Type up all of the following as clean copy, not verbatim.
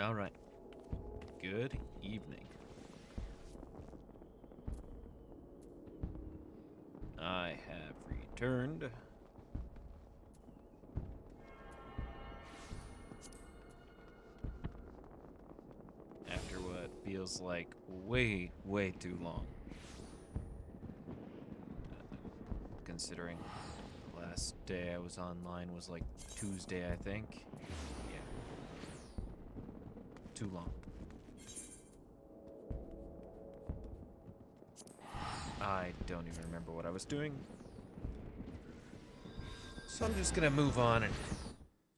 All right. Good evening. I have returned. After what feels like way, way too long. Considering the last day I was online was like Tuesday, I think. Yeah. Too long. I don't even remember what I was doing. So I'm just gonna move on and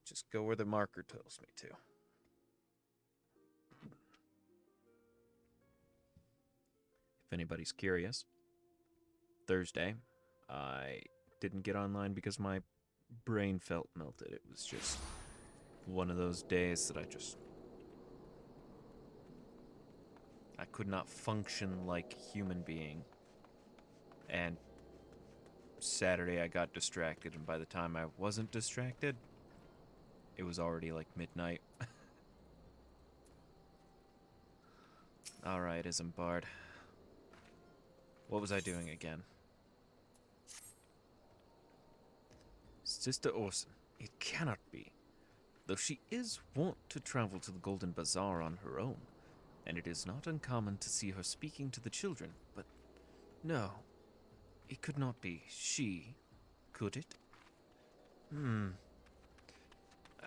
just go where the marker tells me to. If anybody's curious, Thursday, I didn't get online because my brain felt melted. It was just one of those days that I could not function like a human being. And Saturday I got distracted, and by the time I wasn't distracted, it was already like midnight. Alright, Isambard. What was I doing again? Sister Orson, it cannot be. Though she is wont to travel to the Golden Bazaar on her own, and it is not uncommon to see her speaking to the children, but no, it could not be she, could it?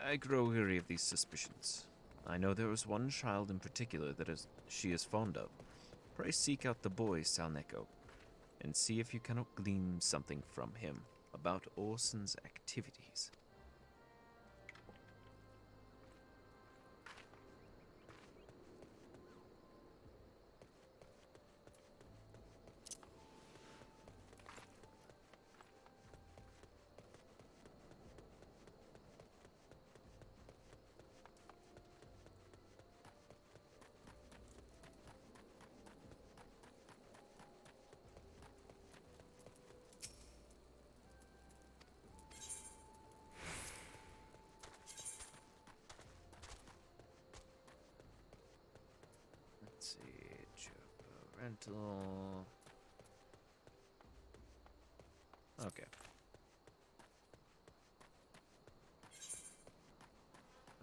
I grow weary of these suspicions. I know there is one child in particular she is fond of. Pray seek out the boy, Salneko, and see if you cannot glean something from him about Orson's activities. Let's see, Choco rental. Okay.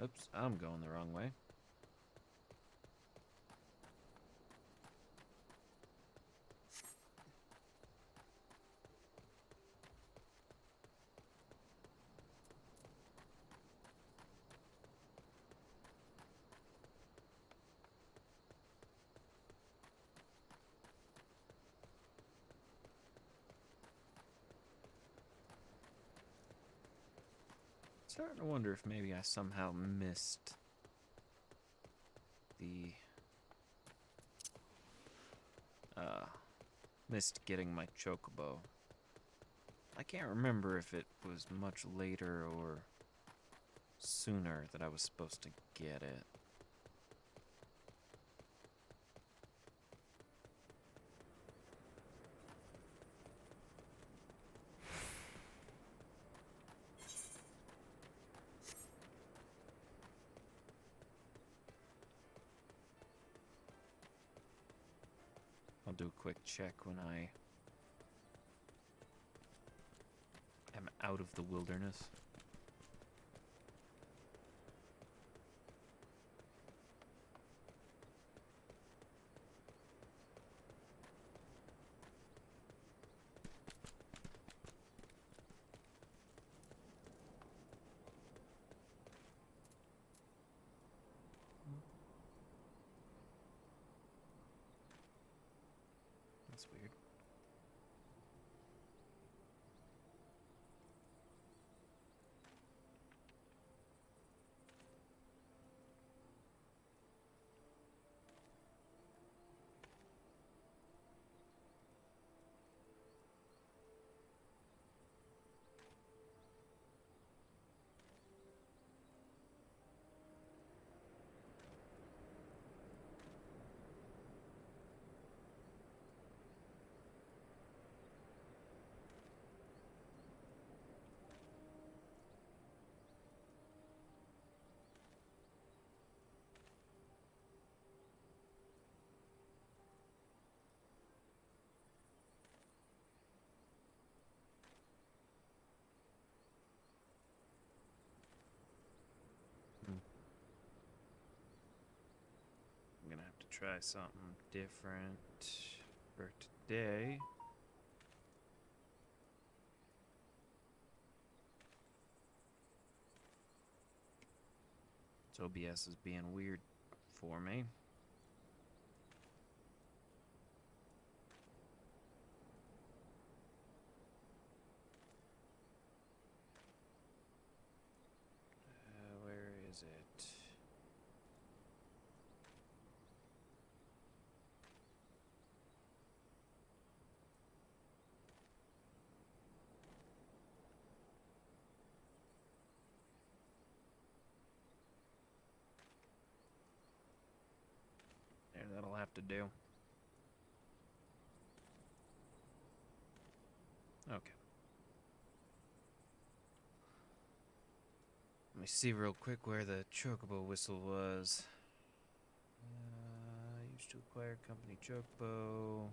Oops, I'm going the wrong way. Starting to wonder if maybe I somehow the missed getting my chocobo. I can't remember if it was much later or sooner that I was supposed to get it. I'll do a quick check when I am out of the wilderness. That's weird. try something different for today. OBS is being weird for me. Where is it? There, that'll have to do. Okay. Let me see real quick where the chocobo whistle was. Used to acquire company chocobo.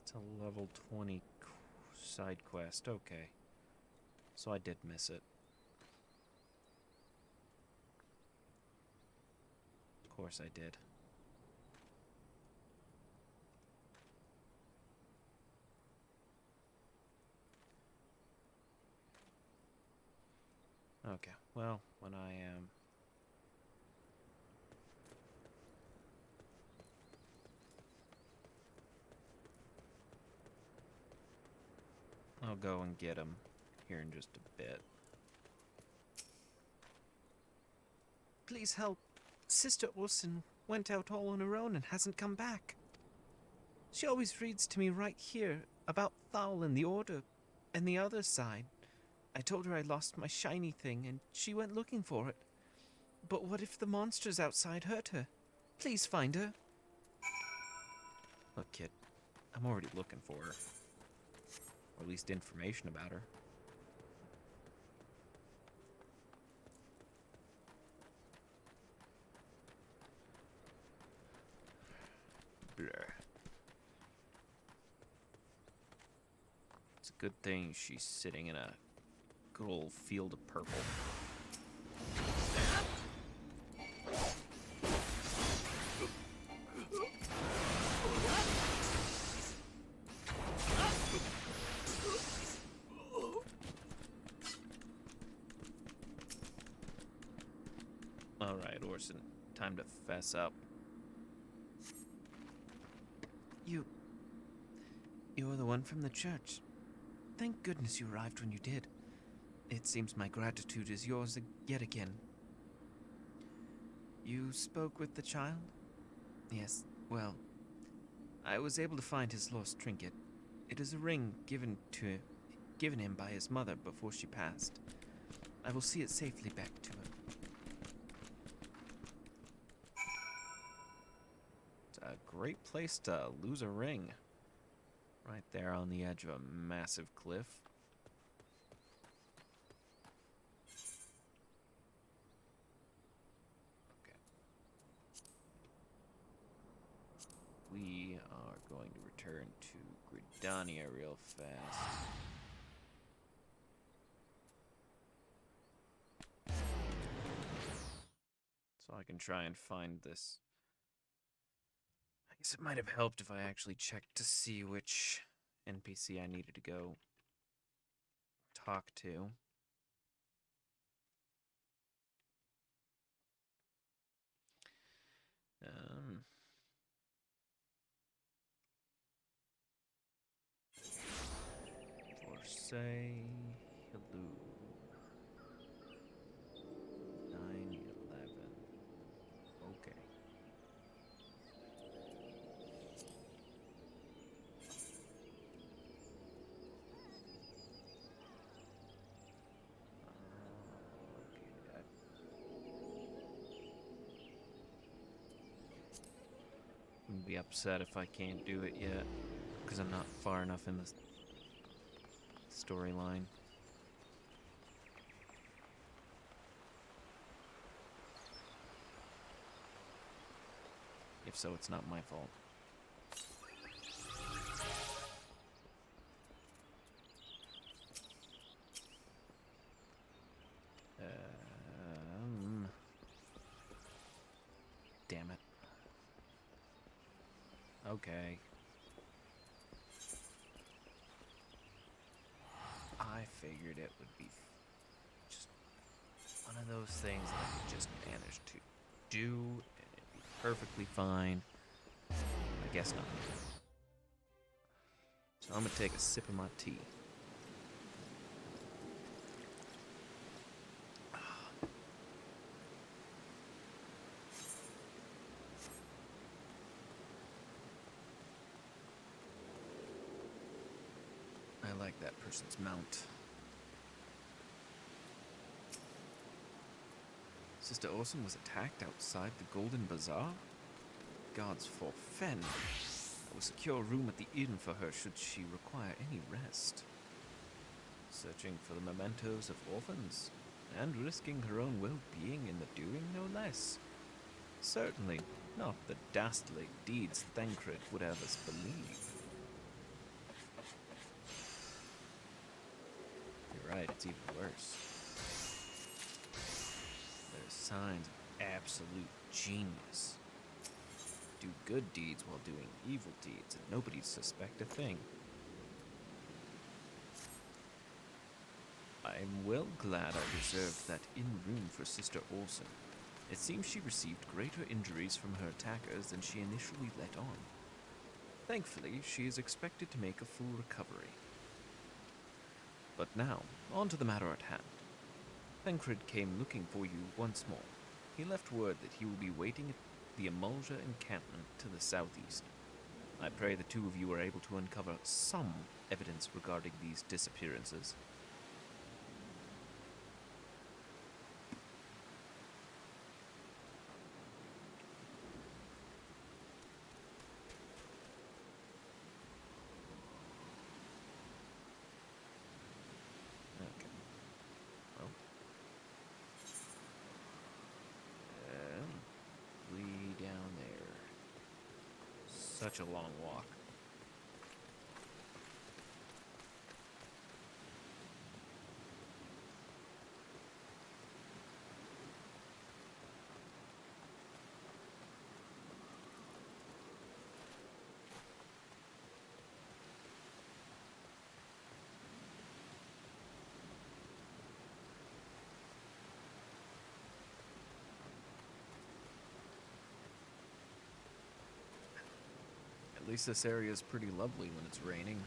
It's a level 20 side quest. Okay. So I did miss it. Of course I did. Okay, well, when I am... I'll go and get him here in just a bit. Please help. Sister Orson went out all on her own and hasn't come back. She always reads to me right here about Thal and the Order and the other side. I told her I lost my shiny thing and she went looking for it. But what if the monsters outside hurt her? Please find her. Look, kid, I'm already looking for her. Or at least information about her. Bleh. It's a good thing she's sitting in a good old field of purple. Alright, Orson, time to fess up. You're the one from the church. Thank goodness you arrived when you did. It seems my gratitude is yours yet again. You spoke with the child? Yes, well, I was able to find his lost trinket. It is a ring given him by his mother before she passed. I will see it safely back to him. It's a great place to lose a ring. Right there on the edge of a massive cliff. Okay. We are going to return to Gridania real fast. So I can try and find this. I guess it might have helped if I actually checked to see which NPC I needed to go talk to. For say hello. 911. Okay. I'm gonna be upset if I can't do it yet, because I'm not far enough in the storyline. If so, it's not my fault. Okay. I figured it would be just one of those things that I could just manage to do and it'd be perfectly fine. I guess not. So I'm gonna take a sip of my tea. I like that person's mount. Sister Orson was attacked outside the Golden Bazaar? Gods forfend. I will secure a room at the inn for her should she require any rest. Searching for the mementos of orphans, and risking her own well-being in the doing, no less. Certainly not the dastardly deeds Thancred would have us believe. You're right, it's even worse. There's signs of absolute genius. Do good deeds while doing evil deeds, and nobody'd suspect a thing. I'm well glad I reserved that in-room for Sister Orson. It seems she received greater injuries from her attackers than she initially let on. Thankfully, she is expected to make a full recovery. But now, on to the matter at hand. Thancred came looking for you once more. He left word that he will be waiting at the Emulja encampment to the southeast. I pray the two of you are able to uncover some evidence regarding these disappearances. Okay. Well. Way down there. Such a long walk. At least this area is pretty lovely when it's raining.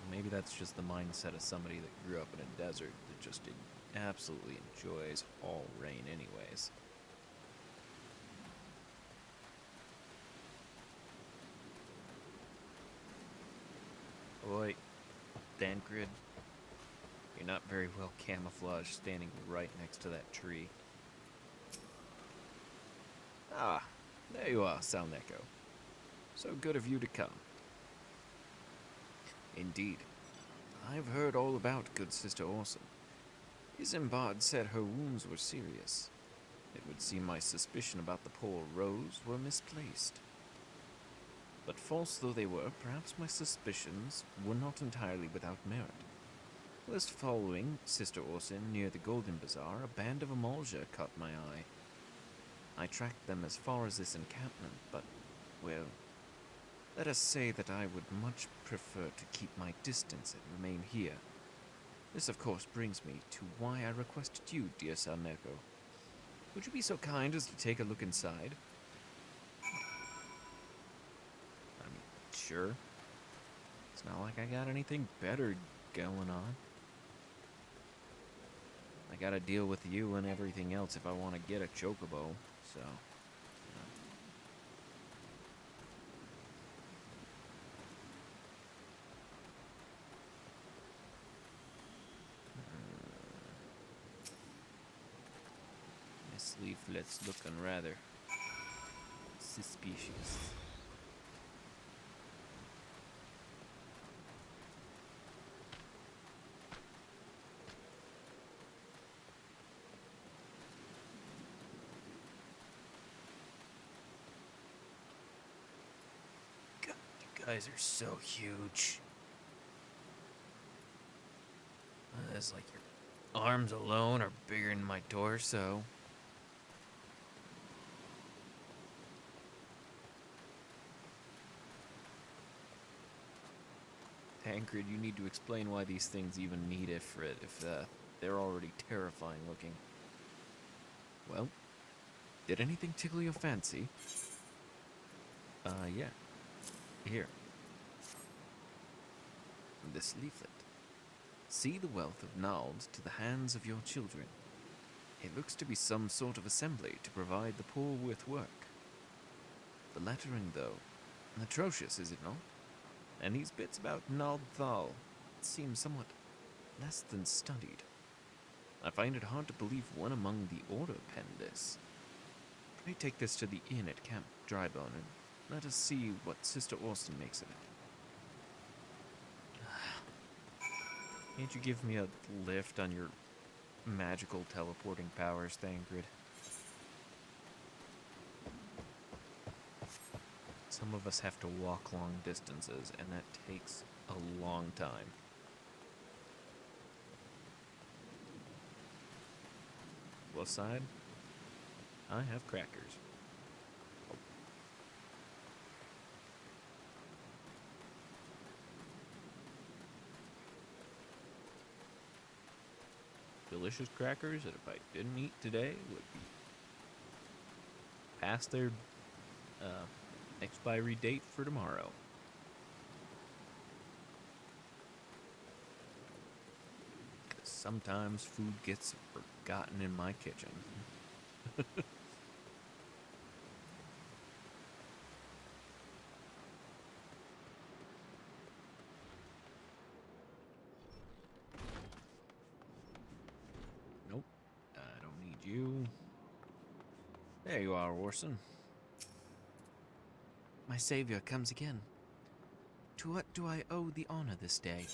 Maybe that's just the mindset of somebody that grew up in a desert that just absolutely enjoys all rain anyways. Boy, Thancred, you're not very well camouflaged standing right next to that tree. Ah, there you are, Sound Echo. So good of you to come. Indeed. I've heard all about good Sister Orson. Isambard said her wounds were serious. It would seem my suspicion about the poor Rose were misplaced. But false though they were, perhaps my suspicions were not entirely without merit. Whilst following Sister Orson near the Golden Bazaar, a band of Emulja caught my eye. I tracked them as far as this encampment, but, well, let us say that I would much prefer to keep my distance and remain here. This, of course, brings me to why I requested you, dear Salneko. Would you be so kind as to take a look inside? I mean, sure. It's not like I got anything better going on. I gotta deal with you and everything else if I want to get a chocobo, so... This leaflet's looking rather suspicious. God, you guys are so huge. It's like your arms alone are bigger than my torso. Tancred, you need to explain why these things even need Ifrit if they're already terrifying looking. Well, did anything tickle your fancy? Yeah. Here. This leaflet. See the wealth of knowledge to the hands of your children. It looks to be some sort of assembly to provide the poor with work. The lettering, though, atrocious, is it not? And these bits about Nald Thal seem somewhat less than studied. I find it hard to believe one among the Order penned this. Pray take this to the inn at Camp Drybone and let us see what Sister Austin makes of it. Can't you give me a lift on your magical teleporting powers, Thangrid? Some of us have to walk long distances, and that takes a long time. What side? I have crackers. Delicious crackers that if I didn't eat today would be past their expiry date for tomorrow. Sometimes food gets forgotten in my kitchen. Nope, I don't need you. There you are, Orson. My savior comes again. To what do I owe the honor this day?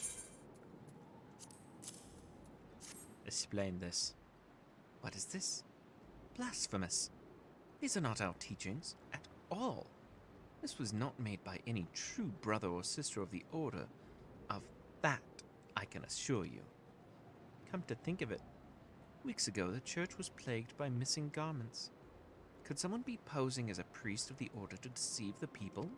Explain this. What is this? Blasphemous. These are not our teachings at all. This was not made by any true brother or sister of the Order. Of that, I can assure you. Come to think of it, weeks ago the church was plagued by missing garments. Could someone be posing as a priest of the Order to deceive the people?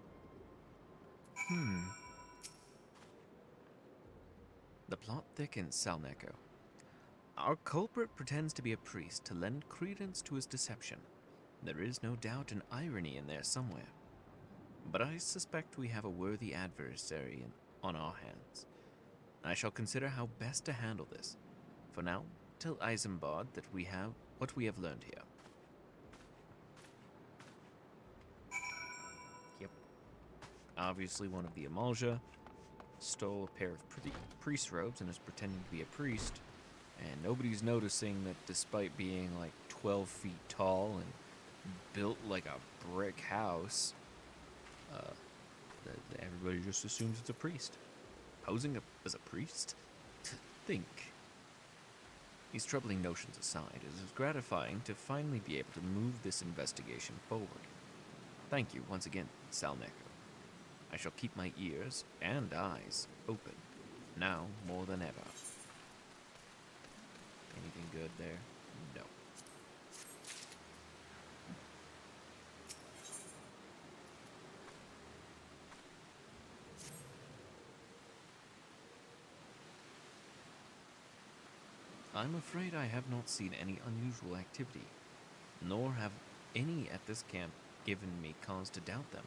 The plot thickens, Salneko. Our culprit pretends to be a priest to lend credence to his deception. There is no doubt an irony in there somewhere. But I suspect we have a worthy adversary on our hands. I shall consider how best to handle this. For now, tell Isambard that we have what we have learned here. Yep. Obviously one of the Amalja stole a pair of priest robes and is pretending to be a priest. And nobody's noticing that despite being like 12 feet tall and built like a brick house, everybody just assumes it's a priest. Posing as a priest? To think. These troubling notions aside, it is gratifying to finally be able to move this investigation forward. Thank you once again, Salneko. I shall keep my ears and eyes open, now more than ever. Anything good there? No. I'm afraid I have not seen any unusual activity, nor have any at this camp given me cause to doubt them.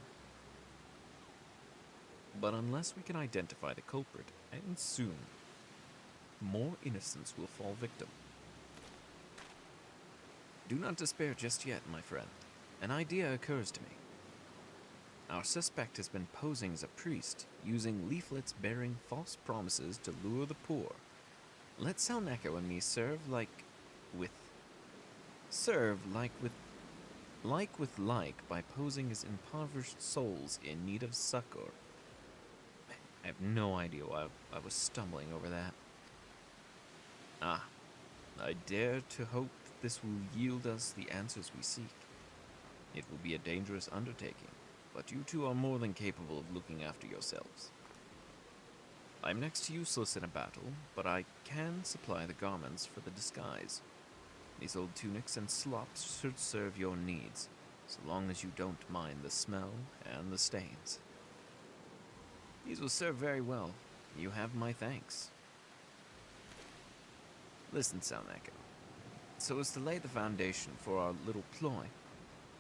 But unless we can identify the culprit, and soon, more innocents will fall victim. Do not despair just yet, my friend. An idea occurs to me. Our suspect has been posing as a priest, using leaflets bearing false promises to lure the poor. Let Salneko and me serve like with like by posing as impoverished souls in need of succor. I have no idea why I was stumbling over that. I dare to hope that this will yield us the answers we seek. It will be a dangerous undertaking, but you two are more than capable of looking after yourselves. I'm next to useless in a battle, but I can supply the garments for the disguise. These old tunics and slops should serve your needs, so long as you don't mind the smell and the stains. These will serve very well. You have my thanks. Listen, Salneko. So as to lay the foundation for our little ploy,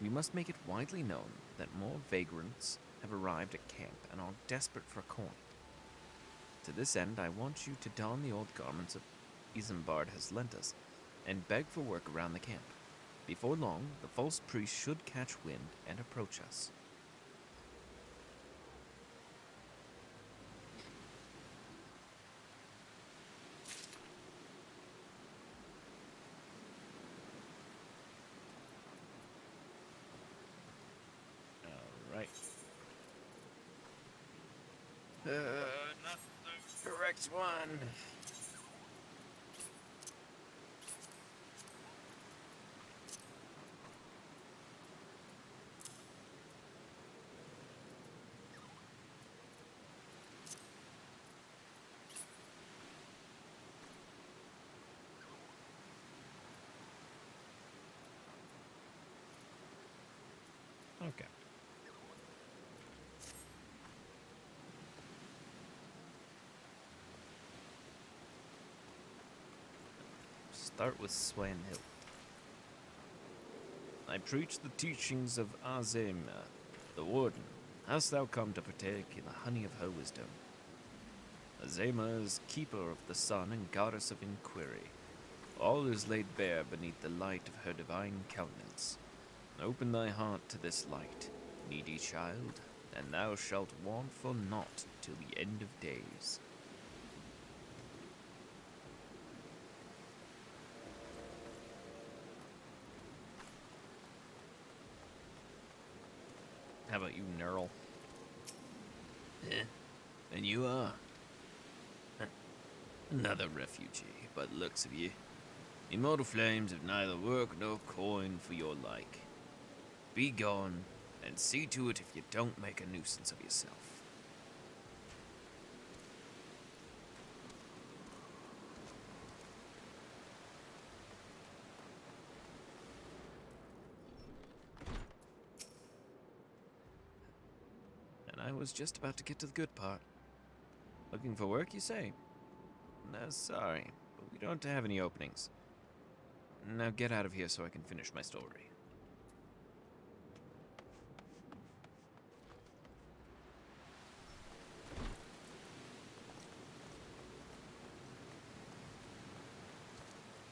we must make it widely known that more vagrants have arrived at camp and are desperate for coin. To this end, I want you to don the old garments that Isambard has lent us and beg for work around the camp. Before long, the false priest should catch wind and approach us. Alright. Not the correct one. Okay. Start with Swanhild. I preach the teachings of Azema, the warden. Hast thou come to partake in the honey of her wisdom? Azema is keeper of the sun and goddess of inquiry. All is laid bare beneath the light of her divine countenance. Open thy heart to this light, needy child, and thou shalt want for naught till the end of days. How about you, Neural? And you are? Another refugee, by the looks of you. Immortal flames have neither work nor coin for your like. Be gone, and see to it if you don't make a nuisance of yourself. And I was just about to get to the good part. Looking for work, you say? No, sorry, but we don't have any openings. Now get out of here so I can finish my story.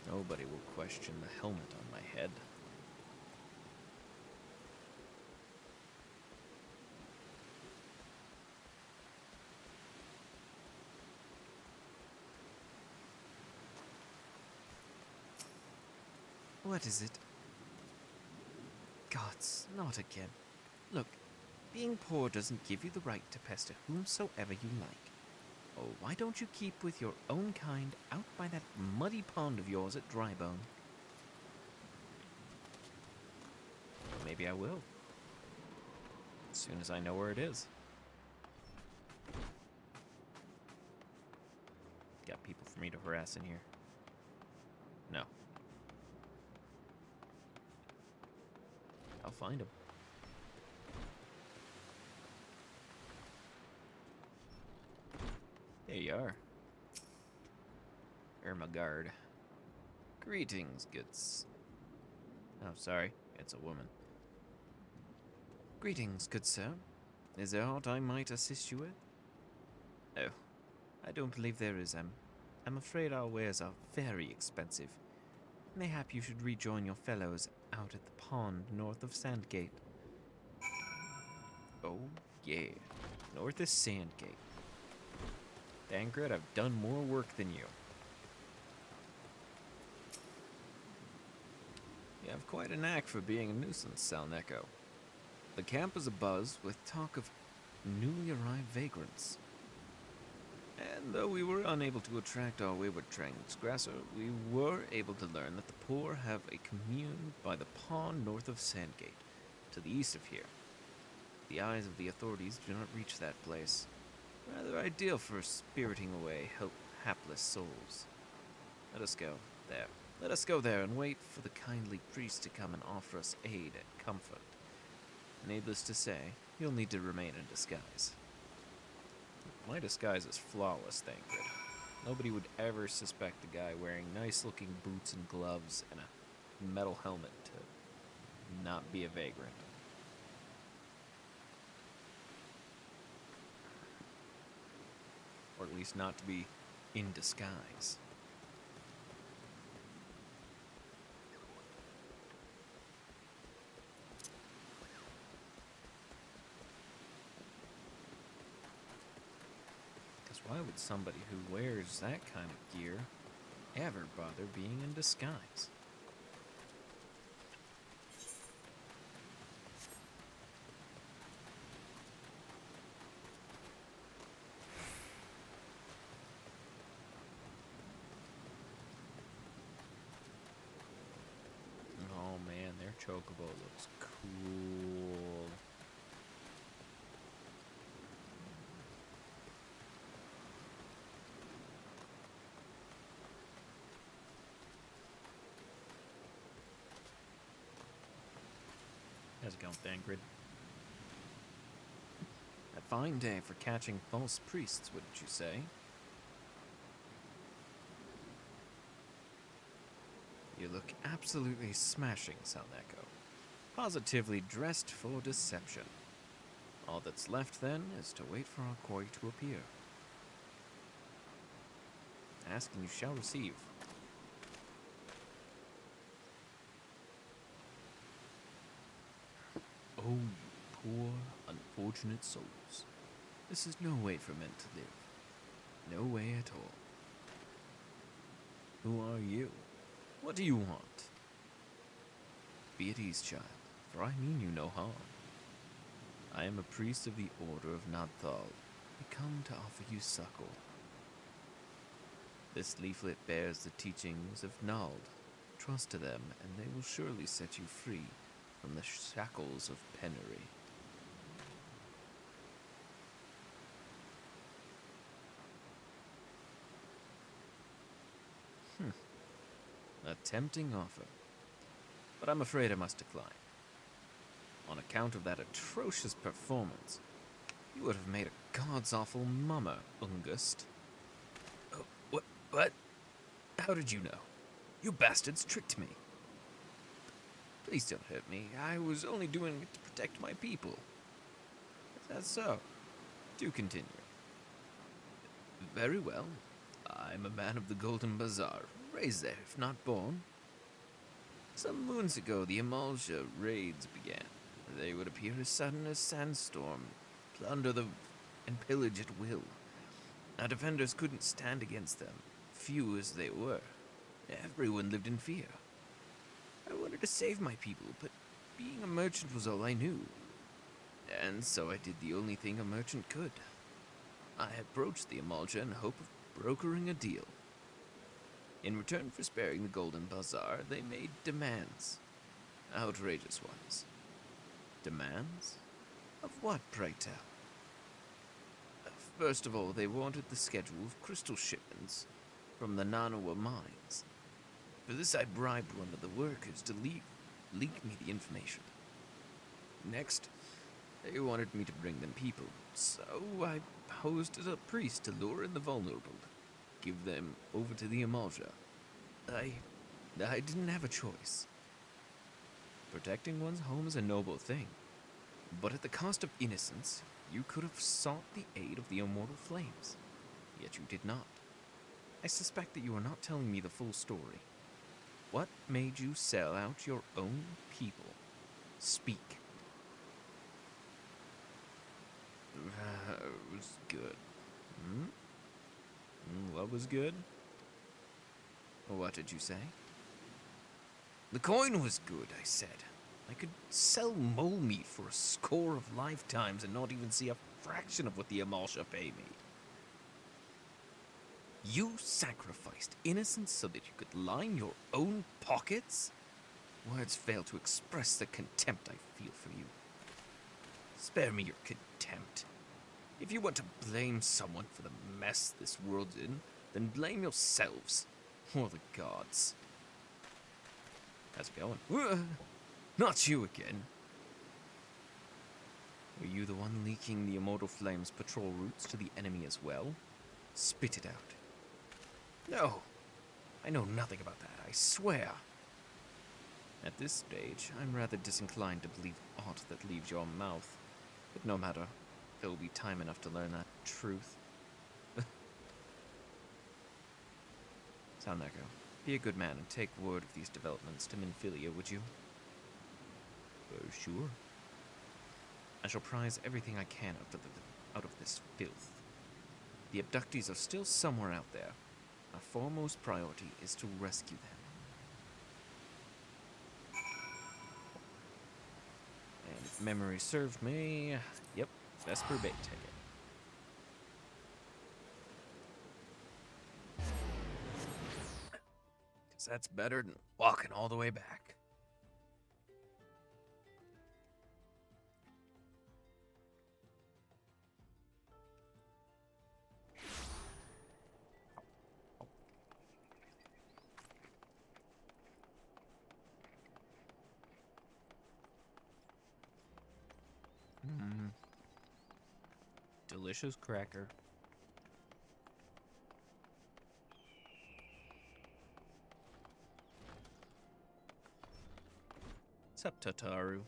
Nobody will question the helmet on my head. What is it? Gods, not again. Look, being poor doesn't give you the right to pester whomsoever you like. Oh, why don't you keep with your own kind out by that muddy pond of yours at Drybone? Well, maybe I will. As soon as I know where it is. Got people for me to harass in here? No. I'll find them. There you are. Ermagard. Greetings, goods. Oh, sorry. It's a woman. Greetings, good sir. Is there aught I might assist you with? Oh, I don't believe there is, I'm afraid our wares are very expensive. Mayhap you should rejoin your fellows out at the pond north of Sandgate. Oh, yeah. North of Sandgate. Dangred, I've done more work than you. You have quite a knack for being a nuisance, Salneko. The camp is abuzz with talk of newly arrived vagrants. And though we were unable to attract our wayward transgressor, we were able to learn that the poor have a commune by the pond north of Sandgate, to the east of here. The eyes of the authorities do not reach that place. Rather ideal for spiriting away hapless souls. Let us go there. Let us go there and wait for the kindly priest to come and offer us aid and comfort. Needless to say, you'll need to remain in disguise. My disguise is flawless, thank God. Nobody would ever suspect a guy wearing nice-looking boots and gloves and a metal helmet to not be a vagrant. Or at least not to be in disguise. Because why would somebody who wears that kind of gear ever bother being in disguise? Oh man, their chocobo looks cool. How's it going, Thangrid? A fine day for catching false priests, wouldn't you say? You look absolutely smashing, Salneko. Positively dressed for deception. All that's left, then, is to wait for our koi to appear. Ask and you shall receive. Oh, you poor, unfortunate souls. This is no way for men to live. No way at all. Who are you? What do you want? Be at ease, child, for I mean you no harm. I am a priest of the Order of Nadthal. I come to offer you succor. This leaflet bears the teachings of Nald. Trust to them, and they will surely set you free from the shackles of penury. A tempting offer, but I'm afraid I must decline. On account of that atrocious performance, you would have made a god's awful mummer, Ungust. Oh, what? How did you know? You bastards tricked me. Please don't hurt me. I was only doing it to protect my people. If that's so, do continue. Very well. I'm a man of the Golden Bazaar, raised there, if not born. Some moons ago, the Amalja raids began. They would appear as sudden as sandstorm, plunder and pillage at will. Our defenders couldn't stand against them, few as they were. Everyone lived in fear. I wanted to save my people, but being a merchant was all I knew. And so I did the only thing a merchant could. I approached the Amalja in the hope of brokering a deal. In return for sparing the Golden Bazaar, they made demands. Outrageous ones. Demands? Of what, pray tell? First of all, they wanted the schedule of crystal shipments from the Nanawa mines. For this, I bribed one of the workers to leak me the information. Next, they wanted me to bring them people, so I posed as a priest to lure in the vulnerable, give them over to the Amalja. I didn't have a choice. Protecting one's home is a noble thing, but at the cost of innocence, you could have sought the aid of the immortal flames, yet you did not. I suspect that you are not telling me the full story. What made you sell out your own people? Speak. It was good. What was good? What did you say? The coin was good, I said. I could sell mole meat for a score of lifetimes and not even see a fraction of what the Amalja pay me. You sacrificed innocence so that you could line your own pockets? Words fail to express the contempt I feel for you. Spare me your contempt. If you want to blame someone for the mess this world's in, then blame yourselves, or the gods. How's it going? Not you again. Were you the one leaking the Immortal Flame's patrol routes to the enemy as well? Spit it out. No, I know nothing about that, I swear. At this stage, I'm rather disinclined to believe aught that leaves your mouth. But no matter, there will be time enough to learn that truth. Salneko, be a good man and take word of these developments to Minfilia, would you? Sure. I shall prize everything I can out of this filth. The abductees are still somewhere out there. Our foremost priority is to rescue them. And if memory served me, yep, Vesper Bay ticket. Because that's better than walking all the way back. Delicious cracker. Sup, Tataru?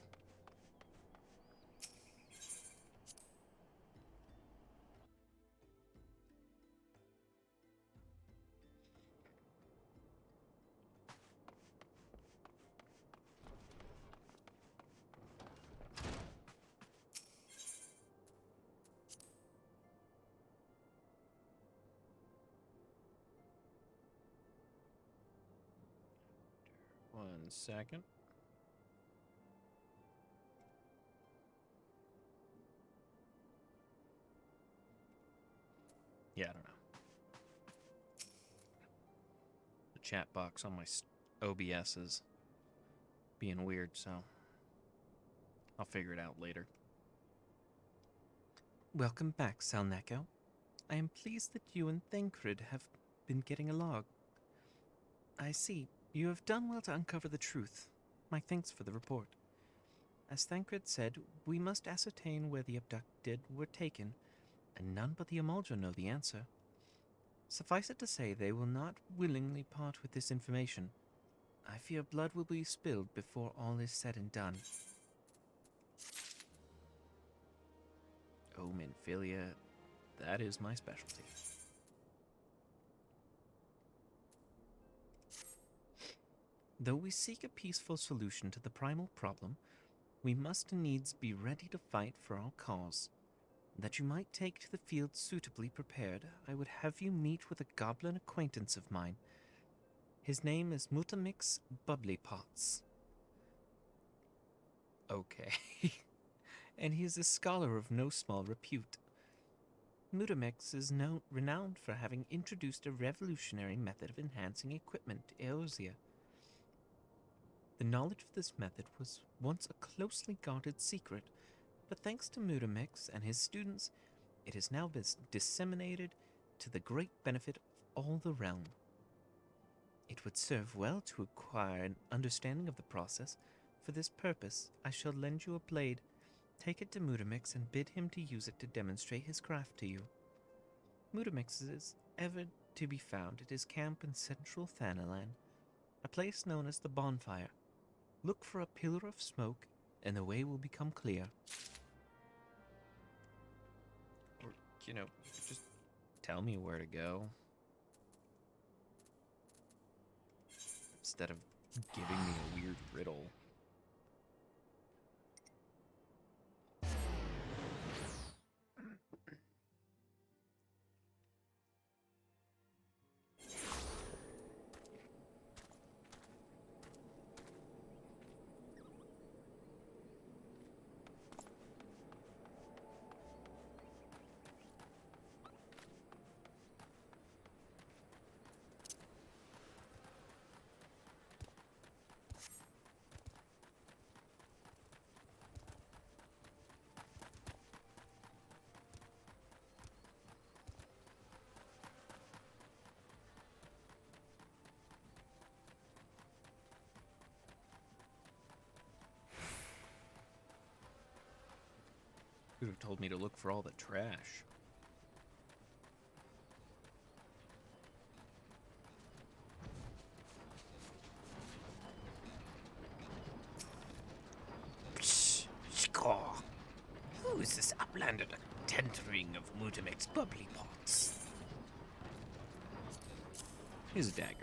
One second. Yeah, I don't know. The chat box on my OBS is being weird, so I'll figure it out later. Welcome back, Salneko. I am pleased that you and Thancred have been getting along. I see. You have done well to uncover the truth. My thanks for the report. As Thancred said, we must ascertain where the abducted were taken, and none but the Amaldra know the answer. Suffice it to say, they will not willingly part with this information. I fear blood will be spilled before all is said and done. Oh, Minfilia, that is my specialty. Though we seek a peaceful solution to the primal problem, we must needs be ready to fight for our cause. That you might take to the field suitably prepared, I would have you meet with a goblin acquaintance of mine. His name is Mutamix Bubblypots. Okay. And he is a scholar of no small repute. Mutamix is renowned for having introduced a revolutionary method of enhancing equipment to Eorzea. The knowledge of this method was once a closely guarded secret, but thanks to Mutamix and his students, it has now been disseminated to the great benefit of all the realm. It would serve well to acquire an understanding of the process. For this purpose, I shall lend you a blade. Take it to Mutamix and bid him to use it to demonstrate his craft to you. Mutamix is ever to be found at his camp in central Thanalan, a place known as the Bonfire. Look for a pillar of smoke, and the way will become clear. Or, just tell me where to go. Instead of giving me a weird riddle. Could have told me to look for all the trash. Psst, score. Who is this uplander tentering of Mutamek's bubbly pots? Here's a dagger.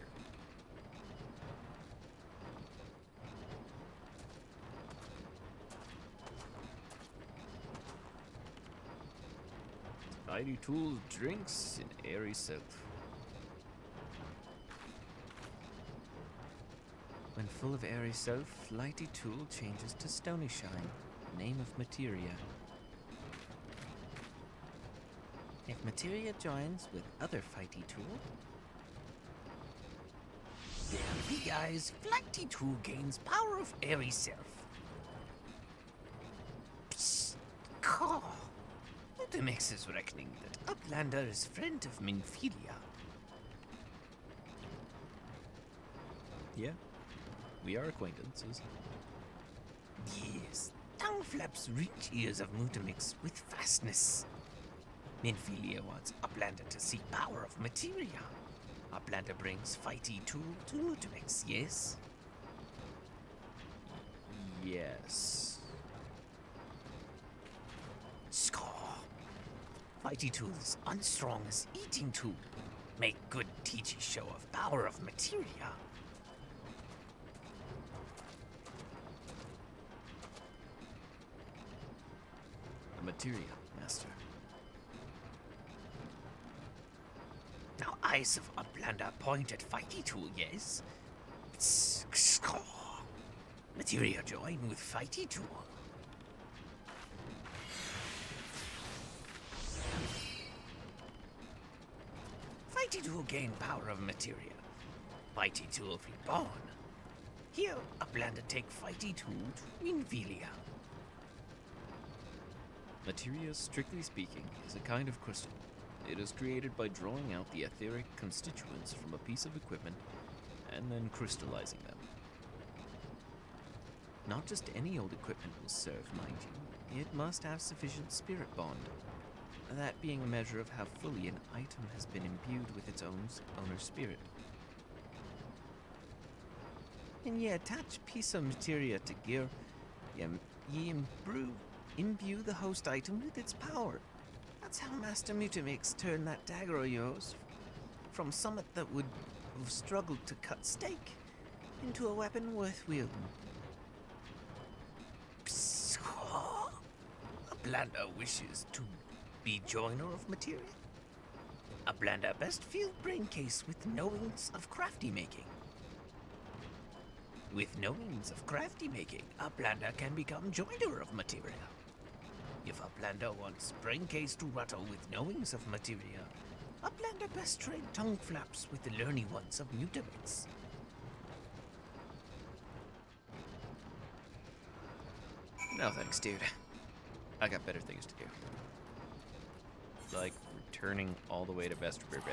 Mighty Tools drinks in airy south. When full of airy south, Lighty Tool changes to Stony Shine, name of materia. If materia joins with other fighty tool, There, big eyes, flighty tool gains power of airy self. Psst, caw. Mutamix is reckoning that Uplander is friend of Minfilia. yeah, we are acquaintances. Yes, tongue flaps reach ears of Mutamix with fastness. Minfilia wants Uplander to seek power of materia. Uplander brings fighty tool to Mutamix, yes? Yes. Score. Fighty tool is unstrong as eating tool. Make good teachy show of power of materia. The materia, master. Now eyes of Uplander point at fighty tool, yes? Score. Materia join with fighty tool. Fighty tool gain power of materia. Fighty tool reborn. Here, Uplander take fighty tool to Winvilia. Materia, strictly speaking, is a kind of crystal. It is created by drawing out the etheric constituents from a piece of equipment and then crystallizing them. Not just any old equipment will serve, mind you. It must have sufficient spirit bond. That being a measure of how fully an item has been imbued with its owner's spirit. When ye attach piece of materia to gear, ye imbue the host item with its power. That's how Master Mutamix turned that dagger of yours from something that would have struggled to cut steak into a weapon worth wielding. Uplander wishes to be joiner of materia. Uplander best field brain case with knowings of crafty making. With knowings of crafty making, Uplander can become joiner of materia. If Uplander wants brain case to rattle with knowings of materia, Uplander best train tongue flaps with the learning ones of Mutamix. No thanks, dude. I got better things to do. Like returning all the way to Vesterberg Bay.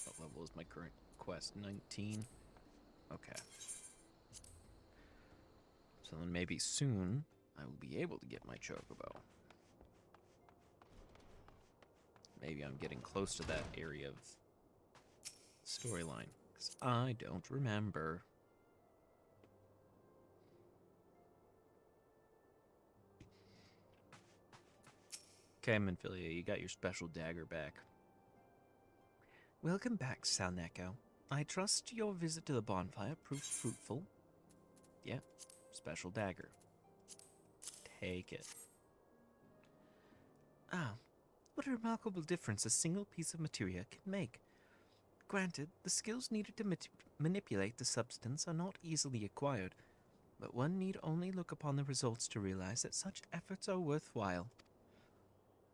What level is my current quest? 19? Okay. So then maybe soon I will be able to get my chocobo. Maybe I'm getting close to that area of storyline, because I don't remember. Okay, Minfilia, you got your special dagger back. Welcome back, Salneko. I trust your visit to the bonfire proved fruitful. Yeah, special dagger. Take it. Ah, what a remarkable difference a single piece of materia can make. Granted, the skills needed to manipulate the substance are not easily acquired, but one need only look upon the results to realize that such efforts are worthwhile.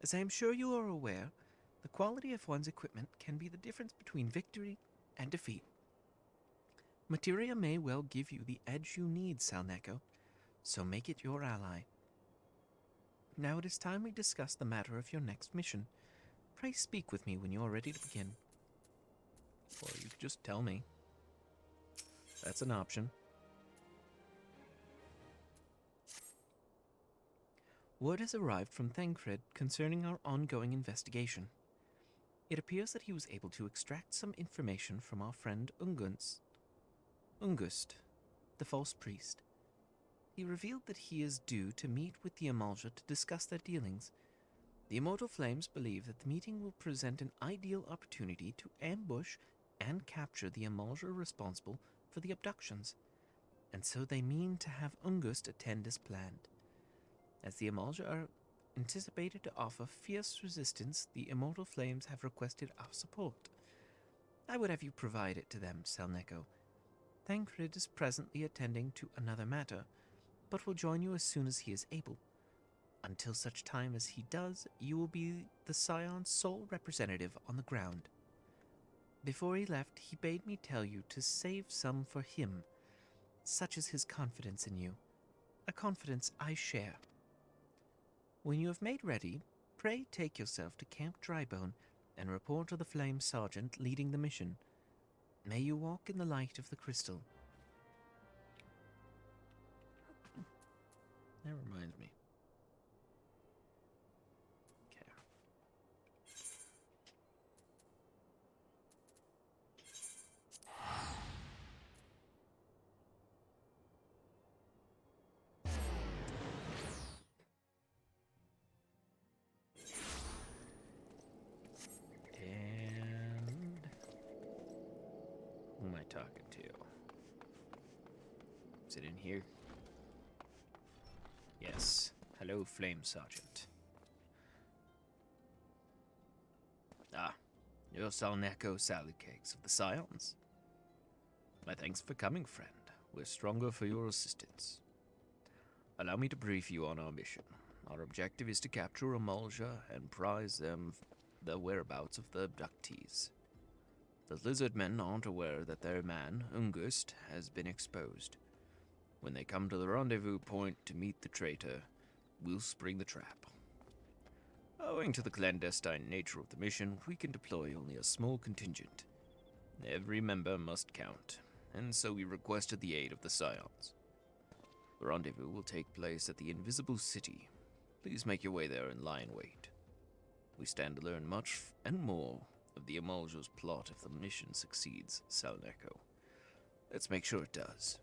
As I am sure you are aware, the quality of one's equipment can be the difference between victory and defeat. Materia may well give you the edge you need, Salneko, so make it your ally. Now it is time we discuss the matter of your next mission. Pray speak with me when you are ready to begin. Or you could just tell me. That's an option. Word has arrived from Thancred concerning our ongoing investigation. It appears that he was able to extract some information from our friend Ungust, the false priest. He revealed that he is due to meet with the Amalja to discuss their dealings. The Immortal Flames believe that the meeting will present an ideal opportunity to ambush and capture the Amalja responsible for the abductions, and so they mean to have Ungust attend as planned. As the Amalja are anticipated to offer fierce resistance, the Immortal Flames have requested our support. I would have you provide it to them, Salneko. Thancred is presently attending to another matter, but will join you as soon as he is able. Until such time as he does, you will be the Scion's sole representative on the ground. Before he left, he bade me tell you to save some for him. Such is his confidence in you, a confidence I share. When you have made ready, pray take yourself to Camp Drybone and report to the Flame Sergeant leading the mission. May you walk in the light of the crystal. That reminds me. Okay. And who am I talking to? Is it in here? Yes. Hello, Flame Sergeant. Ah, you're Salneko Salukakes of the Scions. My thanks for coming, friend. We're stronger for your assistance. Allow me to brief you on our mission. Our objective is to capture Amalja and prize the whereabouts of the abductees. The lizard men aren't aware that their man, Ungust, has been exposed. When they come to the rendezvous point to meet the traitor, we'll spring the trap. Owing to the clandestine nature of the mission, we can deploy only a small contingent. Every member must count, and so we requested the aid of the Scions. The rendezvous will take place at the Invisible City. Please make your way there and lie in wait. We stand to learn much and more of the Amalja's plot if the mission succeeds, Salneko. Let's make sure it does.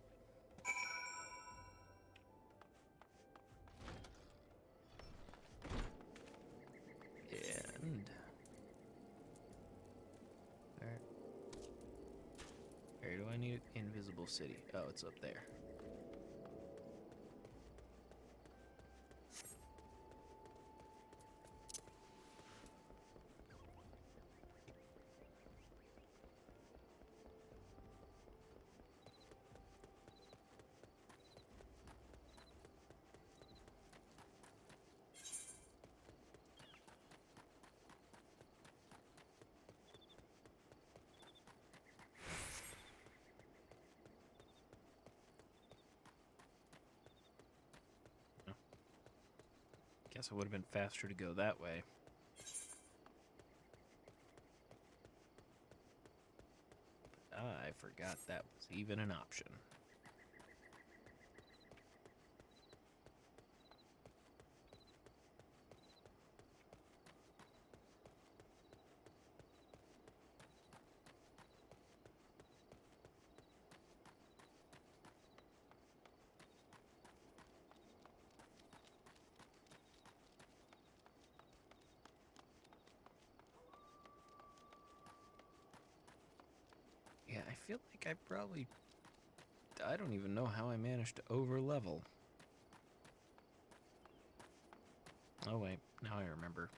And where do I need Invisible City? Oh, it's up there. Guess it would have been faster to go that way. But I forgot that was even an option. Yeah, I feel like I don't even know how I managed to over-level. Oh wait, now I remember.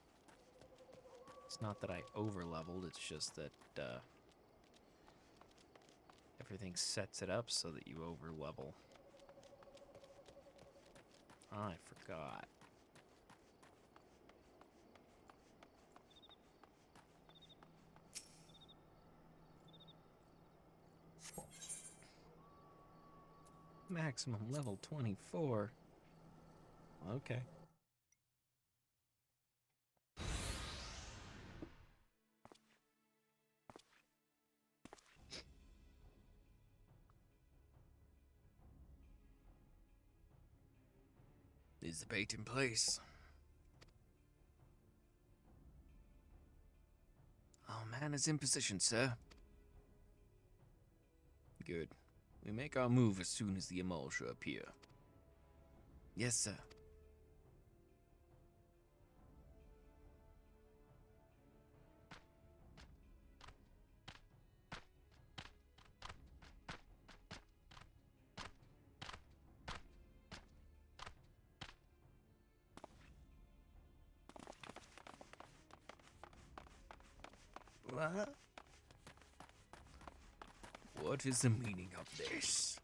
It's not that I over-leveled, it's just that, everything sets it up so that you over-level. I forgot. Maximum level 24. Okay. Is the bait in place? Our man is in position, sir. Good. We make our move as soon as the emulsion appear. Yes, sir. What? What is the meaning of this?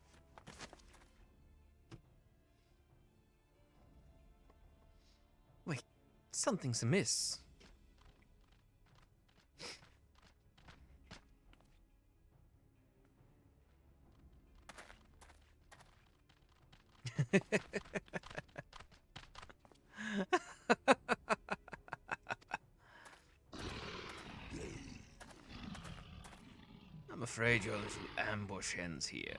Wait, something's amiss. I'm afraid your little ambush ends here.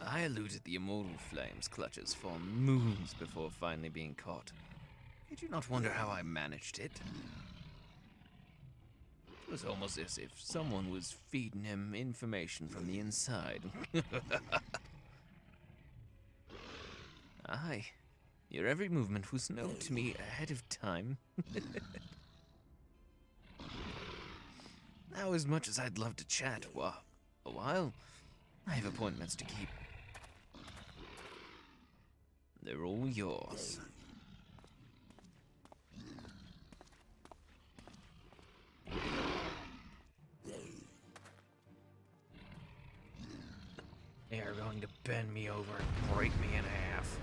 I eluded the immortal flames clutches for moons before finally being caught. Did you not wonder how I managed it? It was almost as if someone was feeding him information from the inside. Aye, your every movement was known to me ahead of time. Now, as much as I'd love to chat a while, I have appointments to keep. They're all yours. They are going to bend me over and break me in half.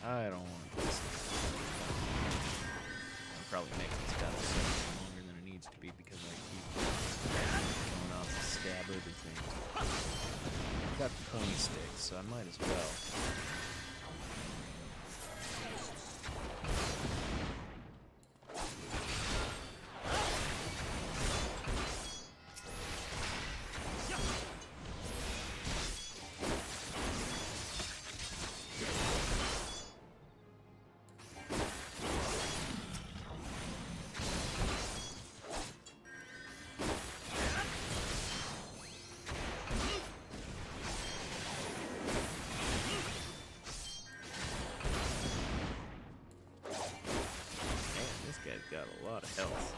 I don't want this. I'm probably making this battle so much longer than it needs to be because I keep going off to stab other things. I've got the pony sticks, so I might as well. Got a lot of health.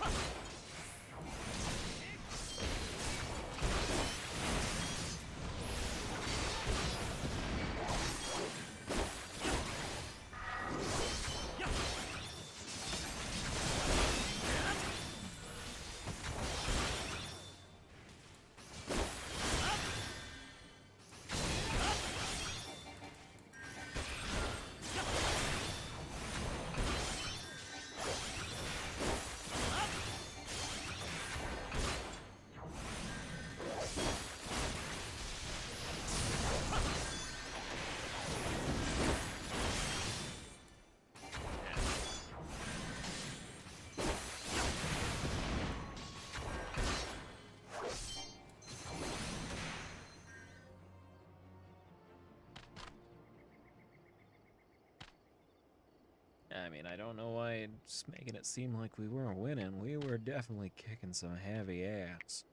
I mean, I don't know why it's making it seem like we weren't winning. We were definitely kicking some heavy ass.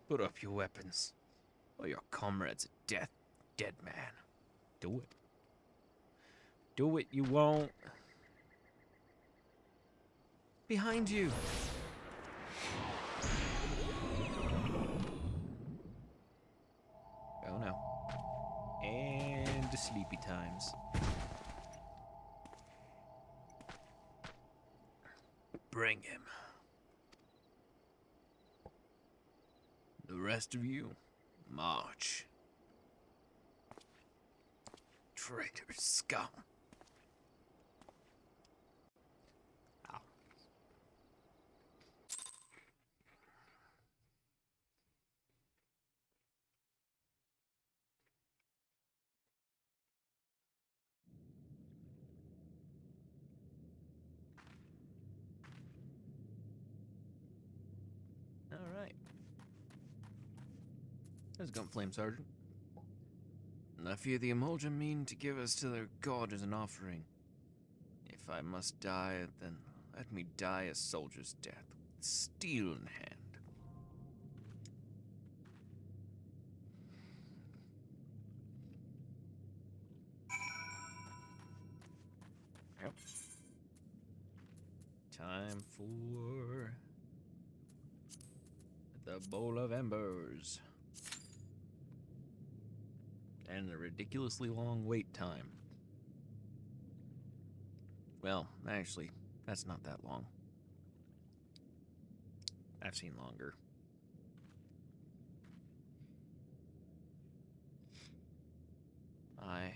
Put up your weapons, or your comrade's a dead man. Do it. Do it, you won't. Behind you. Oh no. And the sleepy times. Bring him. The rest of you, march. Traitor scum. Ow. Alright. There's Gunflame, Sergeant. I fear the Emulsion mean to give us to their god as an offering. If I must die, then let me die a soldier's death, with steel in hand. Yep. Time for the Bowl of Embers. And the ridiculously long wait time. Well, actually, that's not that long. I've seen longer. I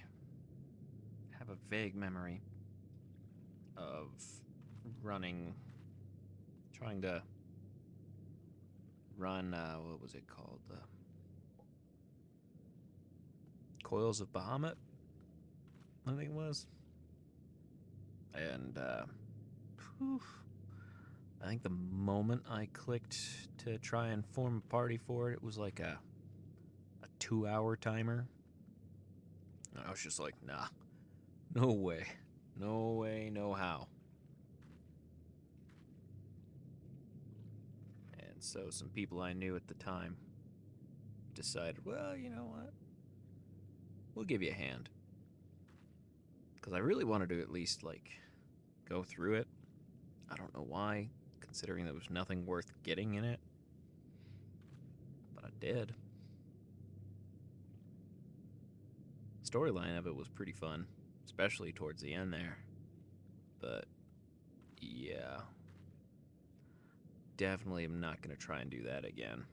have a vague memory of trying to run, what was it called? Coils of Bahamut, I think it was. And, whew, I think the moment I clicked to try and form a party for it, it was like a 2-hour timer. And I was just like, nah, no way, no way, no how. And so some people I knew at the time decided, well, you know what? We'll give you a hand. Because I really wanted to at least, like, go through it. I don't know why, considering there was nothing worth getting in it. But I did. Storyline of it was pretty fun, especially towards the end there. But, yeah. Definitely am not going to try and do that again.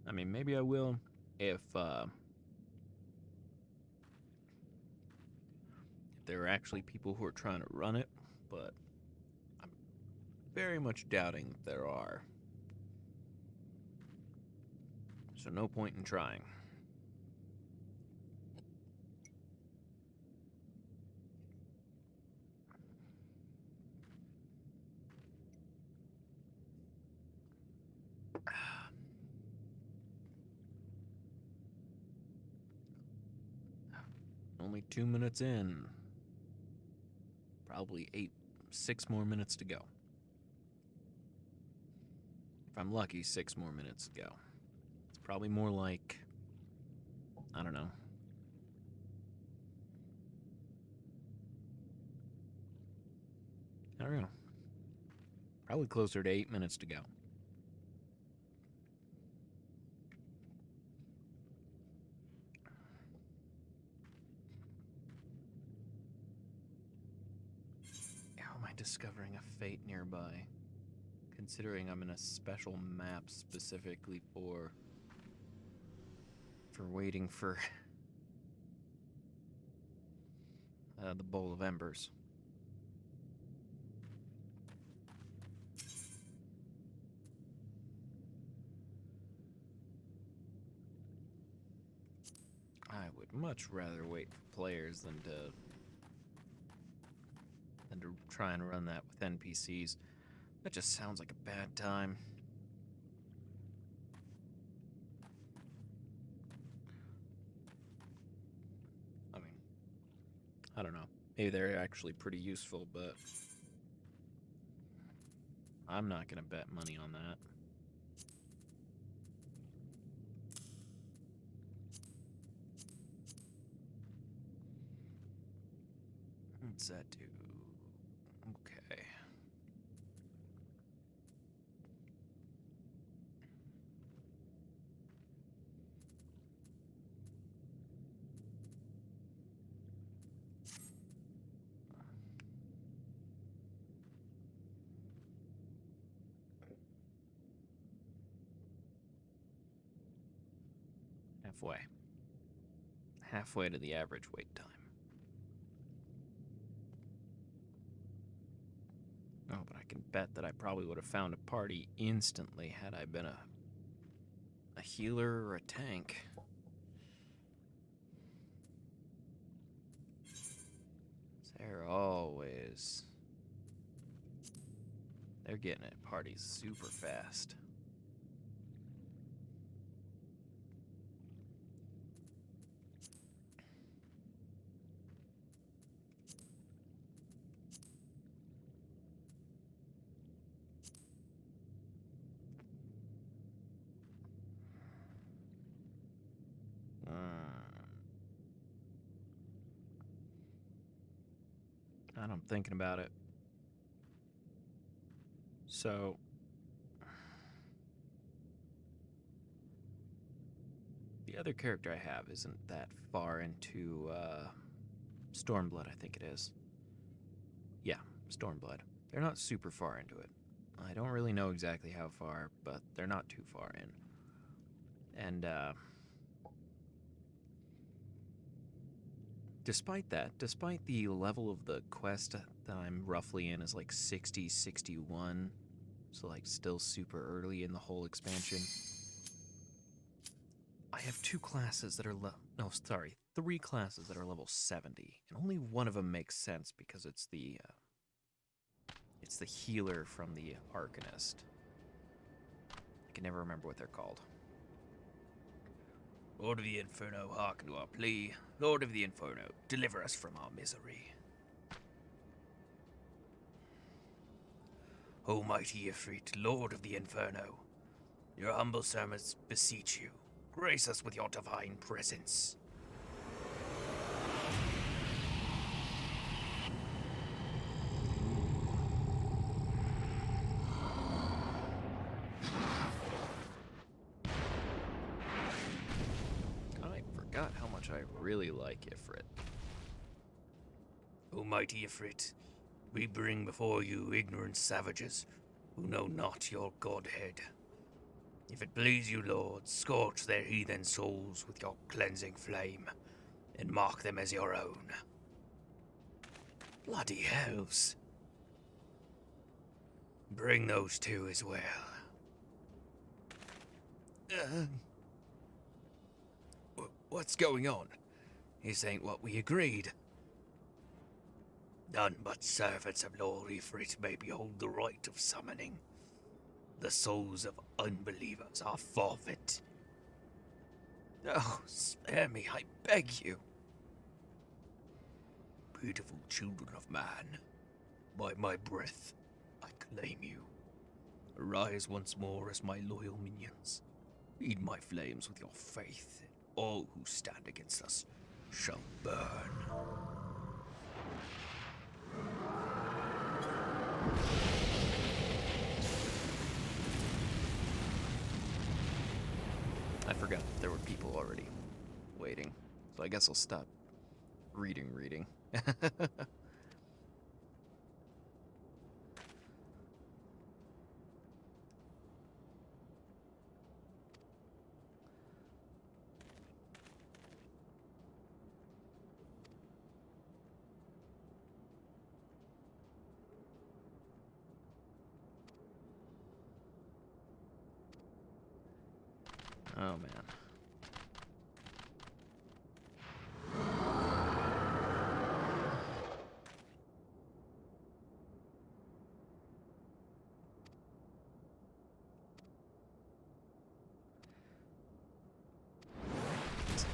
I mean, maybe I will if there are actually people who are trying to run it, but I'm very much doubting that there are. So no point in trying. Only 2 minutes in. Probably 6 more minutes to go. If I'm lucky, 6 more minutes to go. It's probably more like, I don't know. I don't know. Probably closer to 8 minutes to go. How am I discovering a fate nearby? Considering I'm in a special map specifically for waiting for the Bowl of Embers. I would much rather wait for players than to try and run that with NPCs. That just sounds like a bad time. I mean, I don't know. Maybe they're actually pretty useful, but I'm not gonna bet money on that. What's that do? Okay. Halfway. Halfway to the average wait time. Oh, but I can bet that I probably would have found a party instantly had I been a healer or a tank. They're getting at parties super fast. And I'm thinking about it. So, the other character I have isn't that far into Stormblood, I think it is. Yeah, Stormblood. They're not super far into it. I don't really know exactly how far, but they're not too far in. And despite the level of the quest that I'm roughly in is like 60, 61, so like still super early in the whole expansion, I have three classes that are level 70, and only one of them makes sense because it's the healer from the Arcanist. I can never remember what they're called. Lord of the Inferno, hearken to our plea. Lord of the Inferno, deliver us from our misery. O mighty Ifrit, Lord of the Inferno, your humble servants beseech you, grace us with your divine presence. I forgot how much I really like Ifrit. O mighty Ifrit, we bring before you ignorant savages who know not your godhead. If it please you, Lord, scorch their heathen souls with your cleansing flame, and mark them as your own. Bloody hells. Bring those two as well. What's going on? This ain't what we agreed. None but servants of Lord Ifrit may behold the rite of summoning. The souls of unbelievers are forfeit. Oh, spare me, I beg you. Beautiful children of man, by my breath, I claim you. Arise once more as my loyal minions. Feed my flames with your faith, and all who stand against us shall burn. I forgot that there were people already waiting, so I guess I'll stop reading. Oh, man.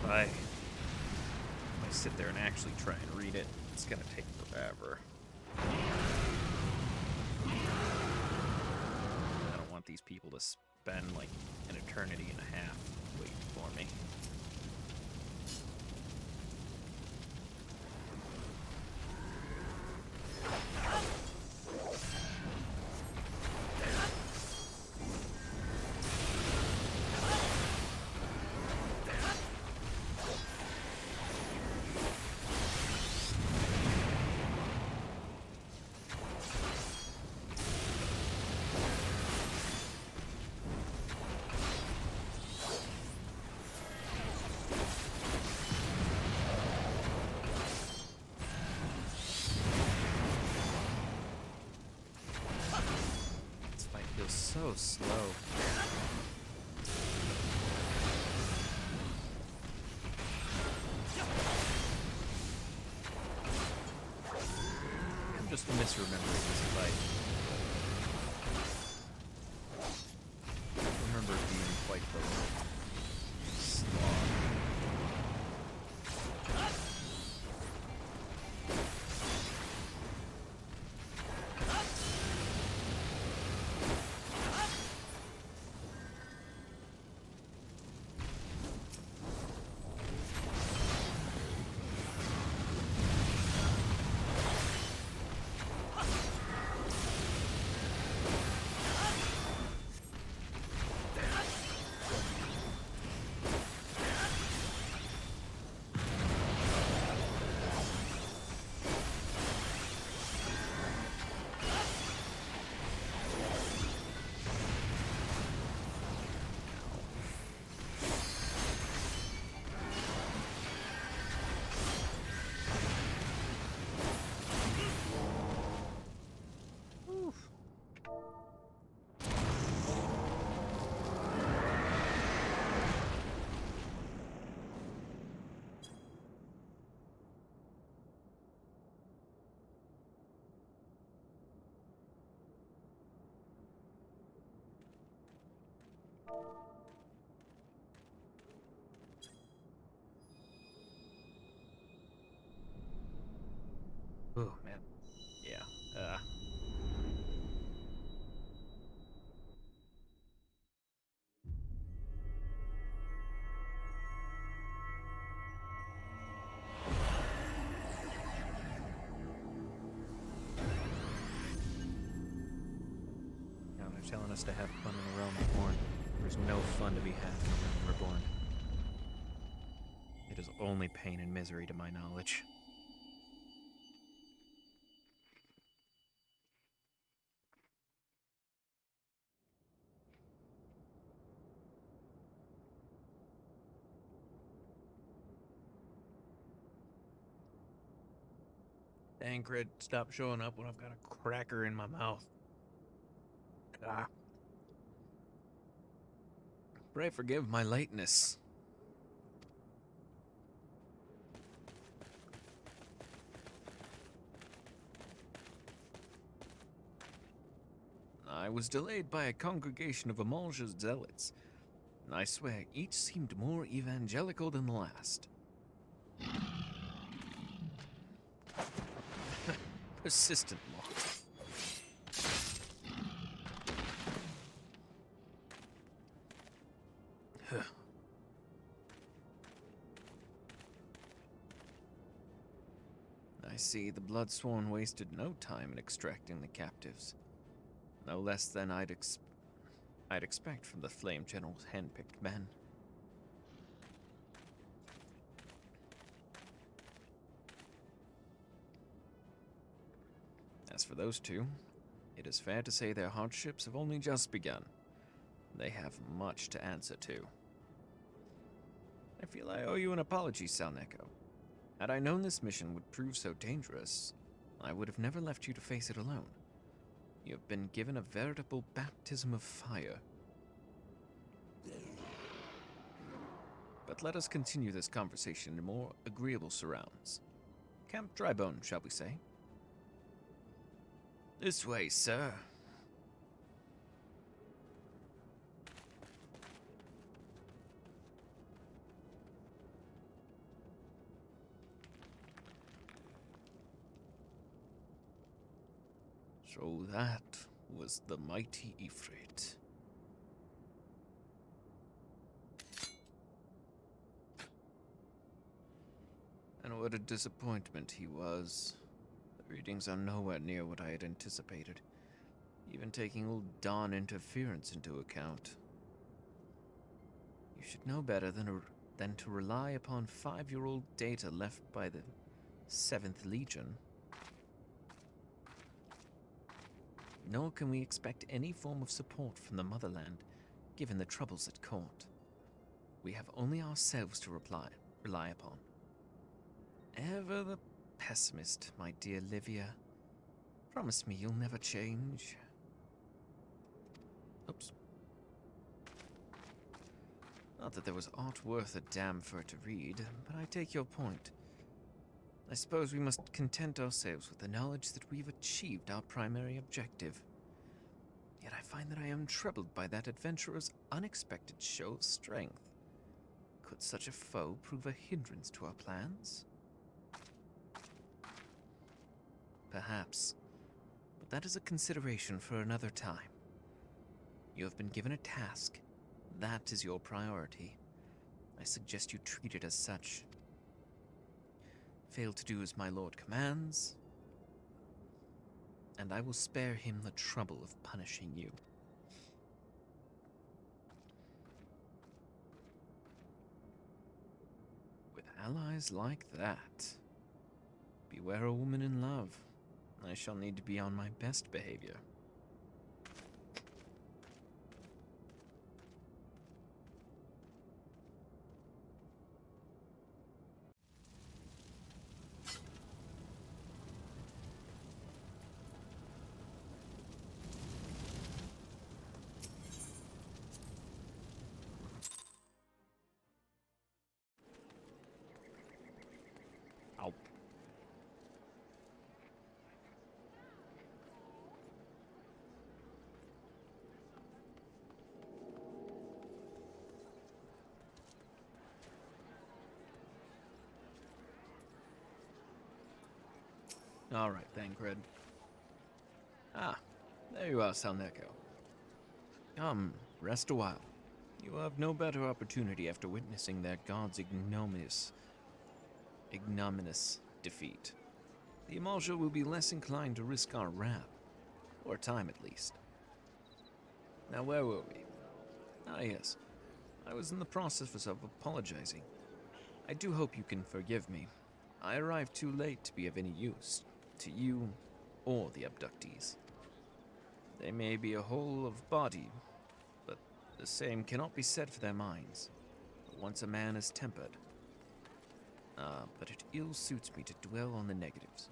I sit there and actually try and read it, it's gonna take forever. I don't want these people to spend like an eternity and a half waiting for me. So slow. I'm just misremembering this fight. I remember it being quite the slog. Oh, man. Yeah. Now they're telling us to have fun in the realm reborn. There's no fun to be had in the realm reborn. It is only pain and misery to my knowledge. Dang, Cred, stop showing up when I've got a cracker in my mouth. Ah. Pray forgive my lateness. I was delayed by a congregation of Amalja's zealots. I swear, each seemed more evangelical than the last. Persistent mock. I see the Bloodsworn wasted no time in extracting the captives. No less than I'd expect from the Flame General's handpicked men. As for those two, it is fair to say their hardships have only just begun. They have much to answer to. I feel I owe you an apology, Salneko. Had I known this mission would prove so dangerous, I would have never left you to face it alone. You have been given a veritable baptism of fire. But let us continue this conversation in more agreeable surrounds. Camp Drybone, shall we say? This way, sir. So that was the mighty Ifrit. And what a disappointment he was. The readings are nowhere near what I had anticipated, even taking old Dawn interference into account. You should know better than to rely upon 5-year-old data left by the 7th Legion. Nor can we expect any form of support from the motherland, given the troubles at court. We have only ourselves to rely upon. Ever the pessimist, my dear Livia. Promise me you'll never change. Oops. Not that there was aught worth a damn for to read, but I take your point. I suppose we must content ourselves with the knowledge that we've achieved our primary objective. Yet I find that I am troubled by that adventurer's unexpected show of strength. Could such a foe prove a hindrance to our plans? Perhaps, but that is a consideration for another time. You have been given a task. That is your priority. I suggest you treat it as such. Fail to do as my lord commands, and I will spare him the trouble of punishing you. With allies like that, beware a woman in love. I shall need to be on my best behavior. Ow. All right, Thancred. Ah, there you are, Salneco. Come, rest a while. You will have no better opportunity after witnessing that god's ignominious defeat. The Imalja will be less inclined to risk our wrath, or time at least. Now, where were we? Ah, yes. I was in the process of apologizing. I do hope you can forgive me. I arrived too late to be of any use to you or the abductees. They may be a whole of body, but the same cannot be said for their minds. But once a man is tempered. But it ill suits me to dwell on the negatives.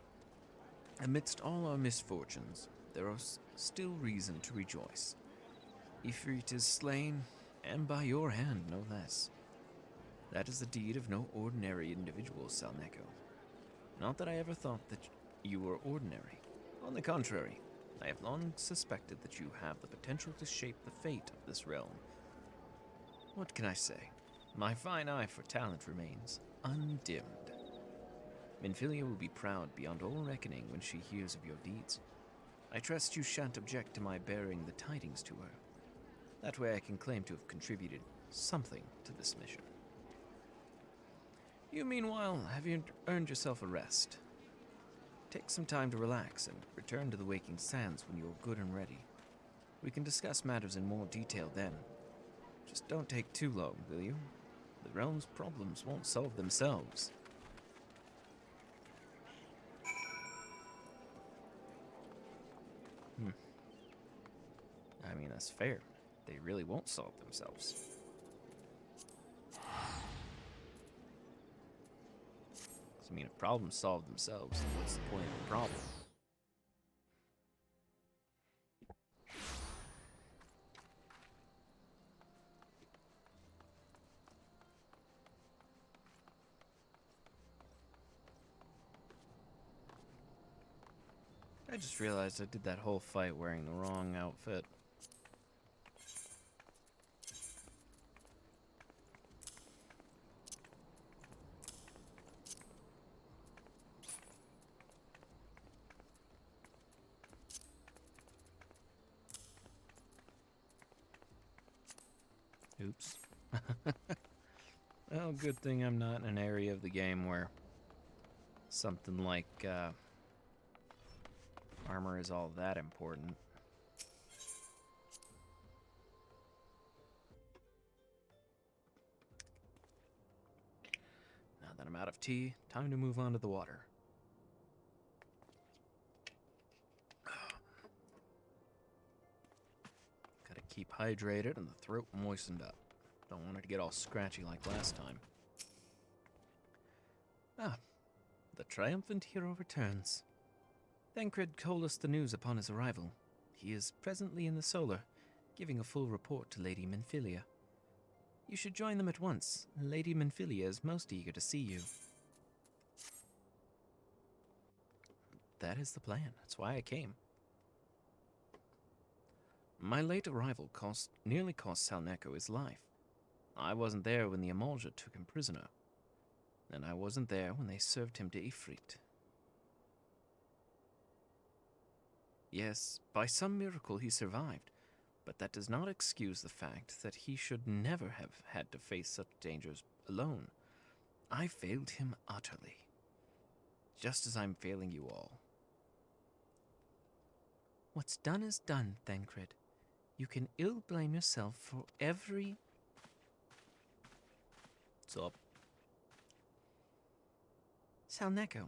Amidst all our misfortunes, there is still reason to rejoice. Ifrit is slain, and by your hand, no less. That is the deed of no ordinary individual, Salneco. Not that I ever thought that you were ordinary. On the contrary, I have long suspected that you have the potential to shape the fate of this realm. What can I say? My fine eye for talent remains undimmed. Minfilia will be proud beyond all reckoning when she hears of your deeds. I trust you shan't object to my bearing the tidings to her. That way I can claim to have contributed something to this mission. You, meanwhile, have earned yourself a rest. Take some time to relax and return to the Waking Sands when you're good and ready. We can discuss matters in more detail then. Just don't take too long, will you? The realm's problems won't solve themselves. I mean, that's fair. They really won't solve themselves. I mean, if problems solve themselves, then what's the point of the problem? I just realized I did that whole fight wearing the wrong outfit. Oops. Well, good thing I'm not in an area of the game where something like armor is all that important. Now that I'm out of tea, time to move on to the water. Gotta keep hydrated and the throat moistened up. Don't want it to get all scratchy like last time. Ah, the triumphant hero returns. Thancred told us the news upon his arrival. He is presently in the Solar, giving a full report to Lady Menphilia. You should join them at once. Lady Menphilia is most eager to see you. That is the plan. That's why I came. My late arrival nearly cost Salneko his life. I wasn't there when the Emolja took him prisoner, and I wasn't there when they served him to Ifrit. Yes, by some miracle he survived, but that does not excuse the fact that he should never have had to face such dangers alone. I failed him utterly, just as I'm failing you all. What's done is done, Thancred. You can ill blame yourself for every... What's up? Salneko,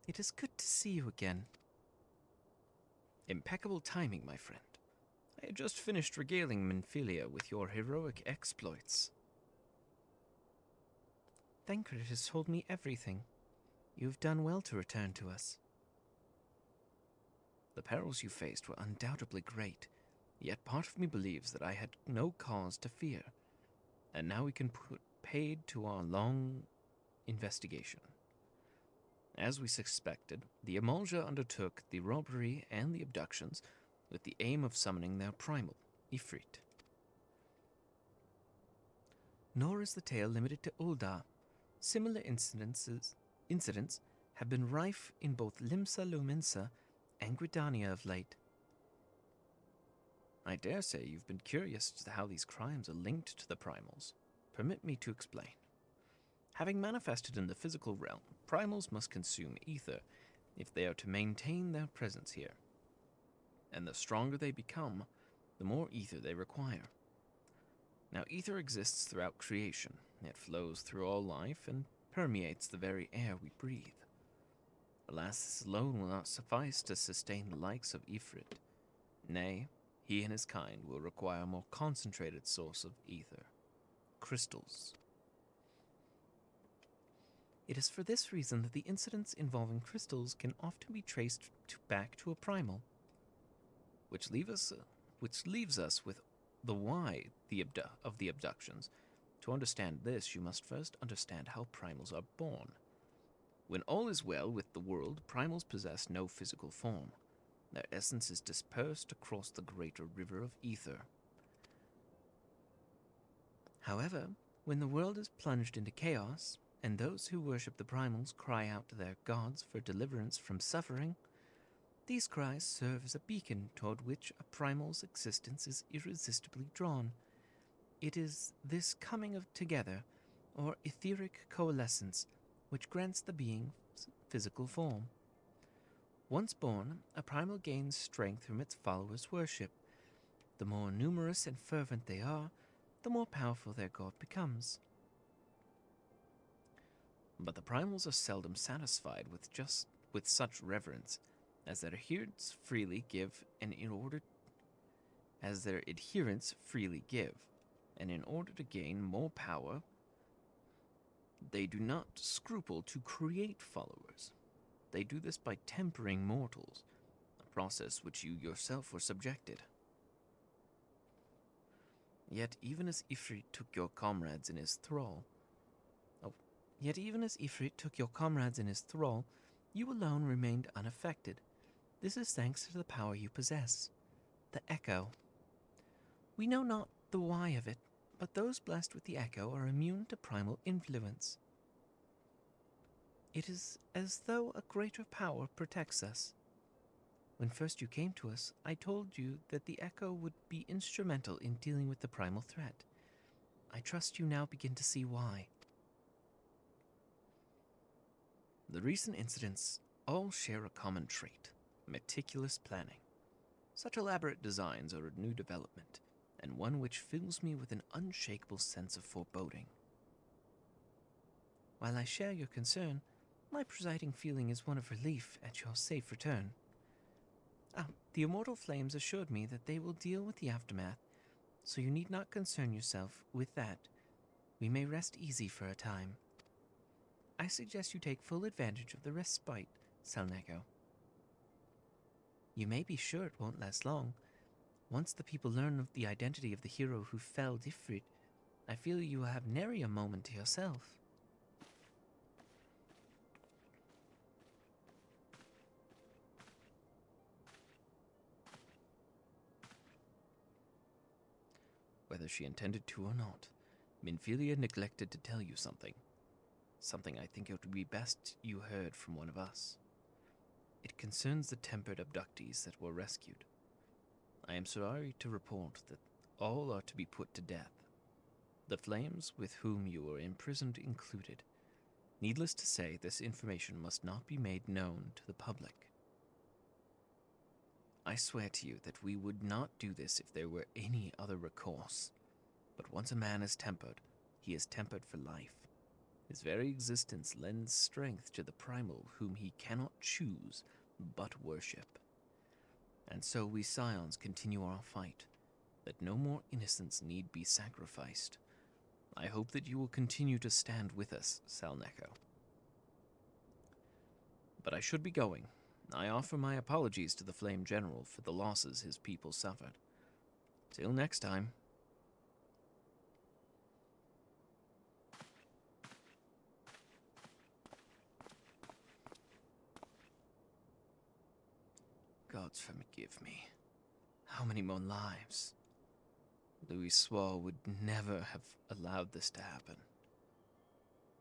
it is good to see you again. Impeccable timing, my friend. I had just finished regaling Menphilia with your heroic exploits. Thancred has told me everything. You've done well to return to us. The perils you faced were undoubtedly great, yet part of me believes that I had no cause to fear, and now we can put paid to our long investigation. As we suspected, the Emolja undertook the robbery and the abductions with the aim of summoning their primal, Ifrit. Nor is the tale limited to Ul'dah. Similar incidents have been rife in both Limsa Lumensa and Gridania of late. I dare say you've been curious as to how these crimes are linked to the primals. Permit me to explain. Having manifested in the physical realm, primals must consume ether if they are to maintain their presence here. And the stronger they become, the more ether they require. Now, ether exists throughout creation. It flows through all life and permeates the very air we breathe. Alas, this alone will not suffice to sustain the likes of Ifrit. Nay, he and his kind will require a more concentrated source of ether. Crystals. It is for this reason that the incidents involving crystals can often be traced back to a primal, which leaves us with the why of the abductions. To understand this, you must first understand how primals are born. When all is well with the world, primals possess no physical form. Their essence is dispersed across the greater river of ether. However, when the world is plunged into chaos, and those who worship the primals cry out to their gods for deliverance from suffering, these cries serve as a beacon toward which a primal's existence is irresistibly drawn. It is this coming of together, or etheric coalescence, which grants the being physical form. Once born, a primal gains strength from its followers' worship. The more numerous and fervent they are, the more powerful their god becomes. But the primals are seldom satisfied with such reverence, as their adherents freely give, and in order to gain more power, they do not scruple to create followers. They do this by tempering mortals, a process which you yourself were subjected. Yet even as Ifrit took your comrades in his thrall, you alone remained unaffected. This is thanks to the power you possess, the Echo. We know not the why of it, but those blessed with the Echo are immune to primal influence. It is as though a greater power protects us. When first you came to us, I told you that the Echo would be instrumental in dealing with the primal threat. I trust you now begin to see why. The recent incidents all share a common trait: meticulous planning. Such elaborate designs are a new development, and one which fills me with an unshakable sense of foreboding. While I share your concern, my presiding feeling is one of relief at your safe return. The immortal flames assured me that they will deal with the aftermath, so you need not concern yourself with that. We may rest easy for a time. I suggest you take full advantage of the respite, Salneko. You may be sure it won't last long. Once the people learn of the identity of the hero who felled Ifrit, I feel you will have nary a moment to yourself. Whether she intended to or not, Minfilia neglected to tell you something. Something I think it would be best you heard from one of us. It concerns the tempered abductees that were rescued. I am sorry to report that all are to be put to death, the flames with whom you were imprisoned included. Needless to say, this information must not be made known to the public. I swear to you that we would not do this if there were any other recourse. But once a man is tempered, he is tempered for life. His very existence lends strength to the primal whom he cannot choose but worship. And so we Scions continue our fight, that no more innocents need be sacrificed. I hope that you will continue to stand with us, Salneko. But I should be going. I offer my apologies to the Flame General for the losses his people suffered. Till next time. Gods forgive me. How many more lives? Louis swore would never have allowed this to happen.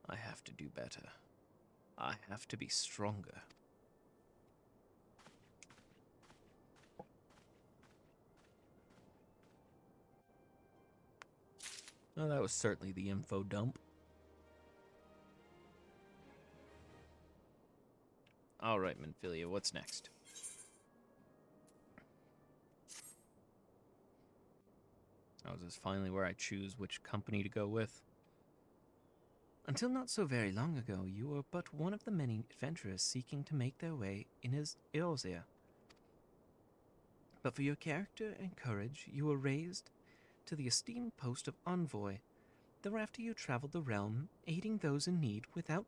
I have to do better. I have to be stronger. Well, that was certainly the info dump. Alright, Minfilia, what's next? Oh, is this finally where I choose which company to go with? Until not so very long ago, you were but one of the many adventurers seeking to make their way in Eorzea. But for your character and courage, you were raised to the esteemed post of envoy. Thereafter you traveled the realm, aiding those in need without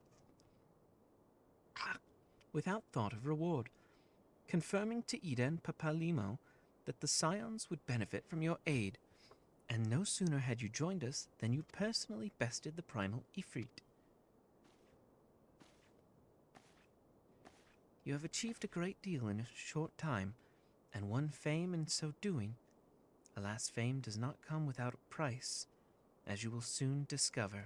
thought of reward, confirming to Ida and Papalimo that the Scions would benefit from your aid. And no sooner had you joined us than you personally bested the primal Ifrit. You have achieved a great deal in a short time, and won fame in so doing. Alas, fame does not come without a price, as you will soon discover.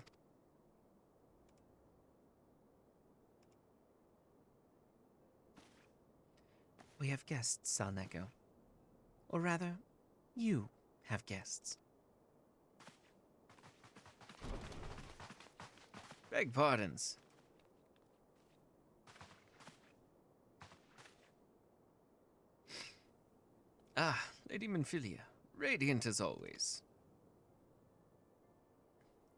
We have guests, Salneko. Or rather, you have guests. Beg pardons. Ah, Lady Minfilia, radiant as always.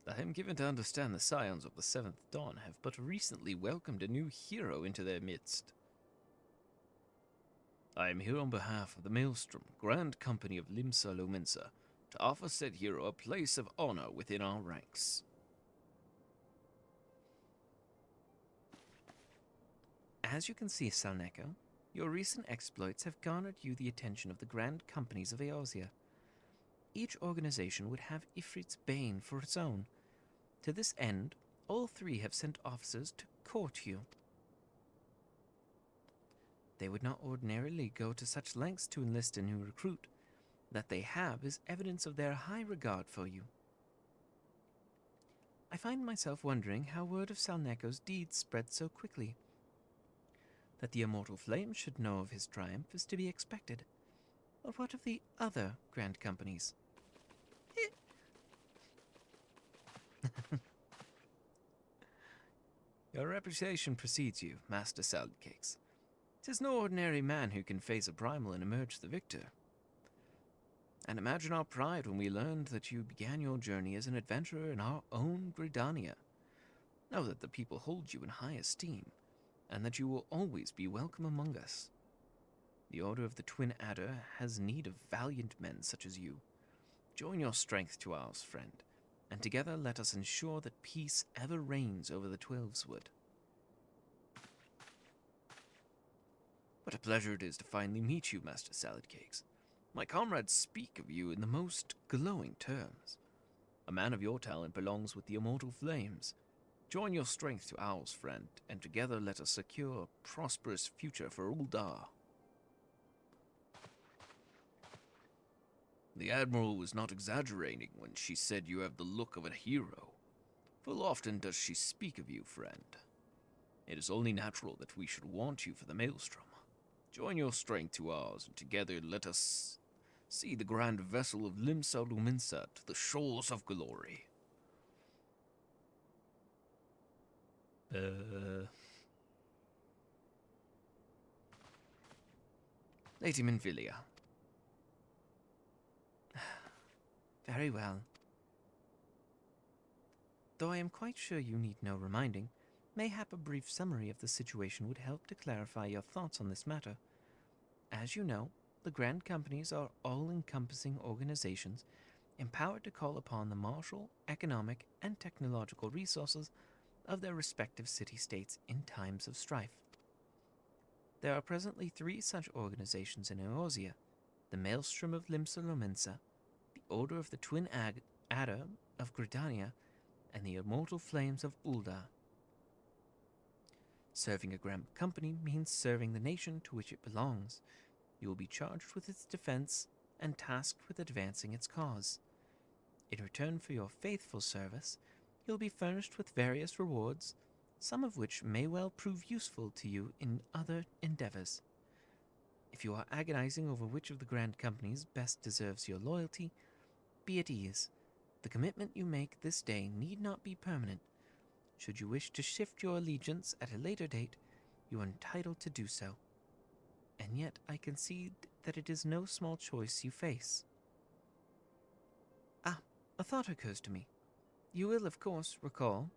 I am given to understand the Scions of the Seventh Dawn have but recently welcomed a new hero into their midst. I am here on behalf of the Maelstrom Grand Company of Limsa Lominsa to offer said hero a place of honor within our ranks. As you can see, Salneko, your recent exploits have garnered you the attention of the Grand Companies of Eorzea. Each organization would have Ifrit's bane for its own. To this end, all three have sent officers to court you. They would not ordinarily go to such lengths to enlist a new recruit. That they have is evidence of their high regard for you. I find myself wondering how word of Salneko's deeds spread so quickly. That the immortal flame should know of his triumph is to be expected. But what of the other Grand Companies? Your reputation precedes you, Master Salad Cakes. 'Tis no ordinary man who can face a primal and emerge the victor. And imagine our pride when we learned that you began your journey as an adventurer in our own Gridania. Know that the people hold you in high esteem, and that you will always be welcome among us. The Order of the Twin Adder has need of valiant men such as you. Join your strength to ours, friend, and together let us ensure that peace ever reigns over the Twelveswood. What a pleasure it is to finally meet you, Master Salad Cakes. My comrades speak of you in the most glowing terms. A man of your talent belongs with the immortal flames. Join your strength to ours, friend, and together let us secure a prosperous future for Uldar. The Admiral was not exaggerating when she said you have the look of a hero. Full often does she speak of you, friend. It is only natural that we should want you for the Maelstrom. Join your strength to ours, and together let us see the grand vessel of Limsa Luminsa to the shores of glory. Lady Minvilia. Very well. Though I am quite sure you need no reminding, mayhap a brief summary of the situation would help to clarify your thoughts on this matter. As you know, the Grand Companies are all-encompassing organizations empowered to call upon the martial, economic, and technological resources of their respective city-states in times of strife. There are presently 3 such organizations in Eorzea: the Maelstrom of Limsa Lominsa, the Order of the Twin Adder of Gridania, and the Immortal Flames of Uldar. Serving a Grand Company means serving the nation to which it belongs. You will be charged with its defense and tasked with advancing its cause. In return for your faithful service, you'll be furnished with various rewards, some of which may well prove useful to you in other endeavors. If you are agonizing over which of the Grand Companies best deserves your loyalty, be at ease. The commitment you make this day need not be permanent. Should you wish to shift your allegiance at a later date, you are entitled to do so. And yet I concede that it is no small choice you face. A thought occurs to me. You will, of course, recall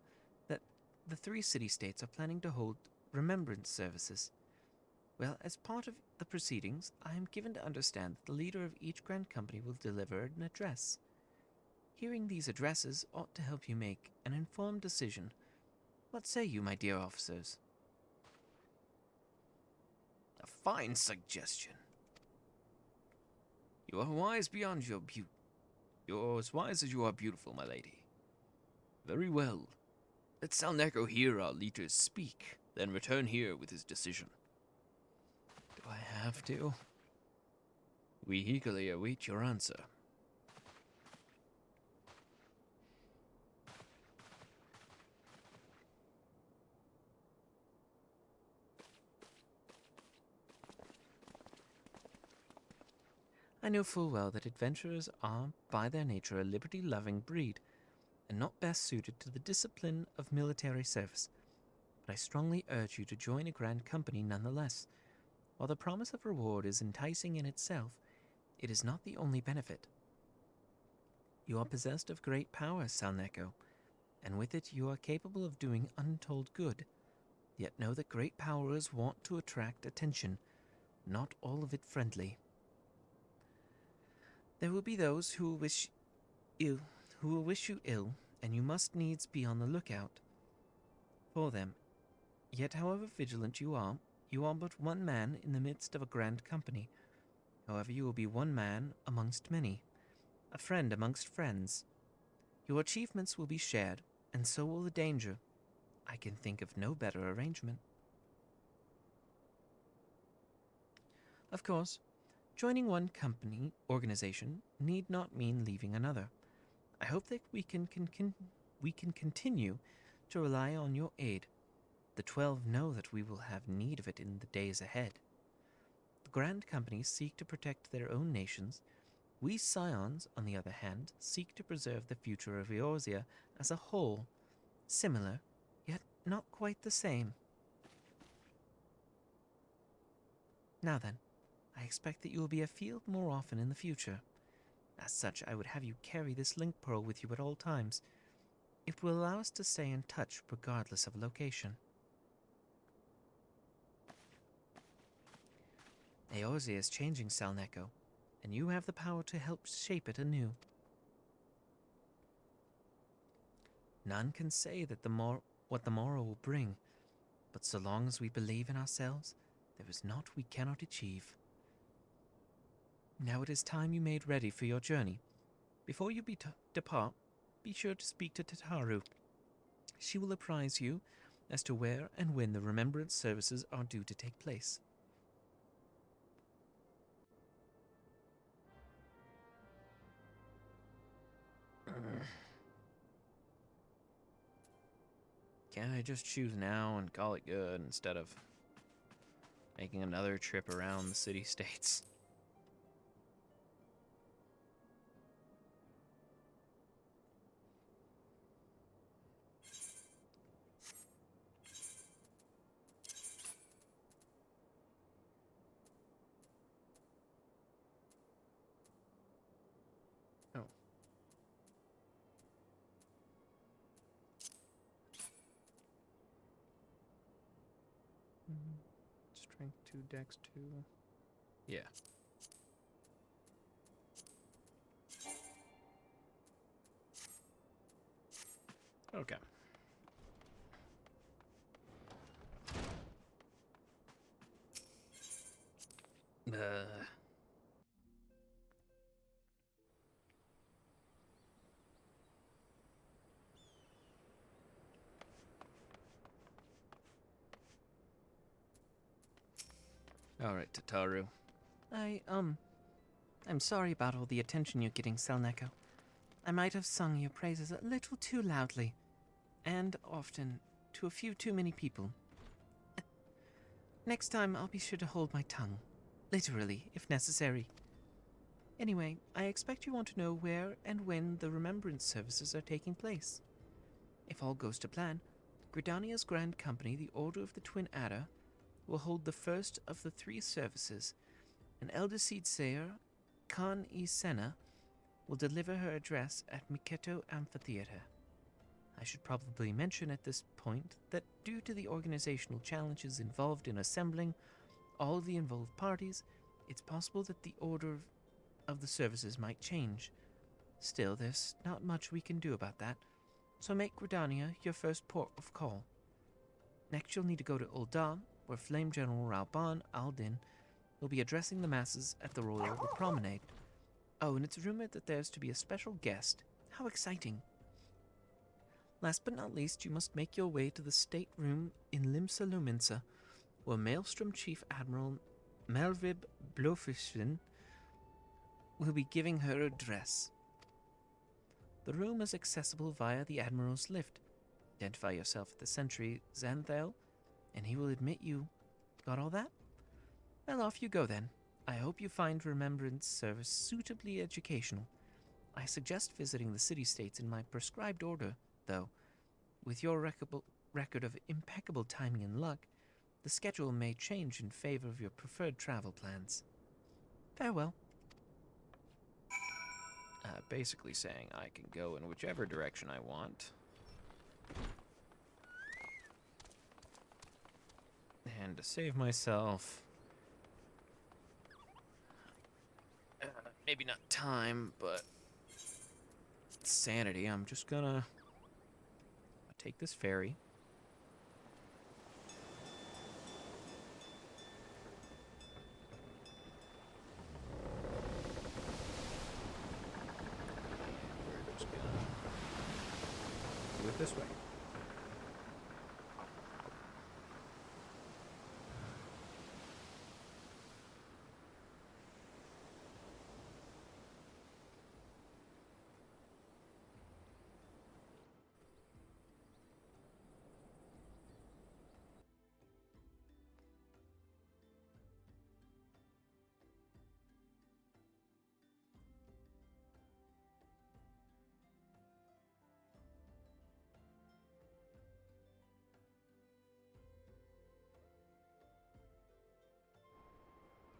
that the 3 city-states are planning to hold remembrance services. Well, as part of the proceedings, I am given to understand that the leader of each Grand Company will deliver an address. Hearing these addresses ought to help you make an informed decision. What say you, my dear officers? A fine suggestion. You are wise beyond your beauty. You're as wise as you are beautiful, my lady. Very well. Let Salneko hear our leaders speak, then return here with his decision. Do I have to? We eagerly await your answer. I know full well that adventurers are, by their nature, a liberty-loving breed, and not best suited to the discipline of military service, but I strongly urge you to join a Grand Company nonetheless. While the promise of reward is enticing in itself, it is not the only benefit. You are possessed of great power, Salneko, and with it you are capable of doing untold good. Yet know that great power is wont to attract attention, not all of it friendly. There will be those who will wish you ill, and you must needs be on the lookout for them. Yet however vigilant you are but one man in the midst of a Grand Company. However, you will be one man amongst many, a friend amongst friends. Your achievements will be shared, and so will the danger. I can think of no better arrangement. Of course, joining one organization need not mean leaving another. I hope that we can continue to rely on your aid. The 12 know that we will have need of it in the days ahead. The Grand Companies seek to protect their own nations. We Scions, on the other hand, seek to preserve the future of Eorzea as a whole. Similar, yet not quite the same. Now then, I expect that you will be afield more often in the future. As such, I would have you carry this link pearl with you at all times. It will allow us to stay in touch regardless of location. Eorzea is changing Salneko, and you have the power to help shape it anew. None can say that what the morrow will bring, but so long as we believe in ourselves, there is naught we cannot achieve. Now it is time you made ready for your journey. Before you depart, be sure to speak to Tataru. She will apprise you as to where and when the remembrance services are due to take place. Can't I just choose now and call it good instead of making another trip around the city-states? Oh. Strength 2, Dex 2. Yeah. Okay. Alright, Tataru. I'm sorry about all the attention you're getting, Selneko. I might have sung your praises a little too loudly, and often, to a few too many people. Next time, I'll be sure to hold my tongue. Literally, if necessary. Anyway, I expect you want to know where and when the remembrance services are taking place. If all goes to plan, Gridania's Grand Company, the Order of the Twin Adder, will hold the first of the 3 services, and Elder Seed Sayer, Khan E. Senna, will deliver her address at Miketo Amphitheater. I should probably mention at this point that due to the organizational challenges involved in assembling all of the involved parties, it's possible that the order of the services might change. Still, there's not much we can do about that, so make Gridania your first port of call. Next, you'll need to go to Ul'dah, where Flame General Rauban al-Din will be addressing the masses at the Royal Promenade. Oh, and it's rumored that there's to be a special guest. How exciting! Last but not least, you must make your way to the stateroom in Limsa Luminsa, where Maelstrom Chief Admiral Melvib Blofishin will be giving her address. The room is accessible via the Admiral's lift. Identify yourself at the sentry Xanthel, and he will admit you. Got all that? Well, off you go then. I hope you find Remembrance Service suitably educational. I suggest visiting the city-states in my prescribed order, though. With your record of impeccable timing and luck, the schedule may change in favor of your preferred travel plans. Farewell. Basically saying I can go in whichever direction I want. And to save myself... maybe not time, but... sanity, I'm just gonna... take this ferry. We're just gonna do it this way.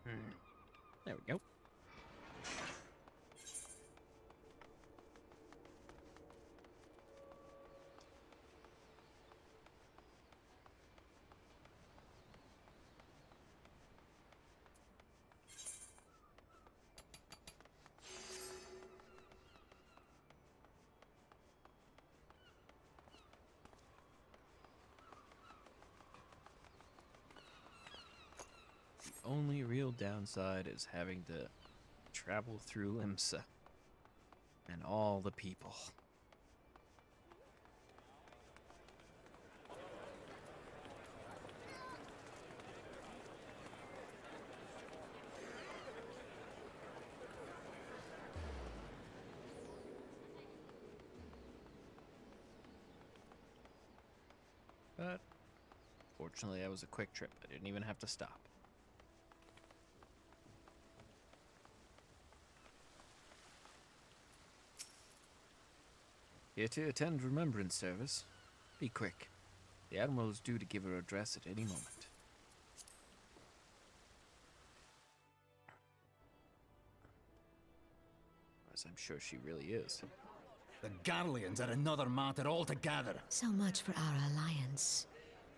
There we go. The only real downside is having to travel through Limsa and all the people. But fortunately, that was a quick trip. I didn't even have to stop. Here to attend remembrance service. Be quick. The Admiral is due to give her address at any moment. As I'm sure she really is. The Garleans are another matter altogether. So much for our alliance.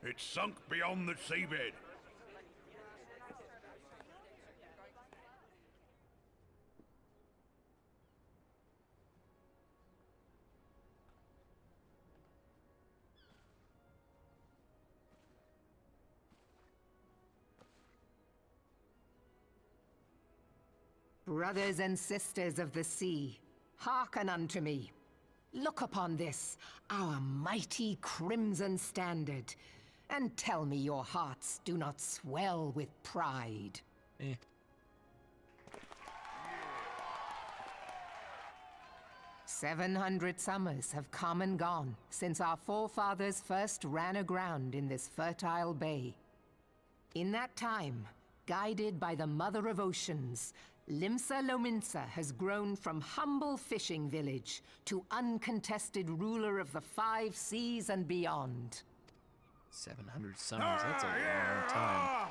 It's sunk beyond the seabed. Brothers and sisters of the sea, hearken unto me. Look upon this, our mighty crimson standard, and tell me your hearts do not swell with pride. 700 summers have come and gone since our forefathers first ran aground in this fertile bay. In that time, guided by the Mother of Oceans, Limsa Lominsa has grown from humble fishing village to uncontested ruler of the 5 seas and beyond. 700 summers, that's a long time.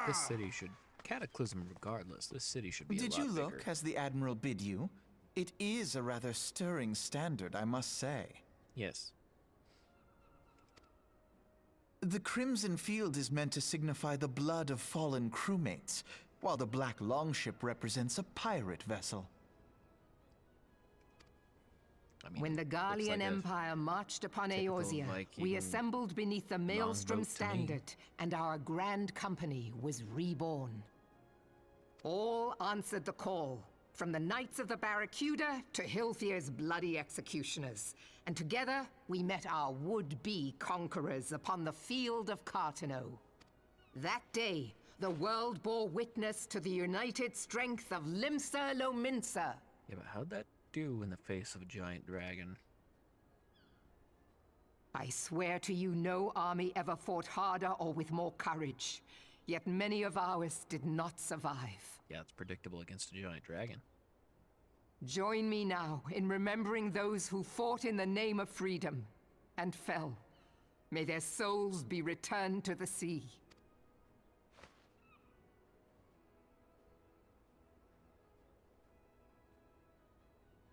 This city should cataclysm regardless. This city should be a lot Did you look bigger. as the Admiral bid you? It is a rather stirring standard, I must say. Yes. The crimson field is meant to signify the blood of fallen crewmates, while the black longship represents a pirate vessel. I mean, When the looks Garlean like a Empire marched upon typical Eorzea, Viking we assembled beneath the Maelstrom longboat to me. Standard, and our grand company was reborn. All answered the call, from the Knights of the Barracuda to Hilthier's bloody executioners. And together, we met our would-be conquerors upon the field of Cartano. That day, the world bore witness to the united strength of Limsa Lominsa. Yeah, but how'd that do in the face of a giant dragon? I swear to you, no army ever fought harder or with more courage. Yet many of ours did not survive. Yeah, it's predictable against a giant dragon. Join me now in remembering those who fought in the name of freedom and fell. May their souls be returned to the sea.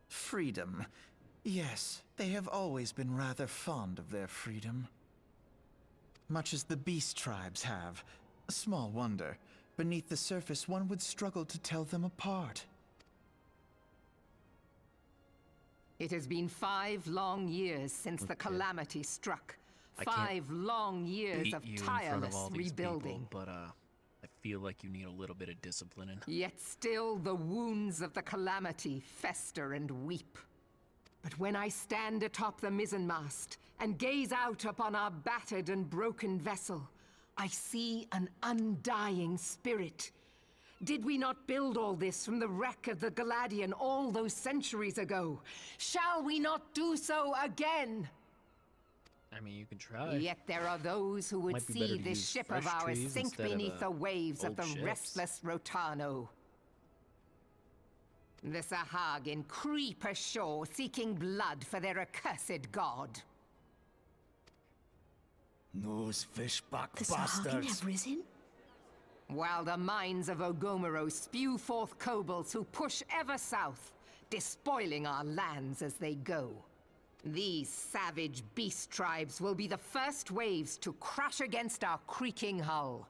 Freedom. Yes, they have always been rather fond of their freedom. Much as the beast tribes have. Small wonder. Beneath the surface, one would struggle to tell them apart. It has been 5 long years since the calamity struck. I can't 5 long years Beat of you in front of tireless all these rebuilding. people, but I feel like you need a little bit of discipline. Yet still the wounds of the calamity fester and weep. But when I stand atop the mizzenmast and gaze out upon our battered and broken vessel, I see an undying spirit. Did we not build all this from the wreck of the Galadian all those centuries ago? Shall we not do so again? I mean, you can try. Yet there are those who would Might be better see to this use ship of fresh ours trees sink instead of, beneath the waves of old the ships. restless Rotano. The Sahagin creep ashore seeking blood for their accursed god. Those fishback The Sahagin bastards. have risen? while the mines of Ogomoro spew forth kobolds who push ever south, despoiling our lands as they go. These savage beast tribes will be the first waves to crash against our creaking hull.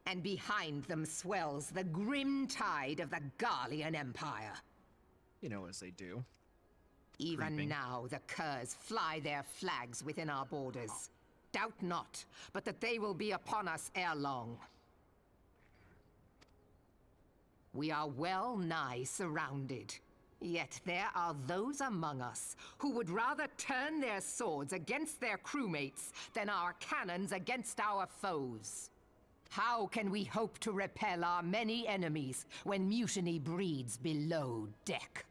And behind them swells the grim tide of the Garlean Empire. You know, as they do. Even Creeping. now, the curs fly their flags within our borders. Doubt not, but that they will be upon us ere long. We are well nigh surrounded. Yet there are those among us who would rather turn their swords against their crewmates than our cannons against our foes. How can we hope to repel our many enemies when mutiny breeds below deck?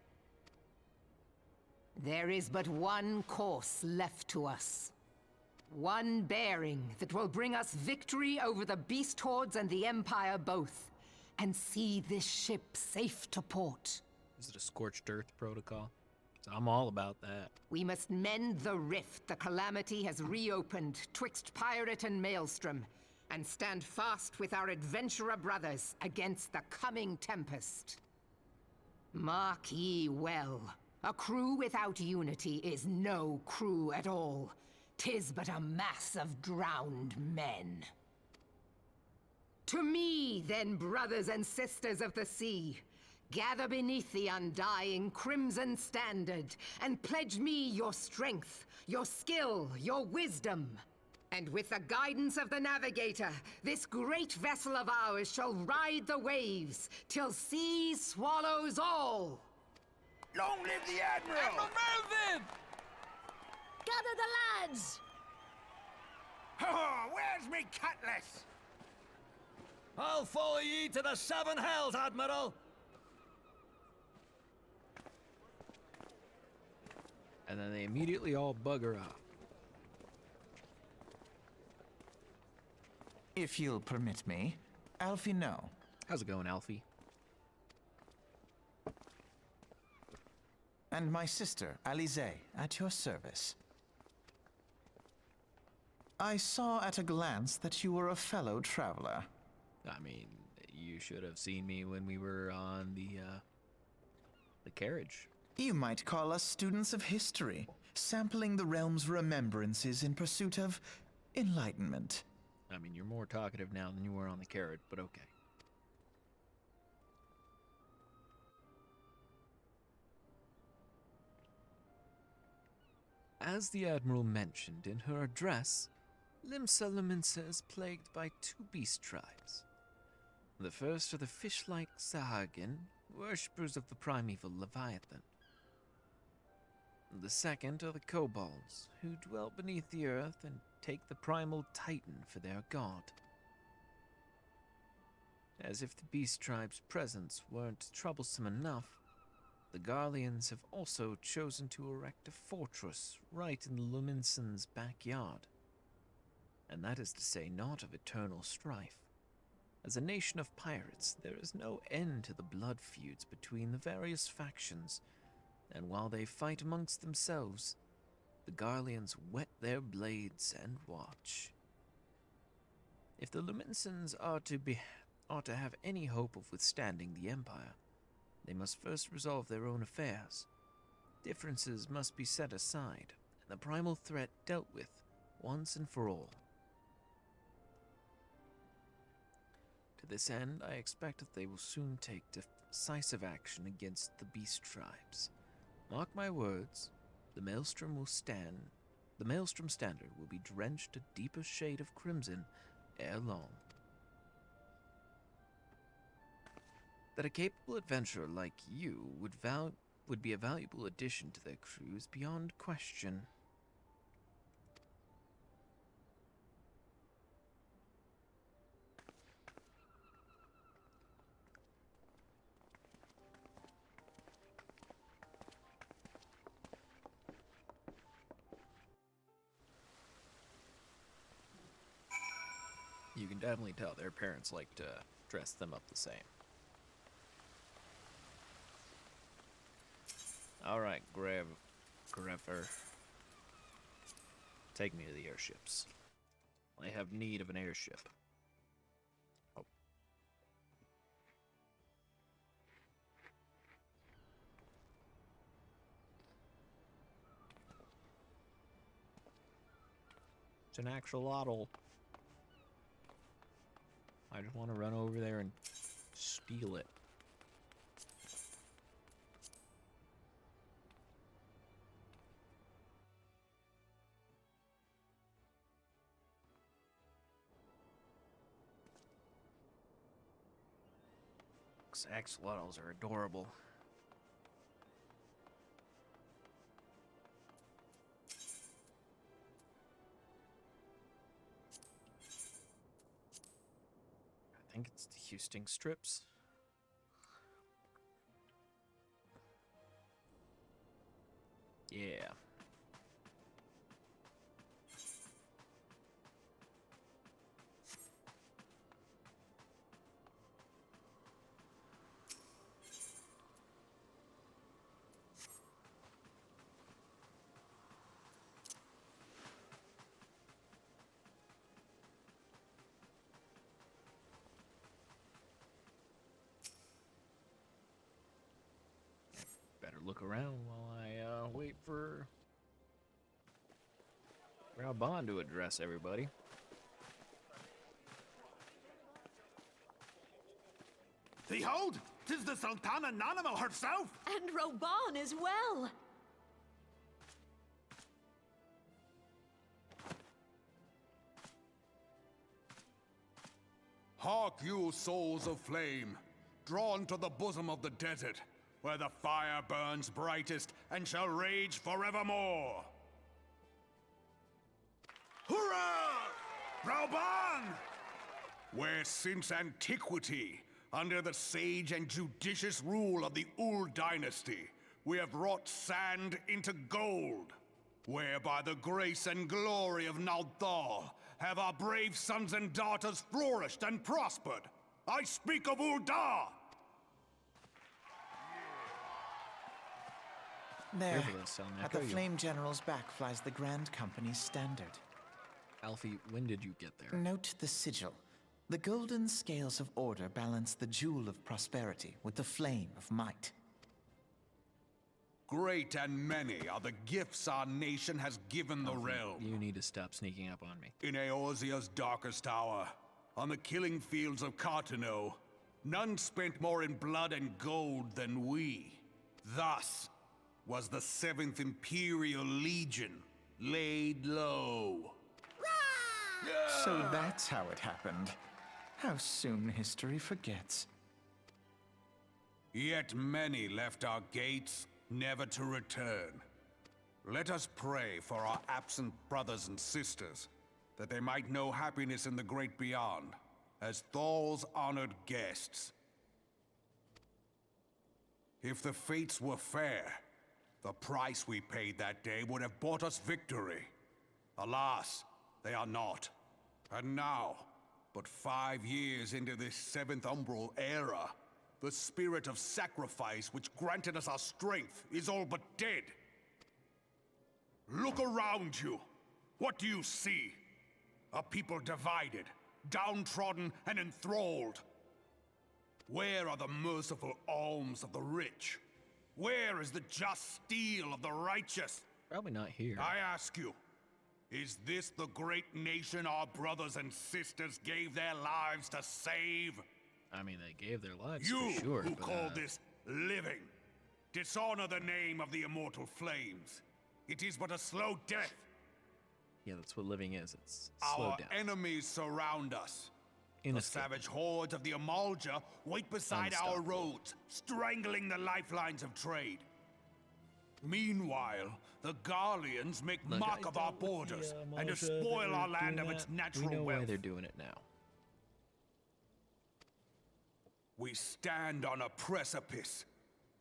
There is but one course left to us. One bearing that will bring us victory over the beast hordes and the Empire both, and see this ship safe to port. Is it a scorched earth protocol? 'Cause I'm all about that. We must mend the rift the Calamity has reopened twixt pirate and maelstrom, and stand fast with our adventurer brothers against the coming tempest. Mark ye well, a crew without unity is no crew at all. 'Tis but a mass of drowned men. To me, then, brothers and sisters of the sea, gather beneath the undying crimson standard, and pledge me your strength, your skill, your wisdom. And with the guidance of the navigator, this great vessel of ours shall ride the waves, till sea swallows all! Long live the Admiral! Gather the lads! Oh, where's me cutlass? I'll follow ye to the seven hells, Admiral! And then they immediately all bugger off. If you'll permit me, Alfie, no. How's it going, Alfie? And my sister, Alize, at your service. I saw at a glance that you were a fellow traveler. I mean, you should have seen me when we were on the carriage. You might call us students of history, sampling the realm's remembrances in pursuit of enlightenment. I mean, you're more talkative now than you were on the carriage, but okay. As the Admiral mentioned in her address, Limsa Luminsa is plagued by two beast tribes. The first are the fish-like Sahagin, worshippers of the primeval Leviathan. The second are the kobolds, who dwell beneath the earth and take the primal Titan for their god. As if the beast tribe's presence weren't troublesome enough, the Garleans have also chosen to erect a fortress right in the Luminson's backyard. And that is to say not of eternal strife. As a nation of pirates, there is no end to the blood feuds between the various factions, and while they fight amongst themselves, the Garleans whet their blades and watch. If the Luminsons are to have any hope of withstanding the Empire, they must first resolve their own affairs. Differences must be set aside, and the primal threat dealt with once and for all. To this end, I expect that they will soon take decisive action against the beast tribes. Mark my words, the Maelstrom standard will be drenched a deeper shade of crimson ere long. That a capable adventurer like you would be a valuable addition to their crews beyond question. You can definitely tell their parents like to dress them up the same. Alright, Greffer. Take me to the airships. I have need of an airship. Oh. It's an axolotl. I just want to run over there and steal it. Axolotls are adorable. I think it's the Houston strips. Yeah. Better look around while I wait for Raubon to address everybody. Behold, 'tis the Sultana Nanimo herself! And Roban as well. Hark you, souls of flame, drawn to the bosom of the desert, where the fire burns brightest and shall rage forevermore. Hurrah! Rauban! Where since antiquity, under the sage and judicious rule of the Ul dynasty, we have wrought sand into gold, where by the grace and glory of Nalthal have our brave sons and daughters flourished and prospered. I speak of Ul'dah! There, Careful there, Selneko, at the you- Flame General's back flies the Grand Company's standard. Alfie, when did you get there? Note the sigil. The golden scales of order balance the jewel of prosperity with the flame of might. Great and many are the gifts our nation has given the realm. You need to stop sneaking up on me. In Eorzea's darkest hour, on the killing fields of Cartano, none spent more in blood and gold than we. Thus was the 7th Imperial Legion laid low. So that's how it happened. How soon history forgets. Yet many left our gates, never to return. Let us pray for our absent brothers and sisters, that they might know happiness in the great beyond, as Thal's honored guests. If the fates were fair, the price we paid that day would have bought us victory. Alas, they are not. And now, but 5 years into this 7th Umbral era, the spirit of sacrifice which granted us our strength is all but dead. Look around you. What do you see? A people divided, downtrodden, and enthralled. Where are the merciful alms of the rich? Where is the just steel of the righteous? Probably not here. I ask you, is this the great nation our brothers and sisters gave their lives to save? I mean, they gave their lives You, for sure, who but, call this living, dishonor the name of the immortal flames. It is but a slow death. yeah, that's what living is. It's slow Our down. enemies surround us. The Inescapable. savage hordes of the Amalja wait beside our Unstoppable. roads, strangling the lifelines of trade. Meanwhile, the Garleans make Look, mock I of our don't borders with the and Amalja despoil that our are land doing of its that. natural We know wealth. why they're doing it now. We stand on a precipice,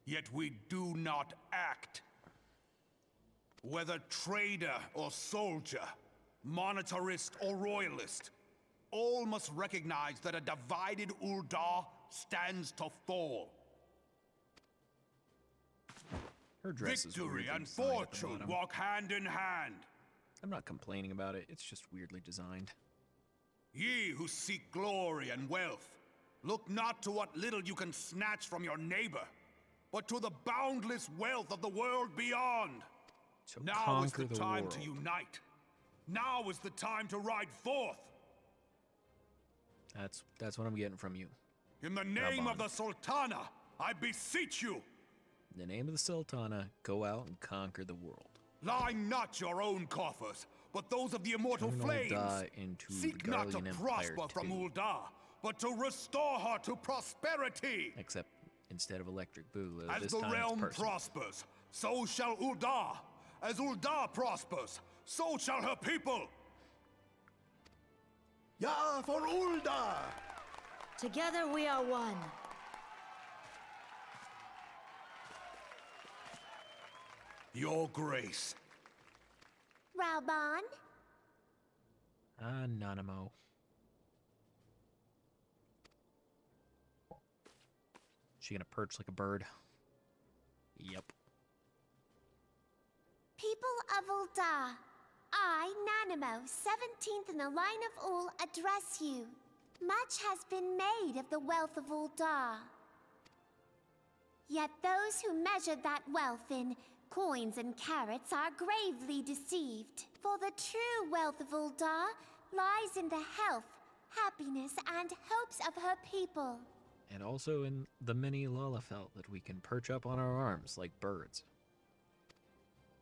yet we do not act. Whether trader or soldier, monetarist or royalist, all must recognize that a divided Ul'dah stands to fall. Her dress is Victory weirdly and designed at the fortune bottom. walk hand in hand. I'm not complaining about it. It's just weirdly designed. Ye who seek glory and wealth, look not to what little you can snatch from your neighbor, but to the boundless wealth of the world beyond. So Now is conquer the the time world. to unite. Now is the time to ride forth. That's what I'm getting from you. In the name of Raban. the Sultana, I beseech you, In the name of the Sultana, go out and conquer the world. line not your own coffers, but those of the immortal Turn flames. Ul'dah into Seek the not to Garlean Empire prosper from too. Ul'dah, but to restore her to prosperity. Except instead of electric boo, As this the time realm it's personal. prospers, so shall Ul'dah. As Ul'dah prospers, so shall her people. Ya for Ul'dah! Together we are one. Your grace. Raban? Nanamo. She gonna perch like a bird? Yep. People of Ul'dah, I, Nanamo, 17th in the line of Ul, address you. Much has been made of the wealth of Ul'dah. Yet those who measured that wealth in coins and carats are gravely deceived. For the true wealth of Ul'dah lies in the health, happiness, and hopes of her people. And also in the many Lalafell that we can perch up on our arms like birds.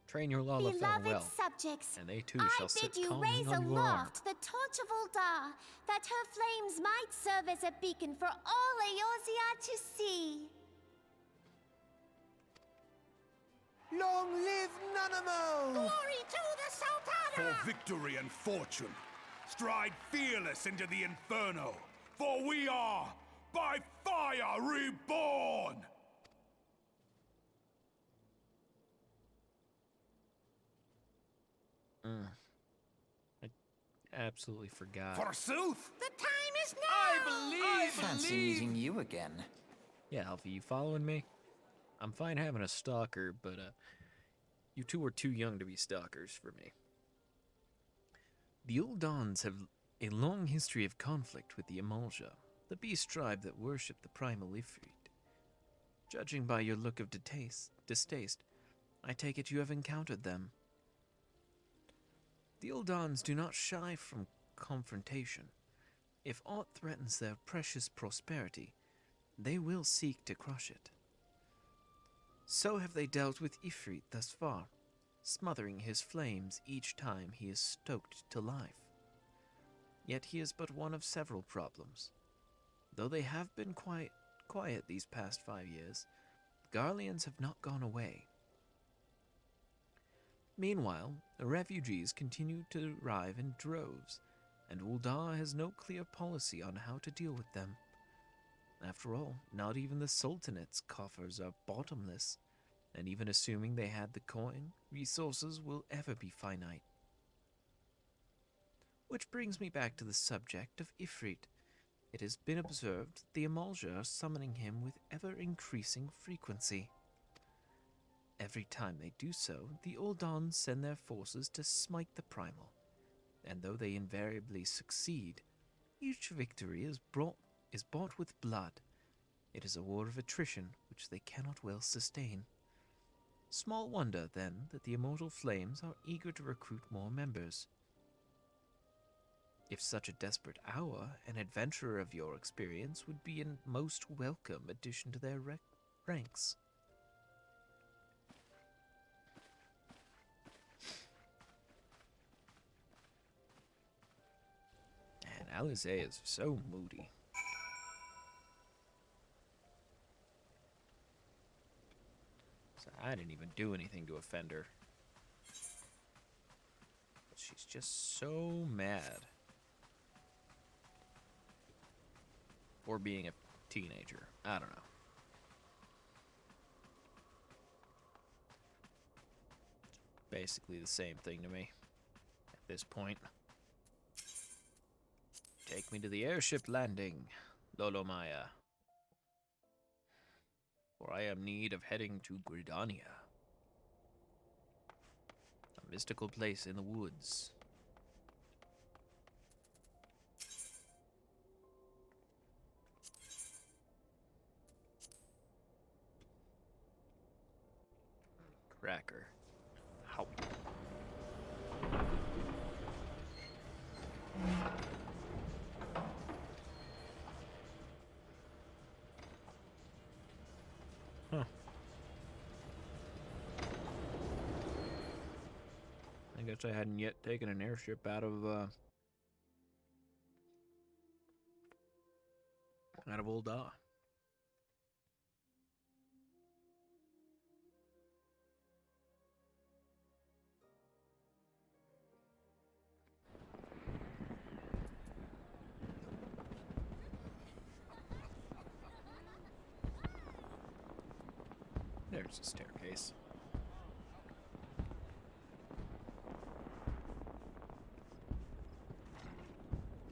Train your Lalafell Beloved well, subjects, and they too I shall sit bid you calmly raise on your arm. aloft the torch of Ul'dah, that her flames might serve as a beacon for all Eorzea to see. Long live Nanamo! Glory to the Sultana! For victory and fortune, stride fearless into the inferno, for we are, by fire, reborn! I absolutely forgot. Forsooth! The time is now! Fancy meeting you again. Yeah, Alfie, you following me? I'm fine having a stalker, but you two are too young to be stalkers for me. The Uldans have a long history of conflict with the Amalja, the beast tribe that worship the primal Ifrit. Judging by your look of distaste, I take it you have encountered them. The Uldans do not shy from confrontation. If aught threatens their precious prosperity, they will seek to crush it. So have they dealt with Ifrit thus far, smothering his flames each time he is stoked to life. Yet he is but one of several problems. Though they have been quiet these past 5 years, the Garleans have not gone away. Meanwhile, the refugees continue to arrive in droves, and Ul'dah has no clear policy on how to deal with them. After all, not even the Sultanate's coffers are bottomless, and even assuming they had the coin, resources will ever be finite. Which brings me back to the subject of Ifrit. It has been observed the Amalja are summoning him with ever-increasing frequency. Every time they do so, the Uldans send their forces to smite the primal, and though they invariably succeed, each victory is bought with blood. It is a war of attrition which they cannot well sustain. Small wonder, then, that the immortal flames are eager to recruit more members. If such a desperate hour, an adventurer of your experience would be a most welcome addition to their ranks. And Alice is so moody. So I didn't even do anything to offend her. But she's just so mad. Or being a teenager. I don't know. Basically the same thing to me at this point. Take me to the airship landing, Lolomaya. For I am in need of heading to Gridania, a mystical place in the woods. Ow. Huh. I guess I hadn't yet taken an airship out of Old Da. There's a staircase.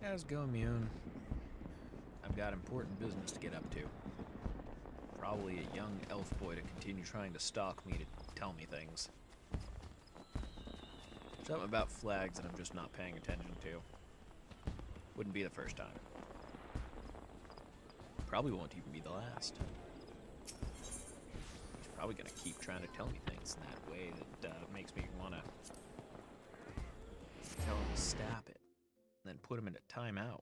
How's it going, Mune? I've got important business to get up to. Probably a young elf boy to continue trying to stalk me to tell me things. Something about flags that I'm just not paying attention to. Wouldn't be the first time. Probably won't even be the last. He's probably gonna keep trying to tell me things in that way that makes me wanna tell him to stop it, and then put him into timeout.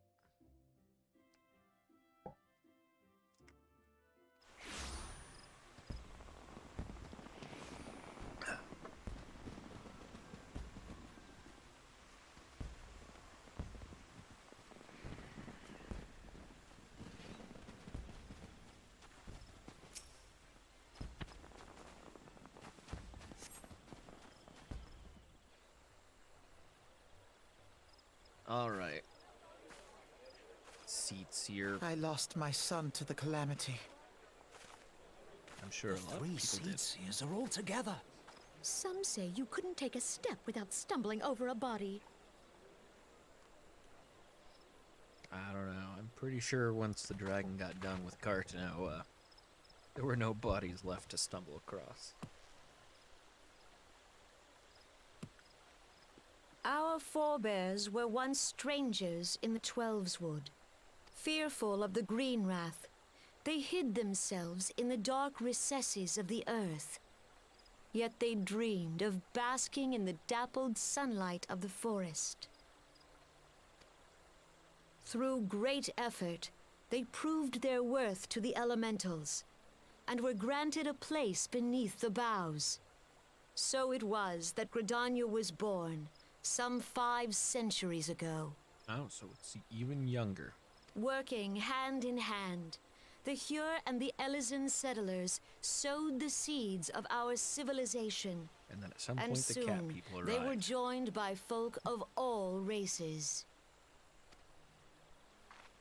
All right. Seats here. I lost my son to the calamity. I'm sure a lot of Three people did. seats are all together. Some say you couldn't take a step without stumbling over a body. I don't know. I'm pretty sure once the dragon got done with Cartano, there were no bodies left to stumble across. Our forebears were once strangers in the Twelveswood. Fearful of the Green Wrath, they hid themselves in the dark recesses of the earth. Yet they dreamed of basking in the dappled sunlight of the forest. Through great effort, they proved their worth to the elementals, and were granted a place beneath the boughs. So it was that Gridania was born, some 5 centuries ago. Oh, so it's even younger. Working hand in hand, the Hyur and the Elysian settlers sowed the seeds of our civilization. And then at some And point the cat soon, people arrived. they were joined by folk of all races.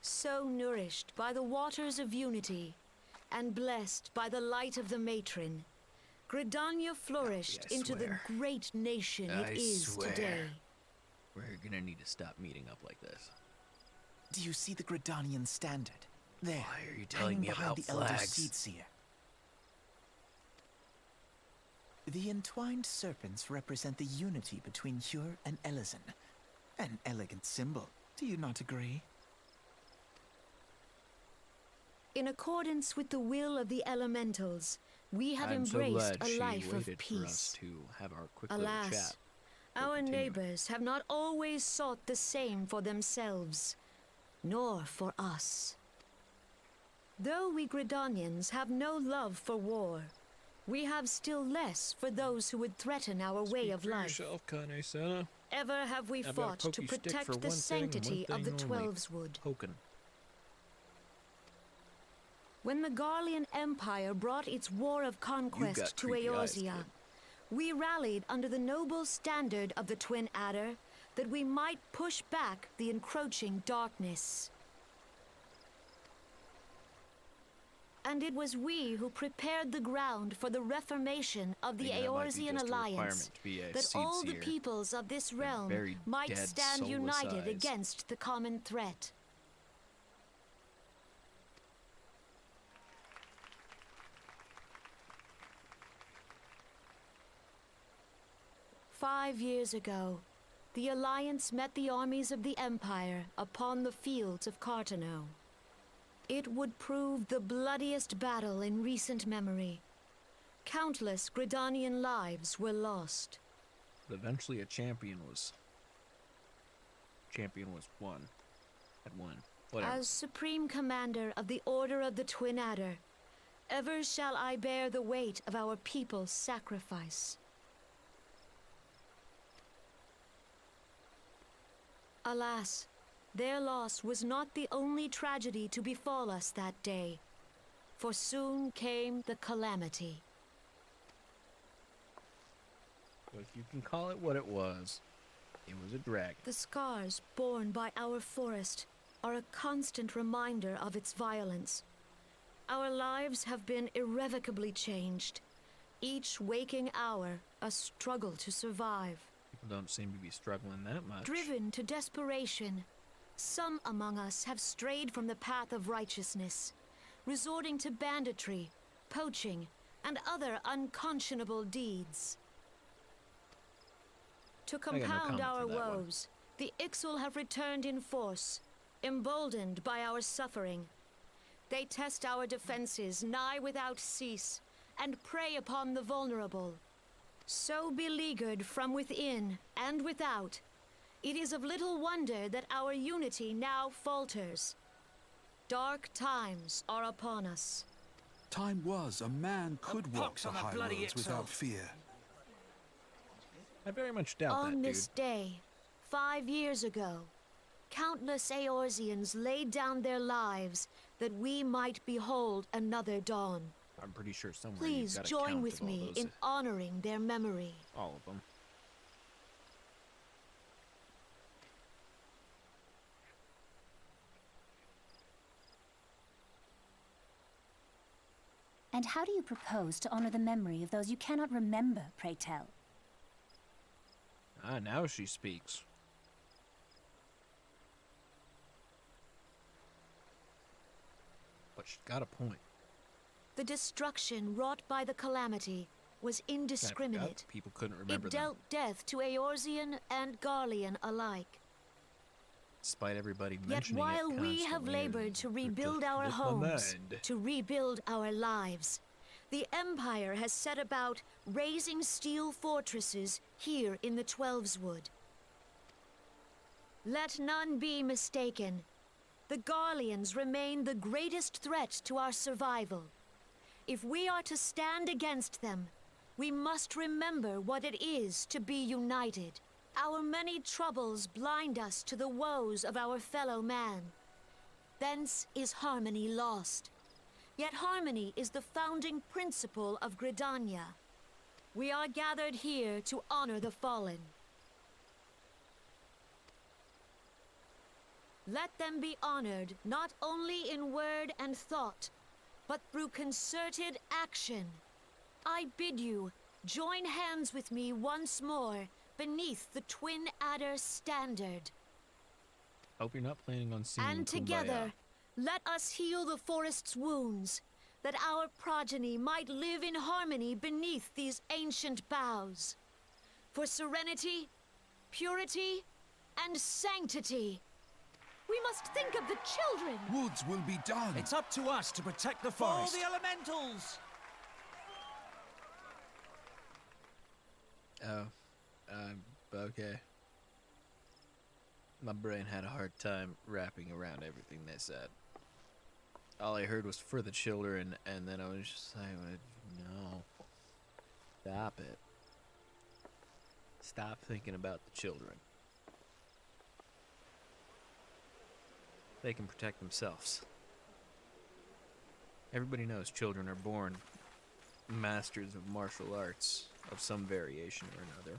So nourished by the waters of unity, and blessed by the light of the matron, Gridania flourished I into the swear. great nation I it is swear. today. We're gonna need to stop meeting up like this. Do you see the Gridanian standard? There, Why are you telling hanging me behind about the elder flags? Seedseer. The entwined serpents represent the unity between Hyur and Elysian. An elegant symbol, do you not agree? In accordance with the will of the elementals, we have I'm so embraced glad a she life of waited for us peace. to have our quick little Alas, chat. our continuing. neighbors have not always sought the same for themselves, nor for us. Though we Gridanians have no love for war, we have still less for those who would threaten our way of life. Kane-sama. Ever have we I've got a fought to pokey stick for protect the one thing and sanctity one of the thing only. Twelveswood. Pokin'. When the Garlean Empire brought its war of conquest to creepy eyes, Eorzea, kid. we rallied under the noble standard of the Twin Adder that we might push back the encroaching darkness. And it was we who prepared the ground for the reformation of the Maybe that might be Eorzean just a Alliance, requirement to be a that all the seed-seer. peoples of this And realm very might dead, stand soulless united eyes. against the common threat. "5 years ago, the Alliance met the armies of the Empire upon the fields of Cartano. It would prove the bloodiest battle in recent memory. Countless Gridanian lives were lost. But eventually a champion was won. Had won. Whatever. As Supreme Commander of the Order of the Twin Adder, ever shall I bear the weight of our people's sacrifice. Alas, their loss was not the only tragedy to befall us that day, for soon came the calamity. But if you can call it what it was a dragon. The scars borne by our forest are a constant reminder of its violence. Our lives have been irrevocably changed, each waking hour a struggle to survive. People don't seem to be struggling that much. Driven to desperation, some among us have strayed from the path of righteousness, resorting to banditry, poaching, and other unconscionable deeds. To got no compound comment our to that one. woes, the Ixal have returned in force, emboldened by our suffering. They test our defenses nigh without cease, and prey upon the vulnerable. So beleaguered from within and without, it is of little wonder that our unity now falters. Dark times are upon us. Time was a man could walk the on the high bloody roads Ixal. without fear. I very much doubt On that, this dude. day, 5 years ago, countless Eorzeans laid down their lives that we might behold another dawn. I'm pretty sure somewhere Please you've got a join count with of all me those, in honoring their memory. all of them. And how do you propose to honor the memory of those you cannot remember, pray tell? Ah, now she speaks. But she's got a point. The destruction wrought by the calamity was I forgot indiscriminate. people couldn't remember It them, dealt death to Eorzean and Garlean alike. despite everybody Yet mentioning while it we have constantly, labored and to it rebuild just our slipped my homes, mind. to rebuild our lives, the Empire has set about raising steel fortresses here in the Twelveswood. Let none be mistaken. The Garleans remain the greatest threat to our survival. If we are to stand against them, we must remember what it is to be united. Our many troubles blind us to the woes of our fellow man. Thence is harmony lost. Yet harmony is the founding principle of Gridania. We are gathered here to honor the fallen. Let them be honored not only in word and thought, but through concerted action. I bid you, join hands with me once more beneath the Twin Adder standard. Hope you're not planning on singing And Kumbaya. together, let us heal the forest's wounds, that our progeny might live in harmony beneath these ancient boughs. For serenity, purity, and sanctity. We must think of the children! Woods will be done. It's up to us to protect the For forest. the elementals! Oh, okay. My brain had a hard time wrapping around everything they said. All I heard was for the children, and then I was just like, no. Stop it. Stop thinking about the children. They can protect themselves. Everybody knows children are born masters of martial arts of some variation or another.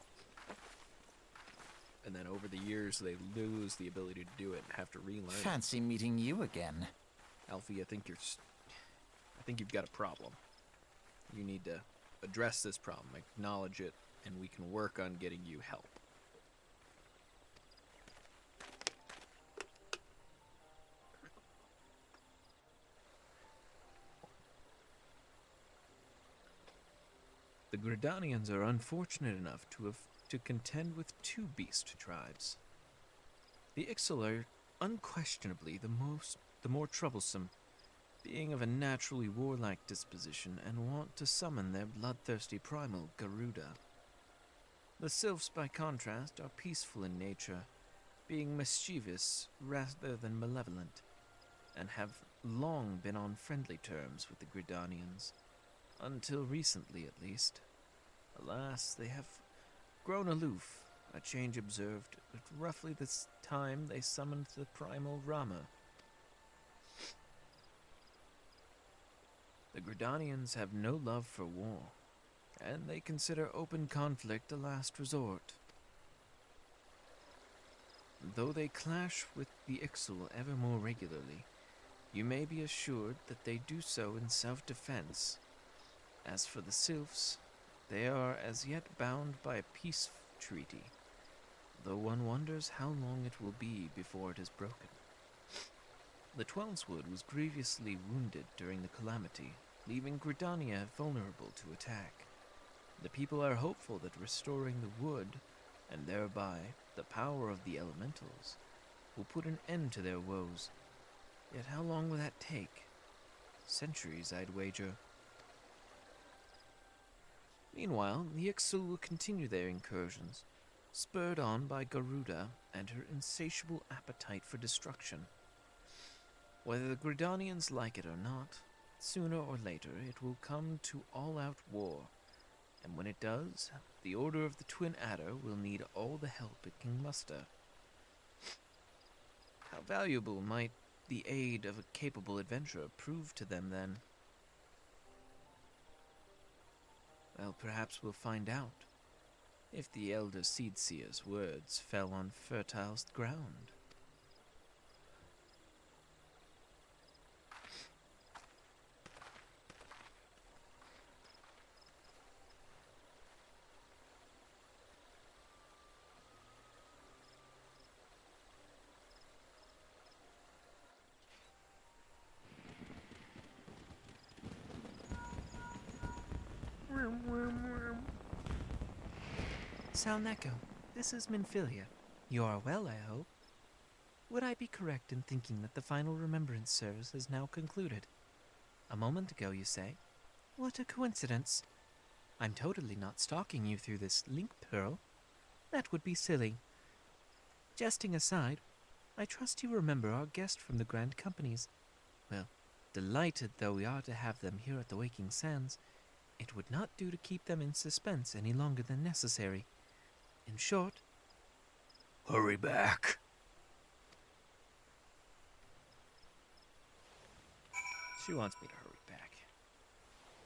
And then over the years, they lose the ability to do it and have to relearn it. Fancy meeting you again. Alfie, I think you've got a problem. You need to address this problem, acknowledge it, and we can work on getting you help. The Gridanians are unfortunate enough to contend with two beast tribes. The Ixal are unquestionably the more troublesome, being of a naturally warlike disposition and want to summon their bloodthirsty primal Garuda. The sylphs, by contrast, are peaceful in nature, being mischievous rather than malevolent, and have long been on friendly terms with the Gridanians, until recently at least. Alas, they have grown aloof, a change observed at roughly this time they summoned the primal Rama. The Gridanians have no love for war, and they consider open conflict a last resort. Though they clash with the Ixal ever more regularly, you may be assured that they do so in self-defense. As for the Sylphs, they are as yet bound by a peace treaty, though one wonders how long it will be before it is broken. The Twelveswood was grievously wounded during the calamity, leaving Gridania vulnerable to attack. The people are hopeful that restoring the wood, and thereby the power of the elementals, will put an end to their woes. Yet how long will that take? Centuries, I'd wager. Meanwhile, the Ixal will continue their incursions, spurred on by Garuda and her insatiable appetite for destruction. Whether the Gridanians like it or not, sooner or later it will come to all-out war, and when it does, the Order of the Twin Adder will need all the help it can muster. How valuable might the aid of a capable adventurer prove to them then? Well, perhaps we'll find out, if the Elder Seedseer's words fell on fertile ground. Salneko, this is Minfilia. You are well, I hope. Would I be correct in thinking that the final remembrance service has now concluded? A moment ago, you say? What a coincidence. I'm totally not stalking you through this link pearl. That would be silly. Jesting aside, I trust you remember our guest from the Grand Companies. Well, delighted though we are to have them here at the Waking Sands, it would not do to keep them in suspense any longer than necessary. In short, hurry back. She wants me to hurry back.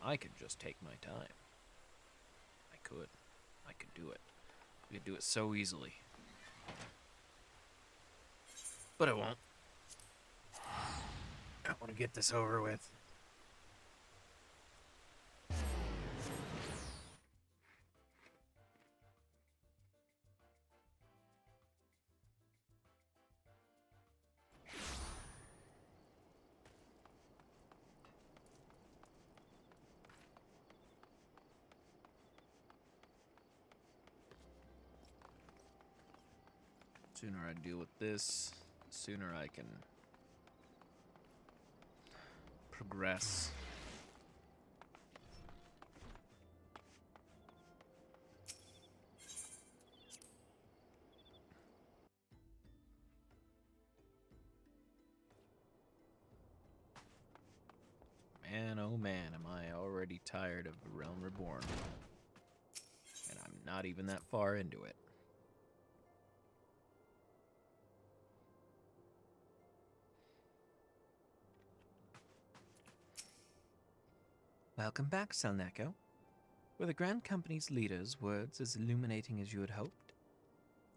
I could just take my time. I could do it. I could do it so easily. But I won't. I want to get this over with. Sooner I deal with this, sooner I can progress. Man, oh man, am I already tired of the Realm Reborn. And I'm not even that far into it. Welcome back, Salneko. Were the Grand Company's leaders' words as illuminating as you had hoped?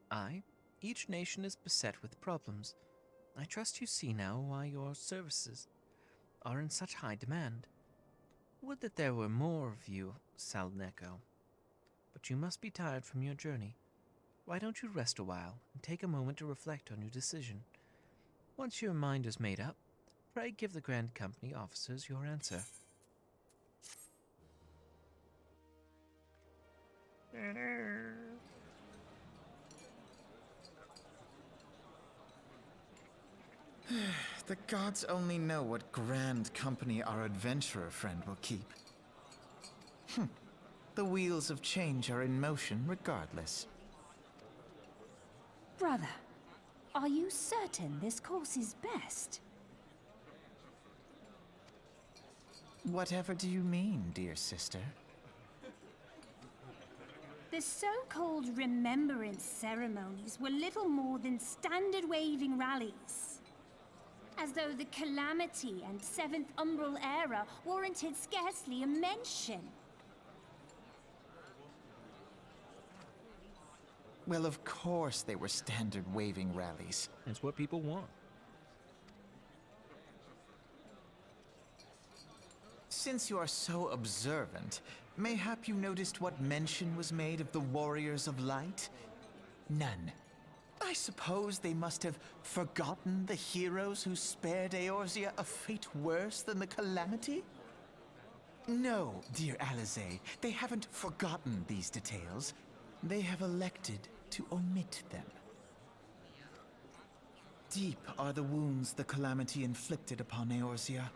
Aye, each nation is beset with problems. I trust you see now why your services are in such high demand. Would that there were more of you, Salneko. But you must be tired from your journey. Why don't you rest a while and take a moment to reflect on your decision? Once your mind is made up, pray give the Grand Company officers your answer. The gods only know what grand company our adventurer friend will keep. The wheels of change are in motion regardless. Brother, are you certain this course is best? Whatever do you mean, dear sister? The so-called remembrance ceremonies were little more than standard waving rallies. As though the Calamity and Seventh Umbral Era warranted scarcely a mention. Well, of course they were standard waving rallies. It's what people want. Since you are so observant, mayhap you noticed what mention was made of the Warriors of Light? None. I suppose they must have forgotten the heroes who spared Eorzea a fate worse than the Calamity? No, dear Alizé, they haven't forgotten these details. They have elected to omit them. Deep are the wounds the Calamity inflicted upon Eorzea.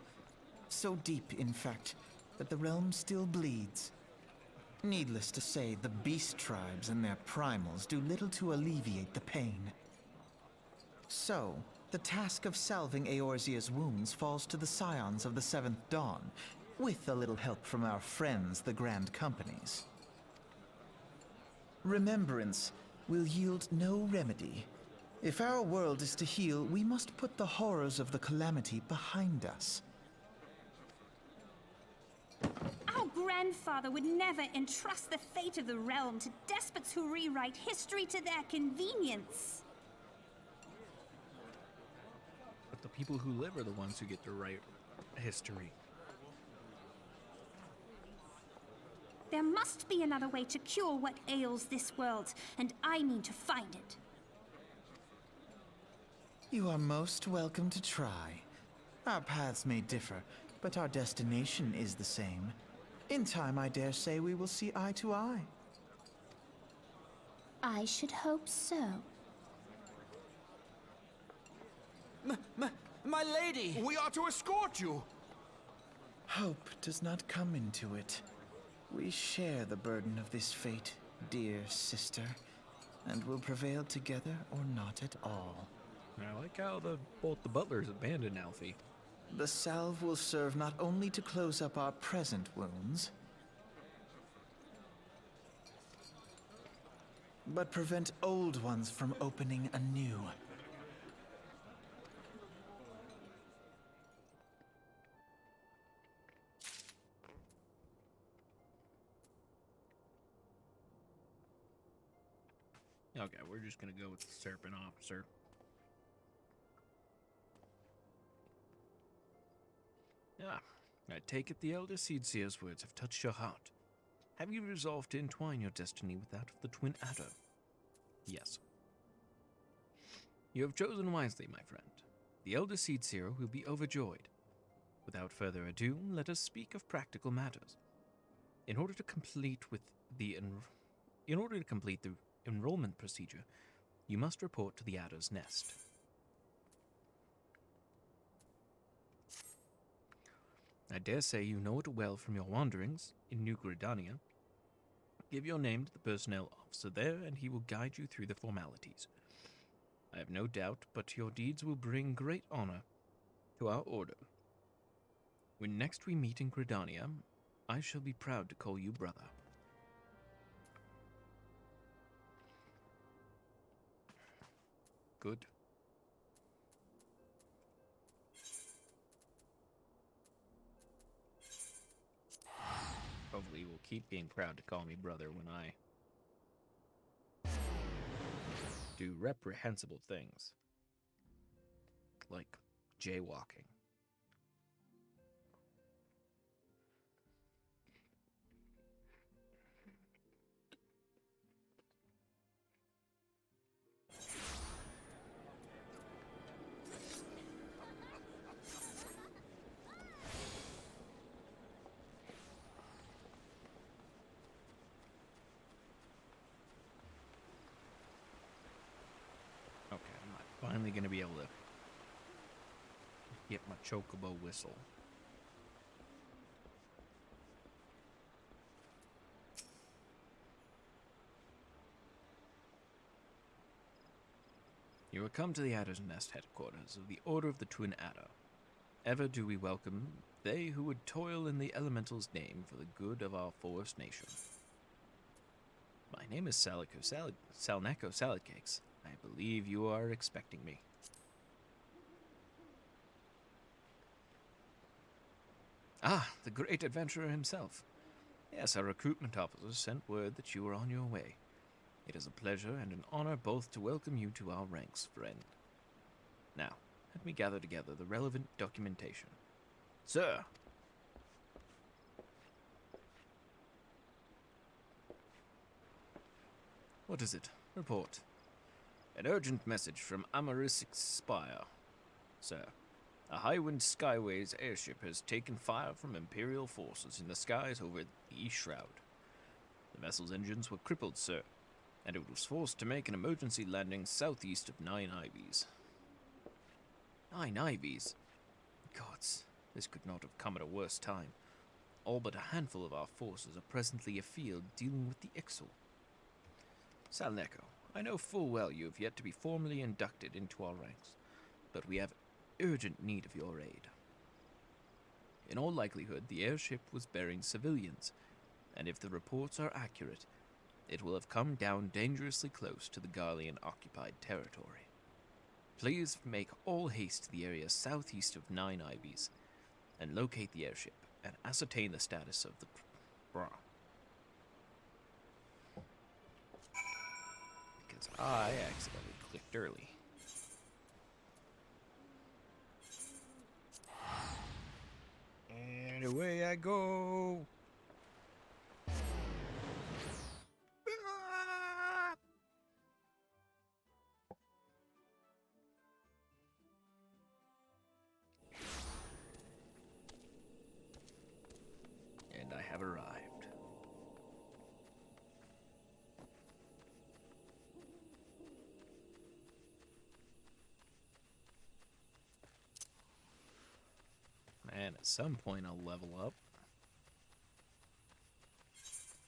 So deep, in fact, that the realm still bleeds. Needless to say, the beast tribes and their primals do little to alleviate the pain. So, the task of salving Eorzea's wounds falls to the scions of the Seventh Dawn, with a little help from our friends, the Grand Companies. Remembrance will yield no remedy. If our world is to heal, we must put the horrors of the Calamity behind us. Our grandfather would never entrust the fate of the realm to despots who rewrite history to their convenience. But the people who live are the ones who get to write history. There must be another way to cure what ails this world, and I mean to find it. You are most welcome to try. Our paths may differ, but our destination is the same. In time, I dare say we will see eye to eye. I should hope so. My lady! We are to escort you! Hope does not come into it. We share the burden of this fate, dear sister, and will prevail together or not at all. I like how both the butlers abandoned Alfie. The salve will serve not only to close up our present wounds, but prevent old ones from opening anew. Okay, we're just gonna go with the Serpent Officer. Ah, I take it the Elder Seedseer's words have touched your heart. Have you resolved to entwine your destiny with that of the Twin Adder? Yes. You have chosen wisely, my friend. The Elder Seedseer will be overjoyed. Without further ado, let us speak of practical matters. In order to complete the enrollment procedure, you must report to the Adder's Nest. I dare say you know it well from your wanderings in New Gridania. Give your name to the personnel officer there, and he will guide you through the formalities. I have no doubt, but your deeds will bring great honor to our order. When next we meet in Gridania, I shall be proud to call you brother. Good. Hopefully will keep being proud to call me brother when I do reprehensible things. Like jaywalking. Okay, I'm finally going to be able to get my chocobo whistle. You are come to the Adder's Nest headquarters of the Order of the Twin Adder. Ever do we welcome they who would toil in the elemental's name for the good of our forest nation. My name is Salneko Saladcakes. I believe you are expecting me. Ah, the great adventurer himself. Yes, our recruitment officer sent word that you were on your way. It is a pleasure and an honor both to welcome you to our ranks, friend. Now, let me gather together the relevant documentation. Sir! What is it? Report. An urgent message from Amarisix Spire. Sir, a Highwind Skyways airship has taken fire from Imperial forces in the skies over the East Shroud. The vessel's engines were crippled, sir, and it was forced to make an emergency landing southeast of Nine Ivies. Nine Ivies? Gods, this could not have come at a worse time. All but a handful of our forces are presently afield dealing with the Ixal. Salneko, I know full well you have yet to be formally inducted into our ranks, but we have urgent need of your aid. In all likelihood, the airship was bearing civilians, and if the reports are accurate, it will have come down dangerously close to the Garlean-occupied territory. Please make all haste to the area southeast of Nine Ivies, and locate the airship, and ascertain the status of the bra. Because I accidentally clicked early. And away I go! And I have arrived. Man, at some point I'll level up.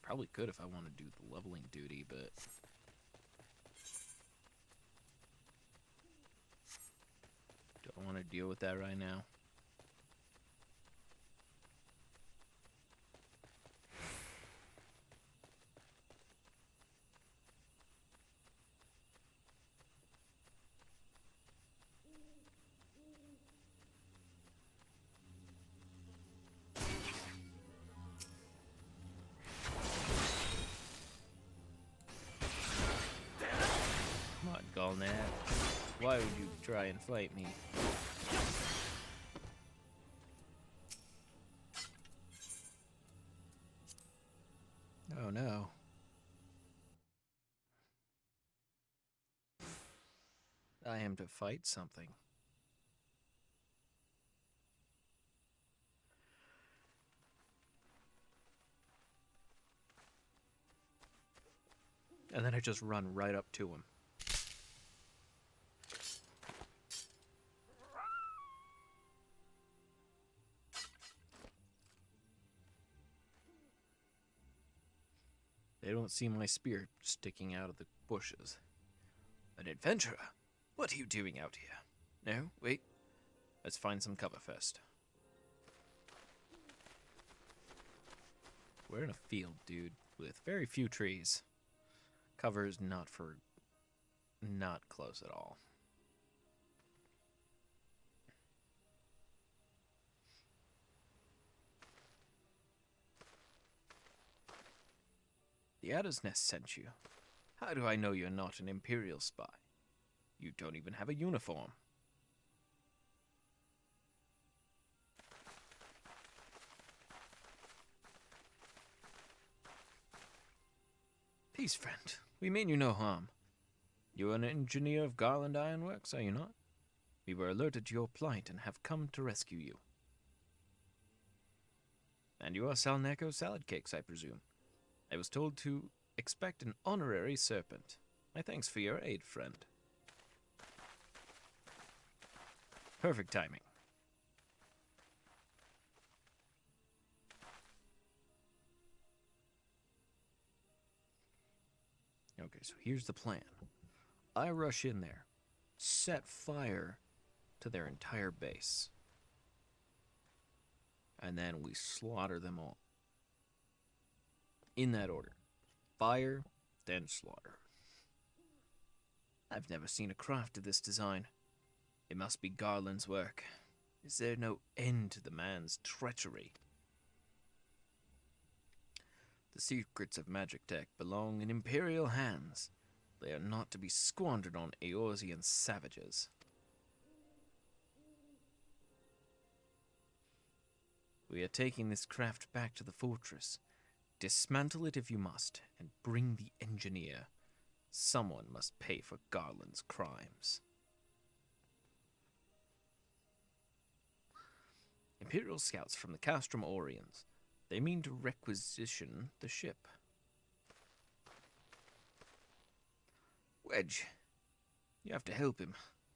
Probably could if I want to do the leveling duty, but don't want to deal with that right now. Come on, Galnat. Why would you try and fight me? Oh no. I am to fight something. And then I just run right up to him. They don't see my spear sticking out of the bushes. An adventurer? What are you doing out here? No, wait. Let's find some cover first. We're in a field, dude, with very few trees. Cover is not close at all. The Adder's Nest sent you. How do I know you're not an Imperial spy? You don't even have a uniform. Peace, friend. We mean you no harm. You are an engineer of Garland Ironworks, are you not? We were alerted to your plight and have come to rescue you. And you are Salneko Saladcakes, I presume. I was told to expect an honorary serpent. My thanks for your aid, friend. Perfect timing. Okay, so here's the plan. I rush in there. set fire to their entire base. And then we slaughter them all. In that order. Fire, then slaughter. I've never seen a craft of this design. It must be Garland's work. Is there no end to the man's treachery? The secrets of magic tech belong in Imperial hands. They are not to be squandered on Eorzean savages. We are taking this craft back to the fortress. Dismantle it if you must, and bring the engineer. Someone must pay for Garland's crimes. Imperial scouts from the Castrum Orions. They mean to requisition the ship. Wedge, you have to help him.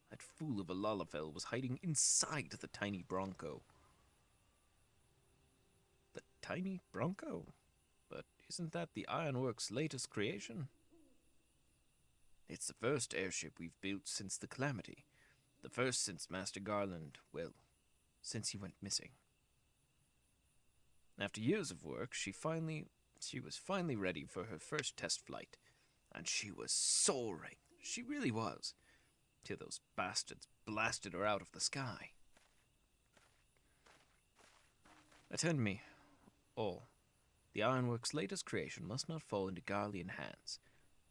That fool of a Lalafell was hiding inside the tiny Bronco. The tiny Bronco? But isn't that the Ironworks' latest creation? It's the first airship we've built since the Calamity. The first since Master Garland, well, since he went missing. After years of work, she was finally ready for her first test flight. And she was soaring. She really was. Till those bastards blasted her out of the sky. Attend me, all. The Ironworks' latest creation must not fall into Garlean hands.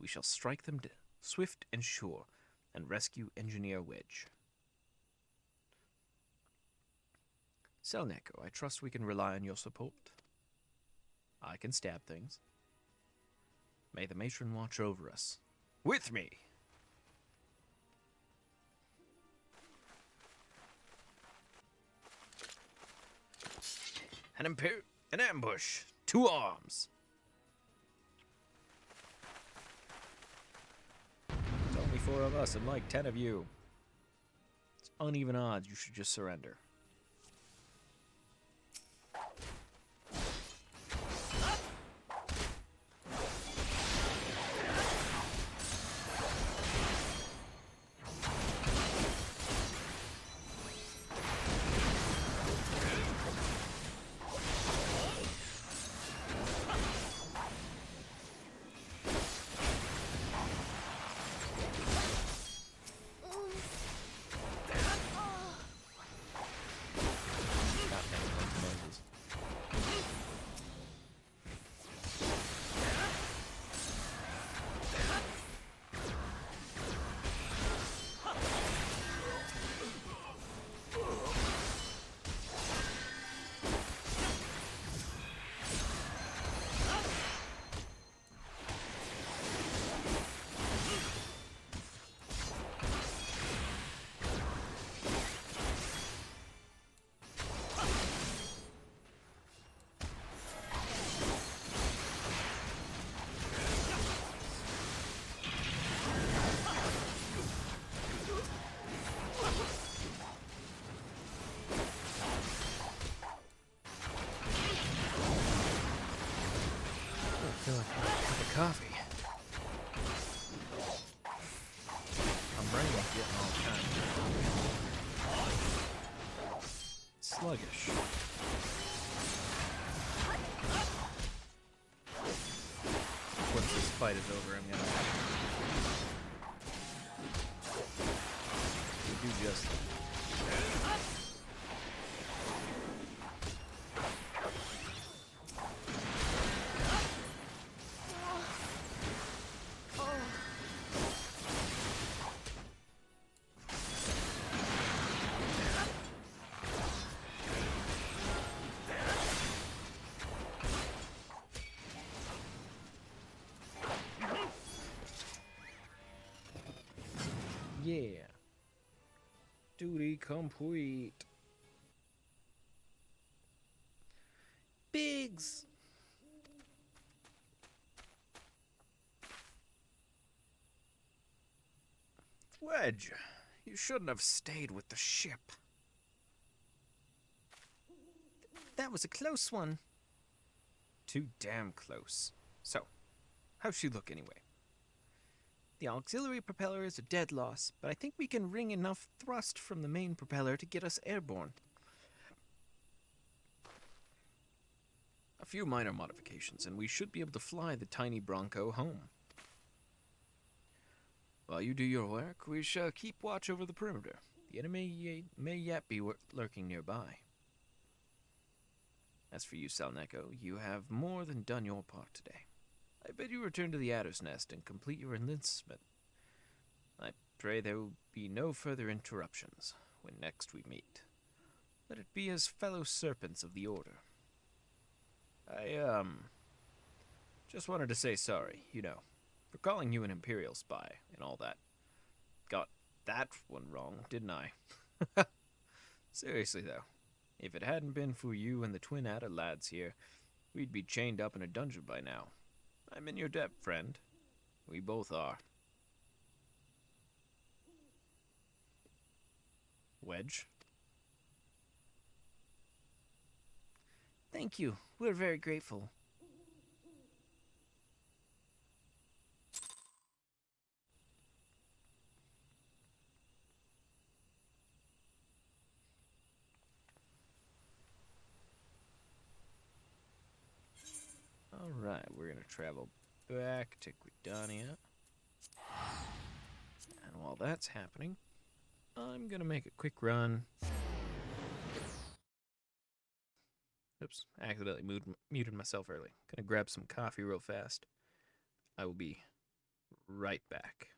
We shall strike them swift and sure, and rescue Engineer Wedge. Selneko, I trust we can rely on your support. I can stab things. May the matron watch over us. With me! An ambush! 2 arms! It's only 4 of us and like 10 of you. It's uneven odds, you should just surrender. I feel like a cup of coffee. My brain's getting all kind of sluggish. Once this fight is over, I'm gonna do just that. Yeah. Duty complete. Biggs. Wedge, you shouldn't have stayed with the ship. That was a close one. Too damn close. So, how's she look anyway? The auxiliary propeller is a dead loss, but I think we can wring enough thrust from the main propeller to get us airborne. A few minor modifications, and we should be able to fly the tiny Bronco home. While you do your work, we shall keep watch over the perimeter. The enemy may yet be lurking nearby. As for you, Salneko, you have more than done your part today. I bid you return to the Adder's Nest and complete your enlistment. I pray there will be no further interruptions when next we meet. Let it be as fellow serpents of the Order. I, just wanted to say sorry, for calling you an Imperial spy and all that. Got that one wrong, didn't I? Seriously, though, if it hadn't been for you and the twin Adder lads here, we'd be chained up in a dungeon by now. I'm in your debt, friend. We both are. Wedge? Thank you. We're very grateful. Alright, we're gonna travel back to Gridania. And while that's happening, I'm gonna make a quick run. Oops, accidentally muted myself early. Gonna grab some coffee real fast. I will be right back.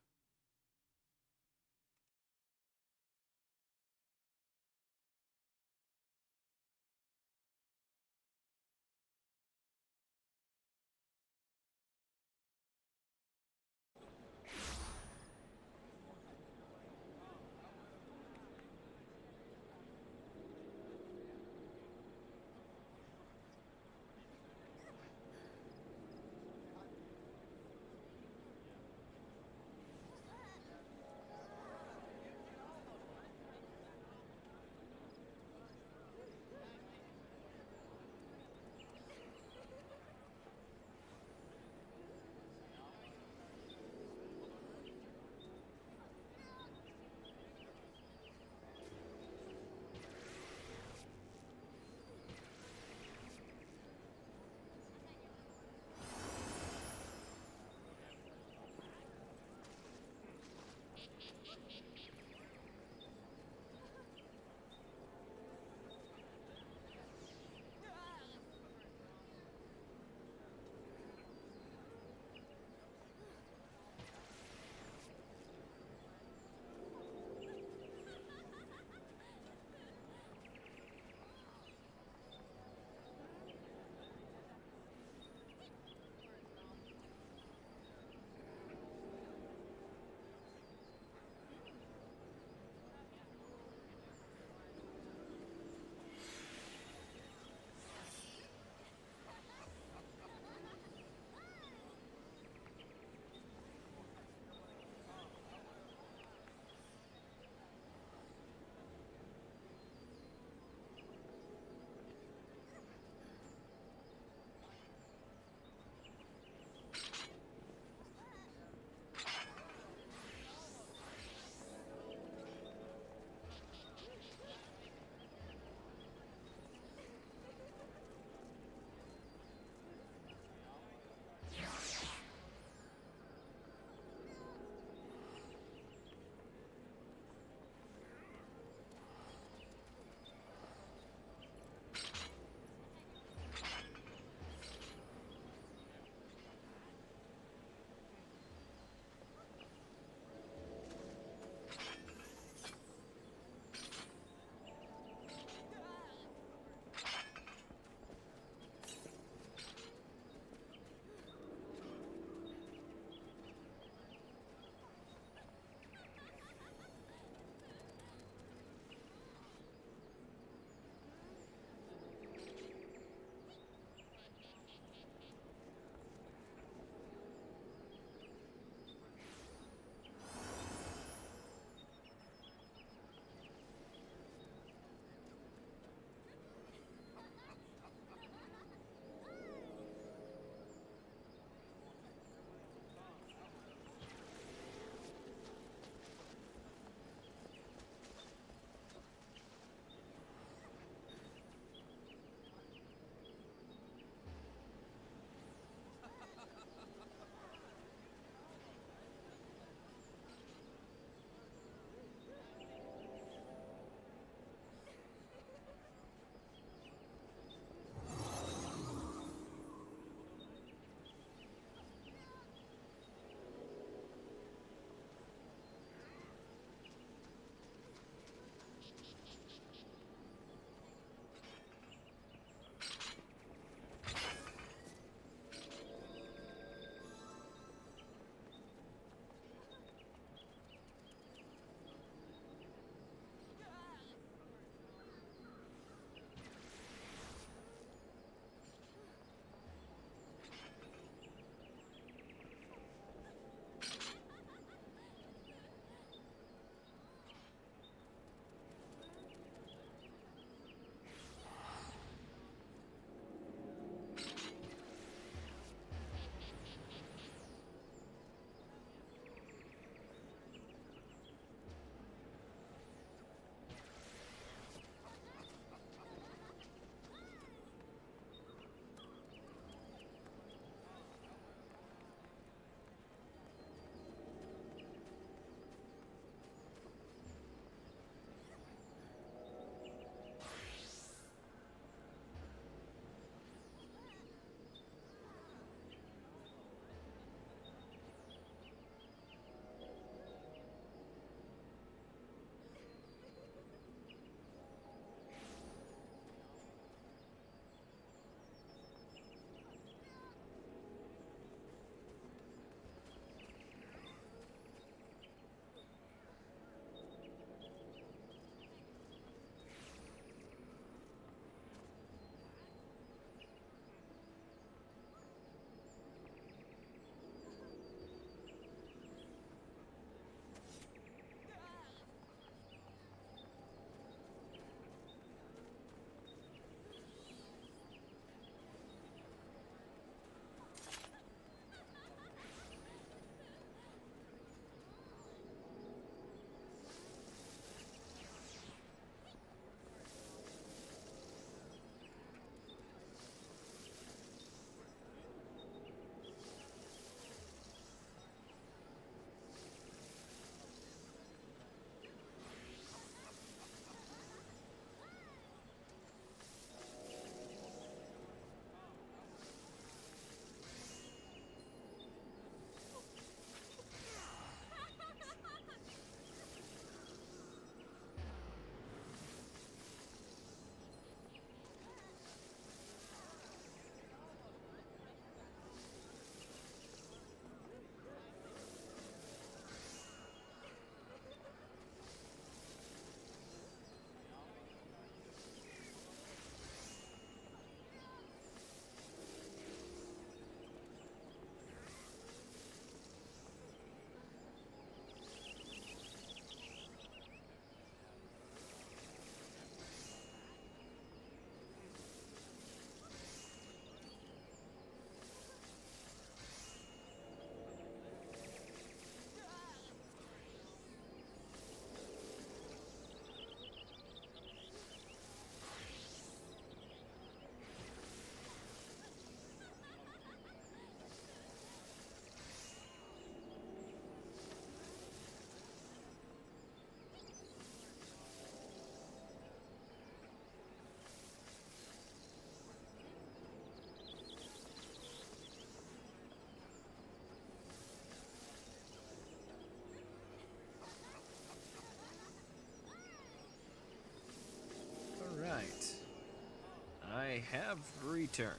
have returned.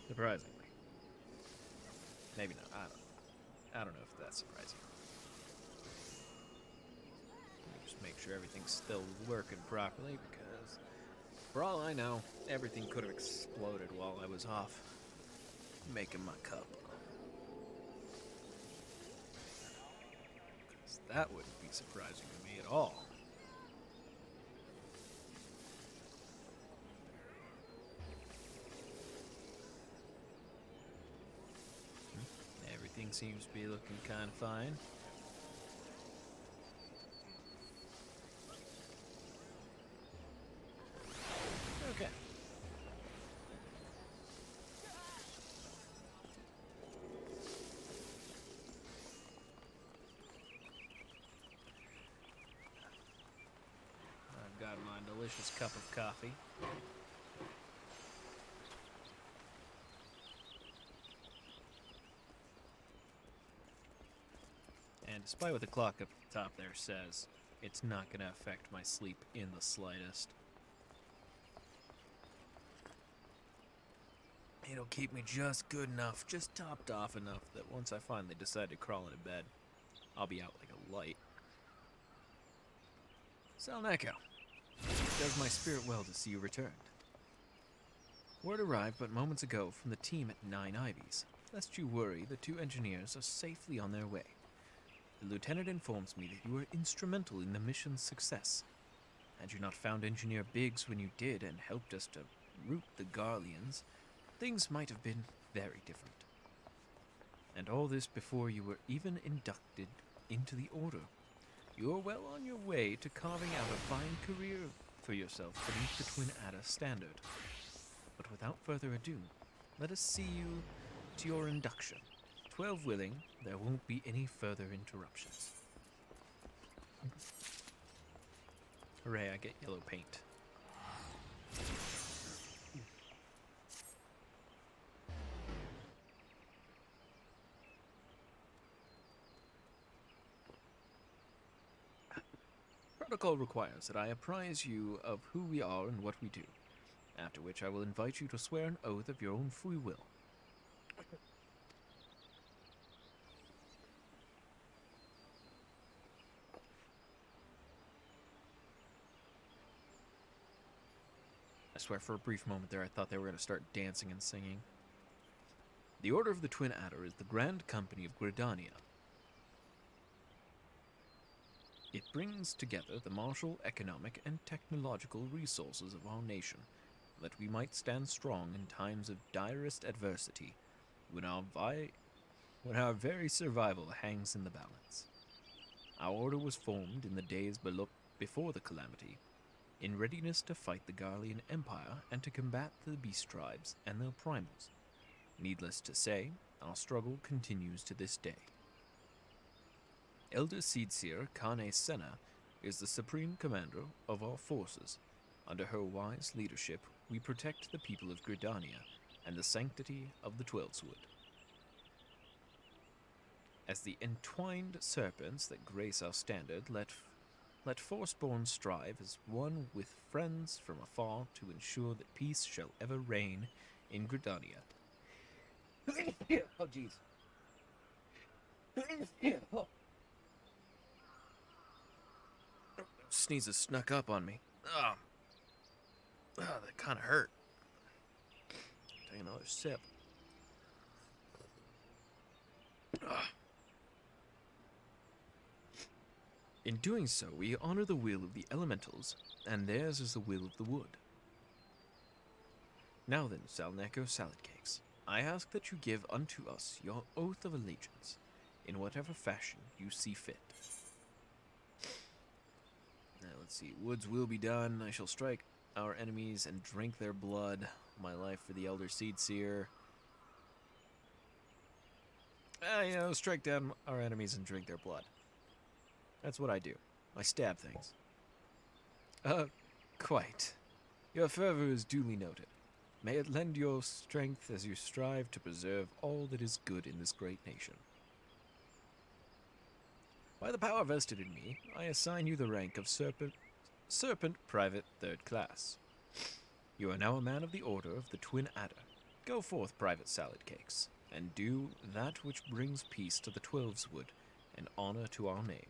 Surprisingly. Maybe not. I don't know if that's surprising. Let me just make sure everything's still working properly, because for all I know, everything could have exploded while I was off making my cup. 'Cause that wouldn't be surprising to me at all. Everything seems to be looking kind of fine. Okay. I've got my delicious cup of coffee. And despite what the clock up the top there says, it's not going to affect my sleep in the slightest. It'll keep me just good enough, just topped off enough that once I finally decide to crawl into bed, I'll be out like a light. Salneko, it does my spirit well to see you returned. Word arrived but moments ago from the team at Nine Ivies. Lest you worry, the 2 engineers are safely on their way. The lieutenant informs me that you were instrumental in the mission's success. Had you not found Engineer Biggs when you did and helped us to root the Garleans, things might have been very different. And all this before you were even inducted into the Order. You are well on your way to carving out a fine career for yourself beneath the Twin Adder standard. But without further ado, let us see you to your induction. 12 willing, there won't be any further interruptions. Hooray, I get yellow paint. Protocol requires that I apprise you of who we are and what we do, after which I will invite you to swear an oath of your own free will. I swear for a brief moment there I thought they were going to start dancing and singing. The Order of the Twin Adder is the Grand Company of Gridania. It brings together the martial, economic, and technological resources of our nation, that we might stand strong in times of direst adversity, when our very survival hangs in the balance. Our order was formed in the days before the calamity, in readiness to fight the Garlean Empire and to combat the beast tribes and their primals. Needless to say, our struggle continues to this day. Elder Seedseer Kane Senna is the supreme commander of our forces. Under her wise leadership, we protect the people of Gridania and the sanctity of the Twelveswood. As the entwined serpents that grace our standard, let Forceborn strive as one with friends from afar to ensure that peace shall ever reign in Gridania. Oh, jeez. Sneezes snuck up on me. Oh, that kind of hurt. Take another sip. In doing so, we honor the will of the elementals, and theirs is the will of the wood. Now then, Salneko Salad Cakes, I ask that you give unto us your oath of allegiance, in whatever fashion you see fit. Now, let's see. Woods will be done. I shall strike our enemies and drink their blood. My life for the Elder Seedseer. Strike down our enemies and drink their blood. That's what I do. I stab things. Quite. Your fervor is duly noted. May it lend your strength as you strive to preserve all that is good in this great nation. By the power vested in me, I assign you the rank of Serpent Private 3rd Class. You are now a man of the Order of the Twin Adder. Go forth, Private Salad Cakes, and do that which brings peace to the Twelveswood and honor to our name.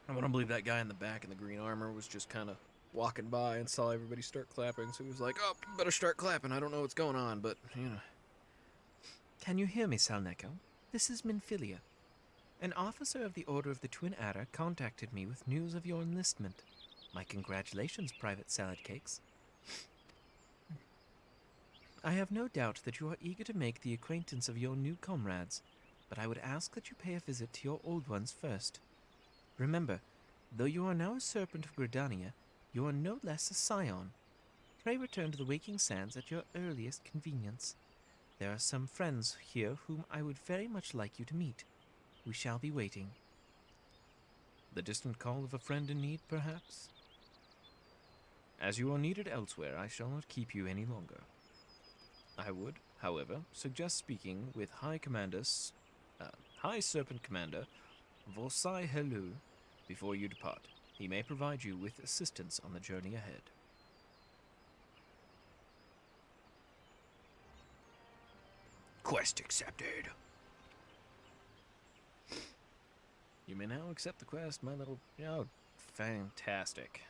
I want to believe that guy in the back in the green armor was just kind of walking by and saw everybody start clapping, so he was like, oh, better start clapping. I don't know what's going on, but, you know. Can you hear me, Salneko? This is Minfilia. An officer of the Order of the Twin Adder contacted me with news of your enlistment. My congratulations, Private Salad Cakes. I have no doubt that you are eager to make the acquaintance of your new comrades, but I would ask that you pay a visit to your old ones first. Remember, though you are now a serpent of Gridania, you are no less a scion. Pray return to the Waking Sands at your earliest convenience. There are some friends here whom I would very much like you to meet. We shall be waiting. The distant call of a friend in need, perhaps? As you are needed elsewhere, I shall not keep you any longer. I would, however, suggest speaking with High Serpent Commander Vosai Helu before you depart. He may provide you with assistance on the journey ahead. Quest accepted. You may now accept the quest, my little... Oh, fantastic.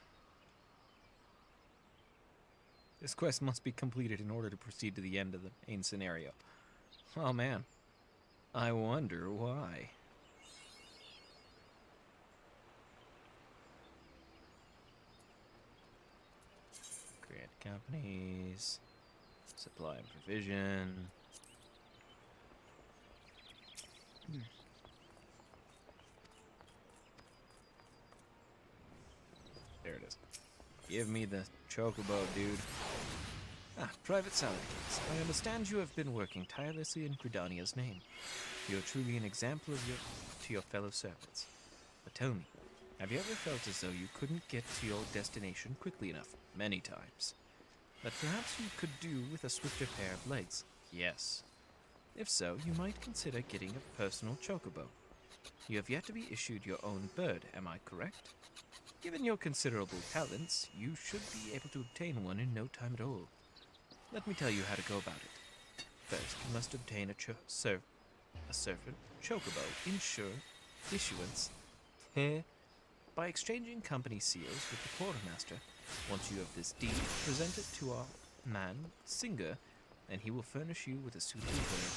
This quest must be completed in order to proceed to the end of the main scenario. Oh man, I wonder why. Create companies, supply and provision. There it is. Give me the chocobo, dude. Ah, Private Salad Cakes. I understand you have been working tirelessly in Gridania's name. You are truly an example to your fellow servants. But tell me, have you ever felt as though you couldn't get to your destination quickly enough? Many times. That perhaps you could do with a swifter pair of legs? Yes. If so, you might consider getting a personal chocobo. You have yet to be issued your own bird, am I correct? Given your considerable talents, you should be able to obtain one in no time at all. Let me tell you how to go about it. First, you must obtain a servant chocobo issuance by exchanging company seals with the quartermaster. Once you have this deed, present it to our man, Singer, and he will furnish you with a suitable bird.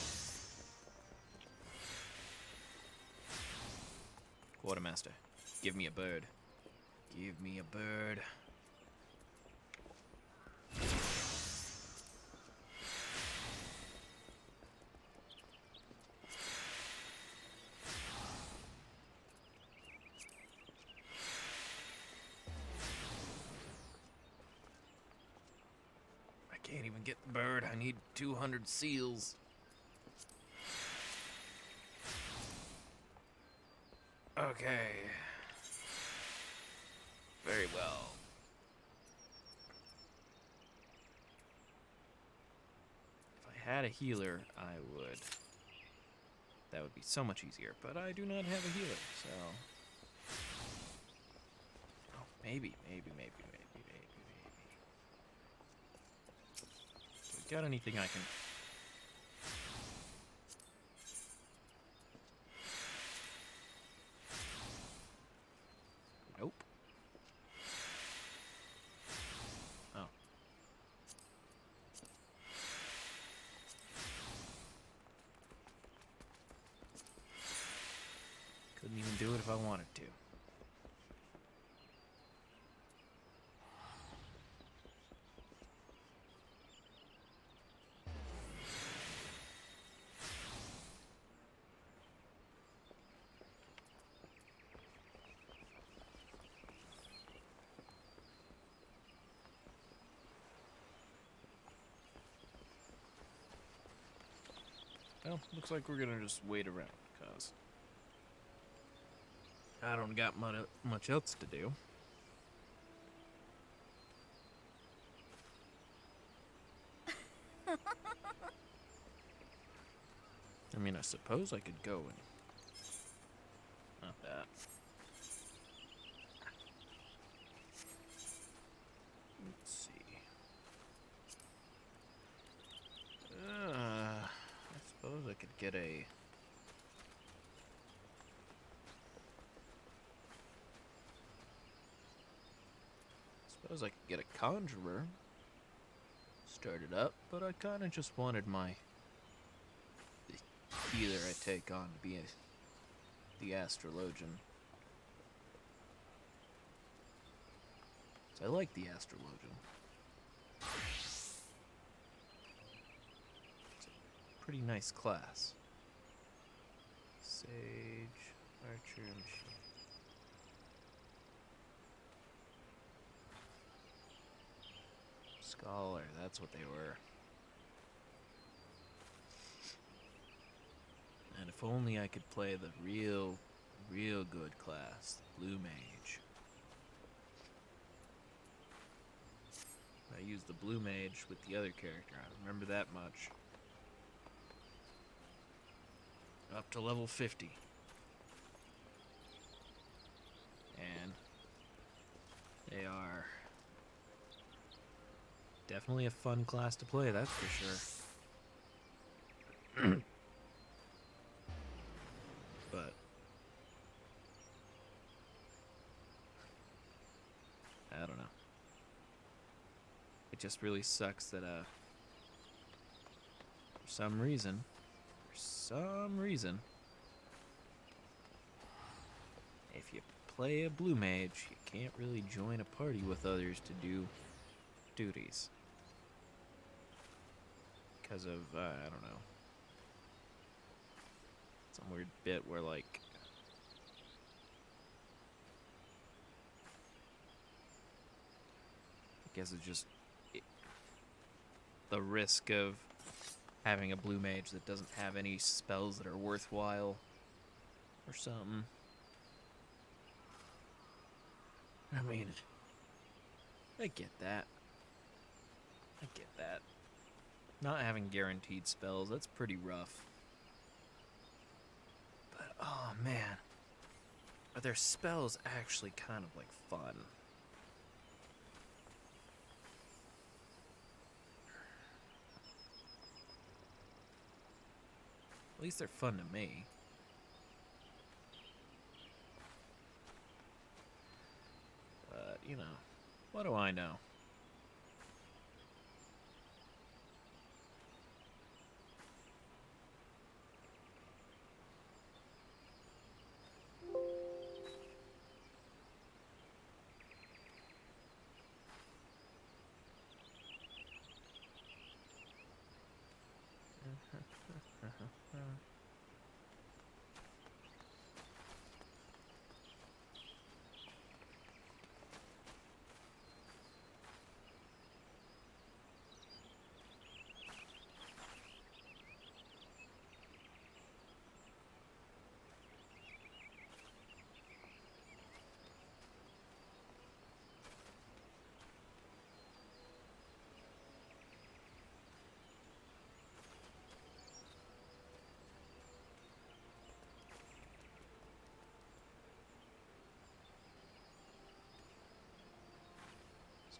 Quartermaster, give me a bird. Give me a bird. I can't even get the bird. I need 200 seals. Okay. Very well. If I had a healer, I would. That would be so much easier, but I do not have a healer, so... Oh, maybe. We got anything I can... Nope. Oh. Couldn't even do it if I wanted to. Well, looks like we're gonna just wait around, cause I don't got much else to do. I mean, I suppose I could go and... Not that. Let's see. I suppose I could get a... Suppose I could get a conjurer. Start it up, but I kind of just wanted the healer I take on to be the astrologian. So I like the astrologian. It's a pretty nice class. Sage, archer, machine. Scholar, that's what they were. And if only I could play the real good class, the blue mage. I used the blue mage with the other character, I remember that much. Up to level 50. And they are definitely a fun class to play, that's for sure. But I don't know. It just really sucks that for some reason, if you play a blue mage, you can't really join a party with others to do duties. Because of, I don't know, some weird bit where, like, I guess it's just the risk of having a blue mage that doesn't have any spells that are worthwhile or something. I mean, I get that. Not having guaranteed spells, that's pretty rough. But, oh man, are their spells actually kind of like fun? At least they're fun to me. But, you know, what do I know?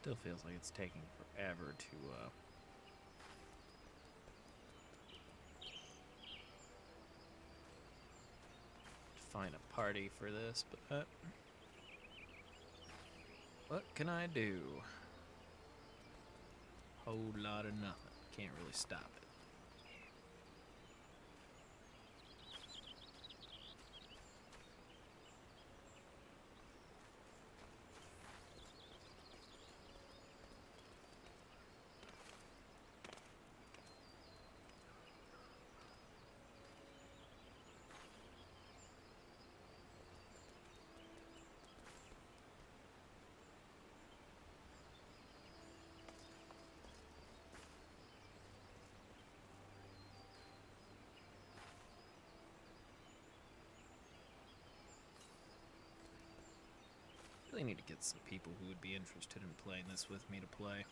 Still feels like it's taking forever to find a party for this, but what can I do? Whole lot of nothing. Can't really stop it. really need to get some people who would be interested in playing this with me to play.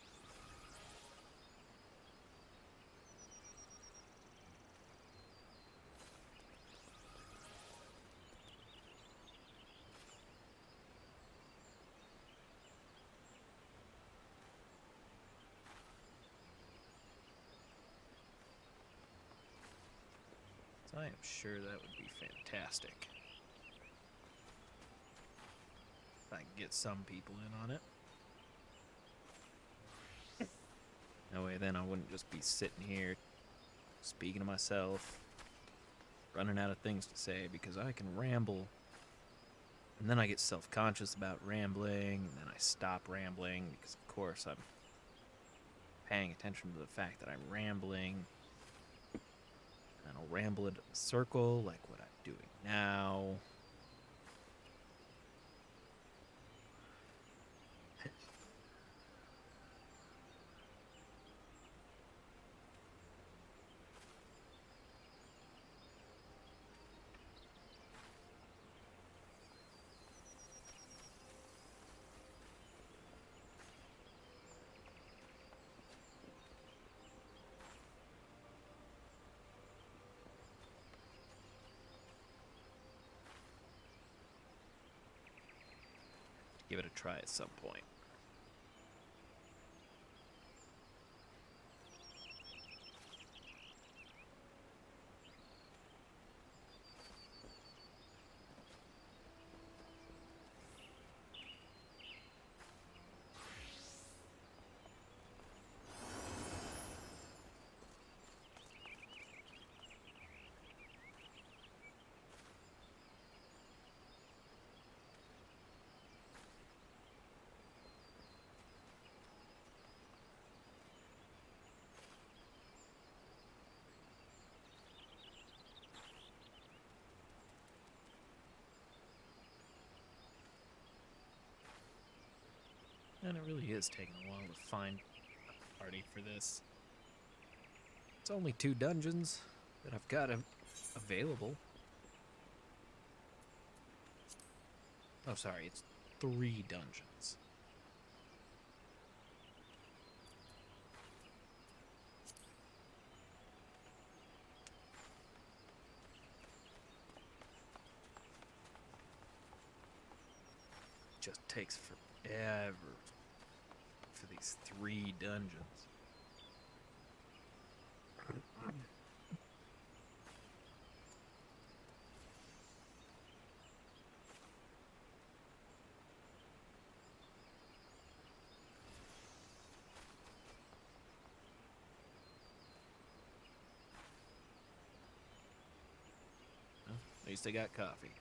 I am sure that would be fantastic. If I can get some people in on it. That way then I wouldn't just be sitting here speaking to myself, running out of things to say, because I can ramble. And then I get self-conscious about rambling, and then I stop rambling, because of course I'm paying attention to the fact that I'm rambling. And I'll ramble into a circle like what I'm doing now. Give it a try at some point. And it really is taking a while to find a party for this. It's only 2 dungeons that I've got available. Oh, sorry, it's 3 dungeons. Just takes forever for these 3 dungeons. Well, at least I got coffee.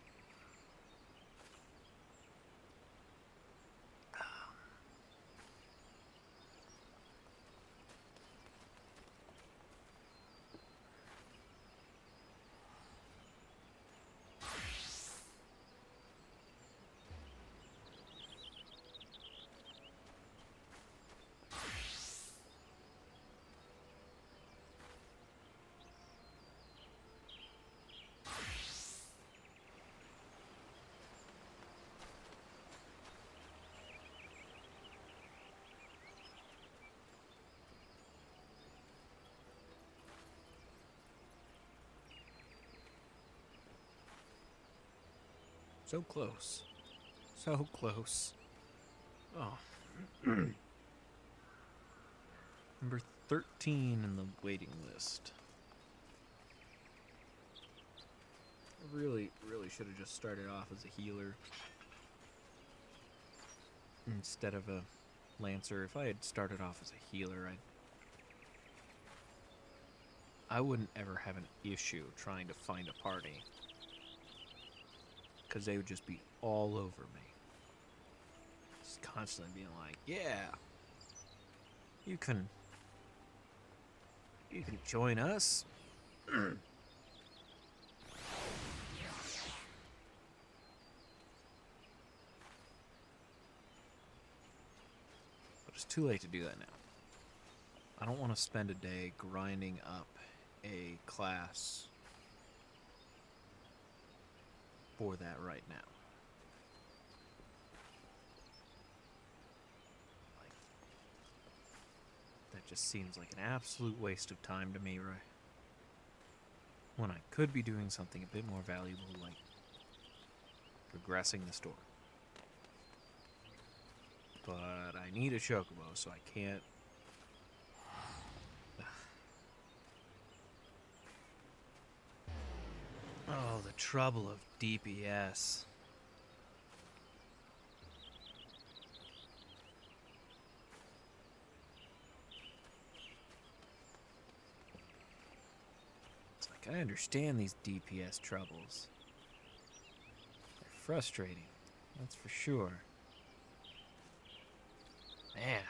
So close. So close. Oh. Number 13 in the waiting list. I really should have just started off as a healer instead of a lancer. If I had started off as a healer, I wouldn't ever have an issue trying to find a party. Because they would just be all over me. Just constantly being like, yeah, you can join us. But it's too late to do that now. I don't want to spend a day grinding up a class for that right now. just seems like an absolute waste of time to me, right? When I could be doing something a bit more valuable, like progressing the story. But I need a chocobo, so I can't. Oh, the trouble of DPS. It's like I understand these DPS troubles. They're frustrating, that's for sure. Man.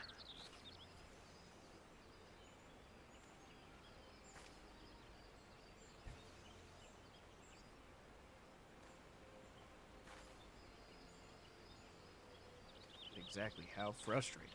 Exactly how frustrating.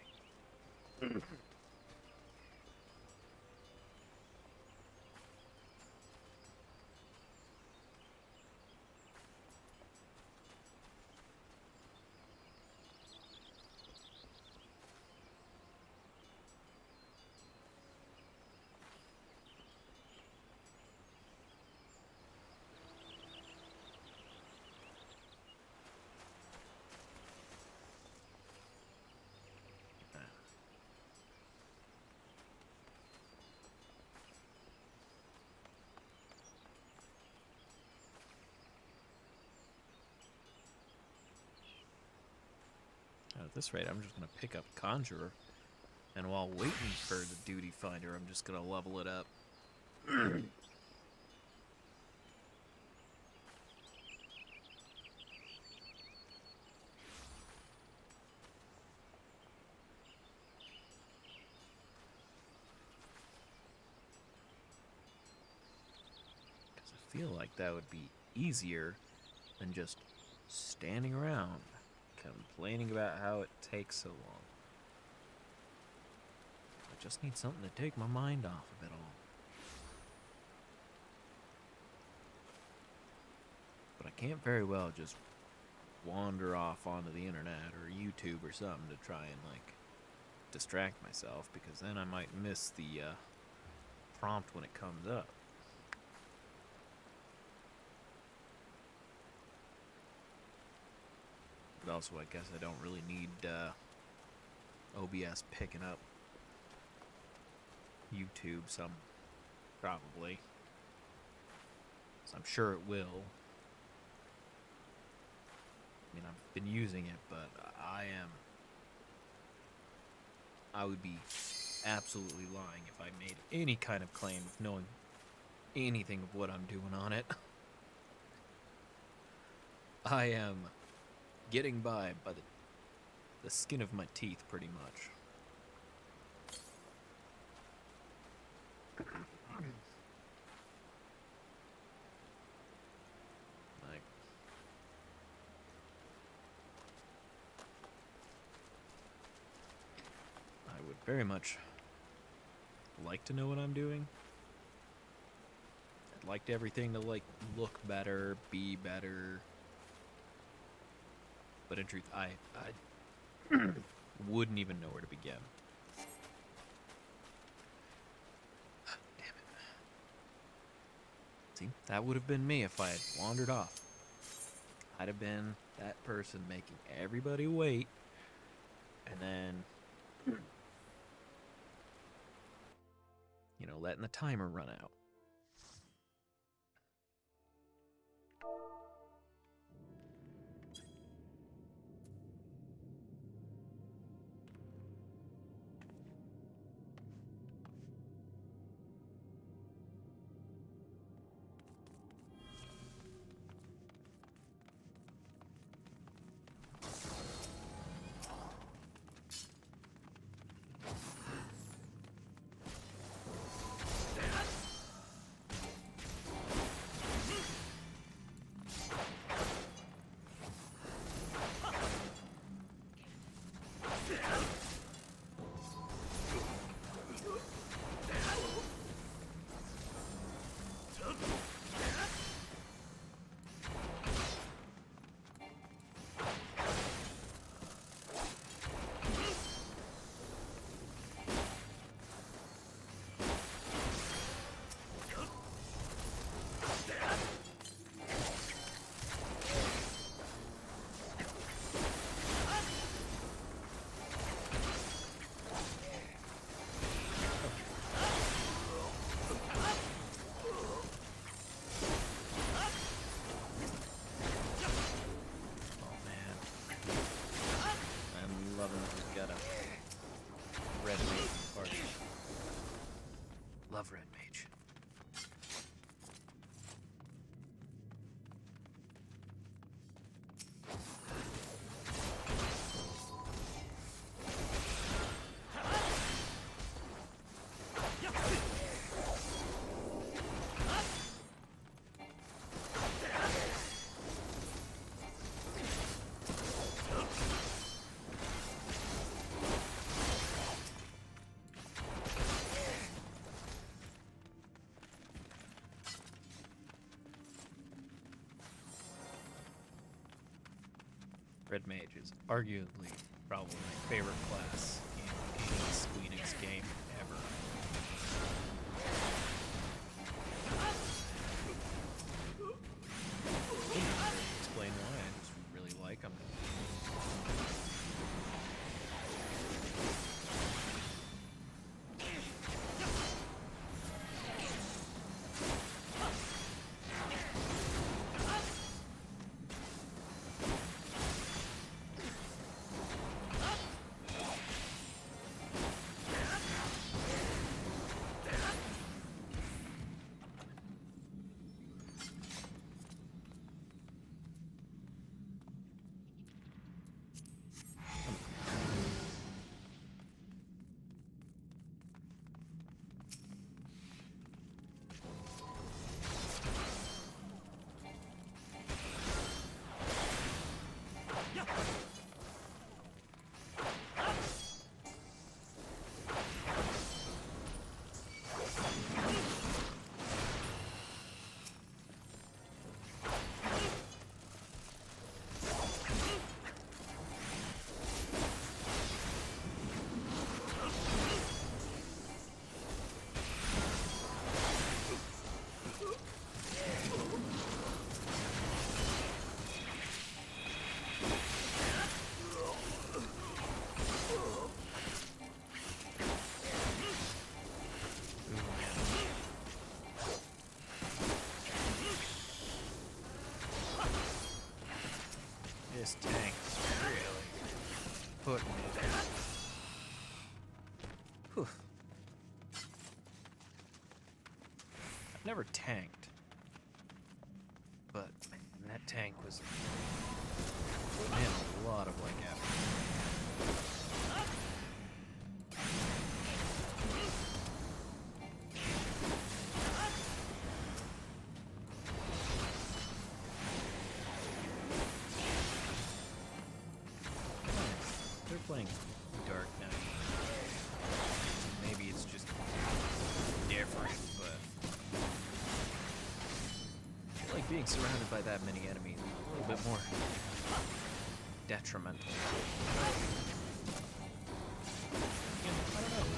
At this rate, I'm just going to pick up Conjurer, and while waiting for the Duty Finder, I'm just going to level it up. Because I feel like that would be easier than just standing around complaining about how it takes so long. I just need something to take my mind off of it all. But I can't very well just wander off onto the internet or YouTube or something to try and, like, distract myself, because then I might miss the prompt when it comes up. But also, I guess I don't really need OBS picking up YouTube probably. So I'm sure it will. I mean, I've been using it, but I would be absolutely lying if I made any kind of claim of knowing anything of what I'm doing on it. I am getting by the skin of my teeth, pretty much. Like, I would very much like to know what I'm doing. I'd like everything to, like, look better, be better. But in truth, I wouldn't even know where to begin. Damn it. See, that would have been me if I had wandered off. I'd have been that person making everybody wait, and then, you know, letting the timer run out. Red Mage is arguably probably my favorite class in any Squeenix game ever. Explain why, I just really like them. This tank is really putting it in. Whew. I've never tanked, but man, that tank was putting in a lot of like effort. Playing Dark Knight. Maybe it's just different, but I feel like being surrounded by that many enemies is a little bit more detrimental. Yeah, I don't know.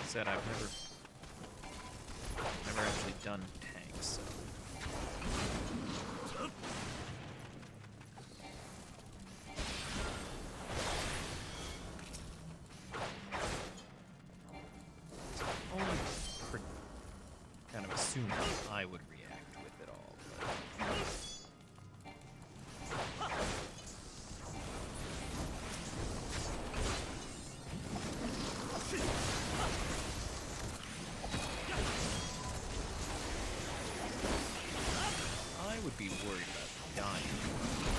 Said I've never actually done tanks, so. Only kind of assume how I would react with it all, but. I would be worried about dying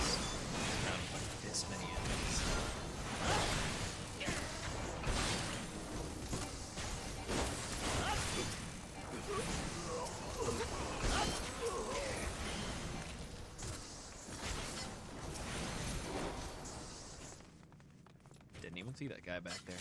surrounded by this many enemies. Didn't even see that guy back there.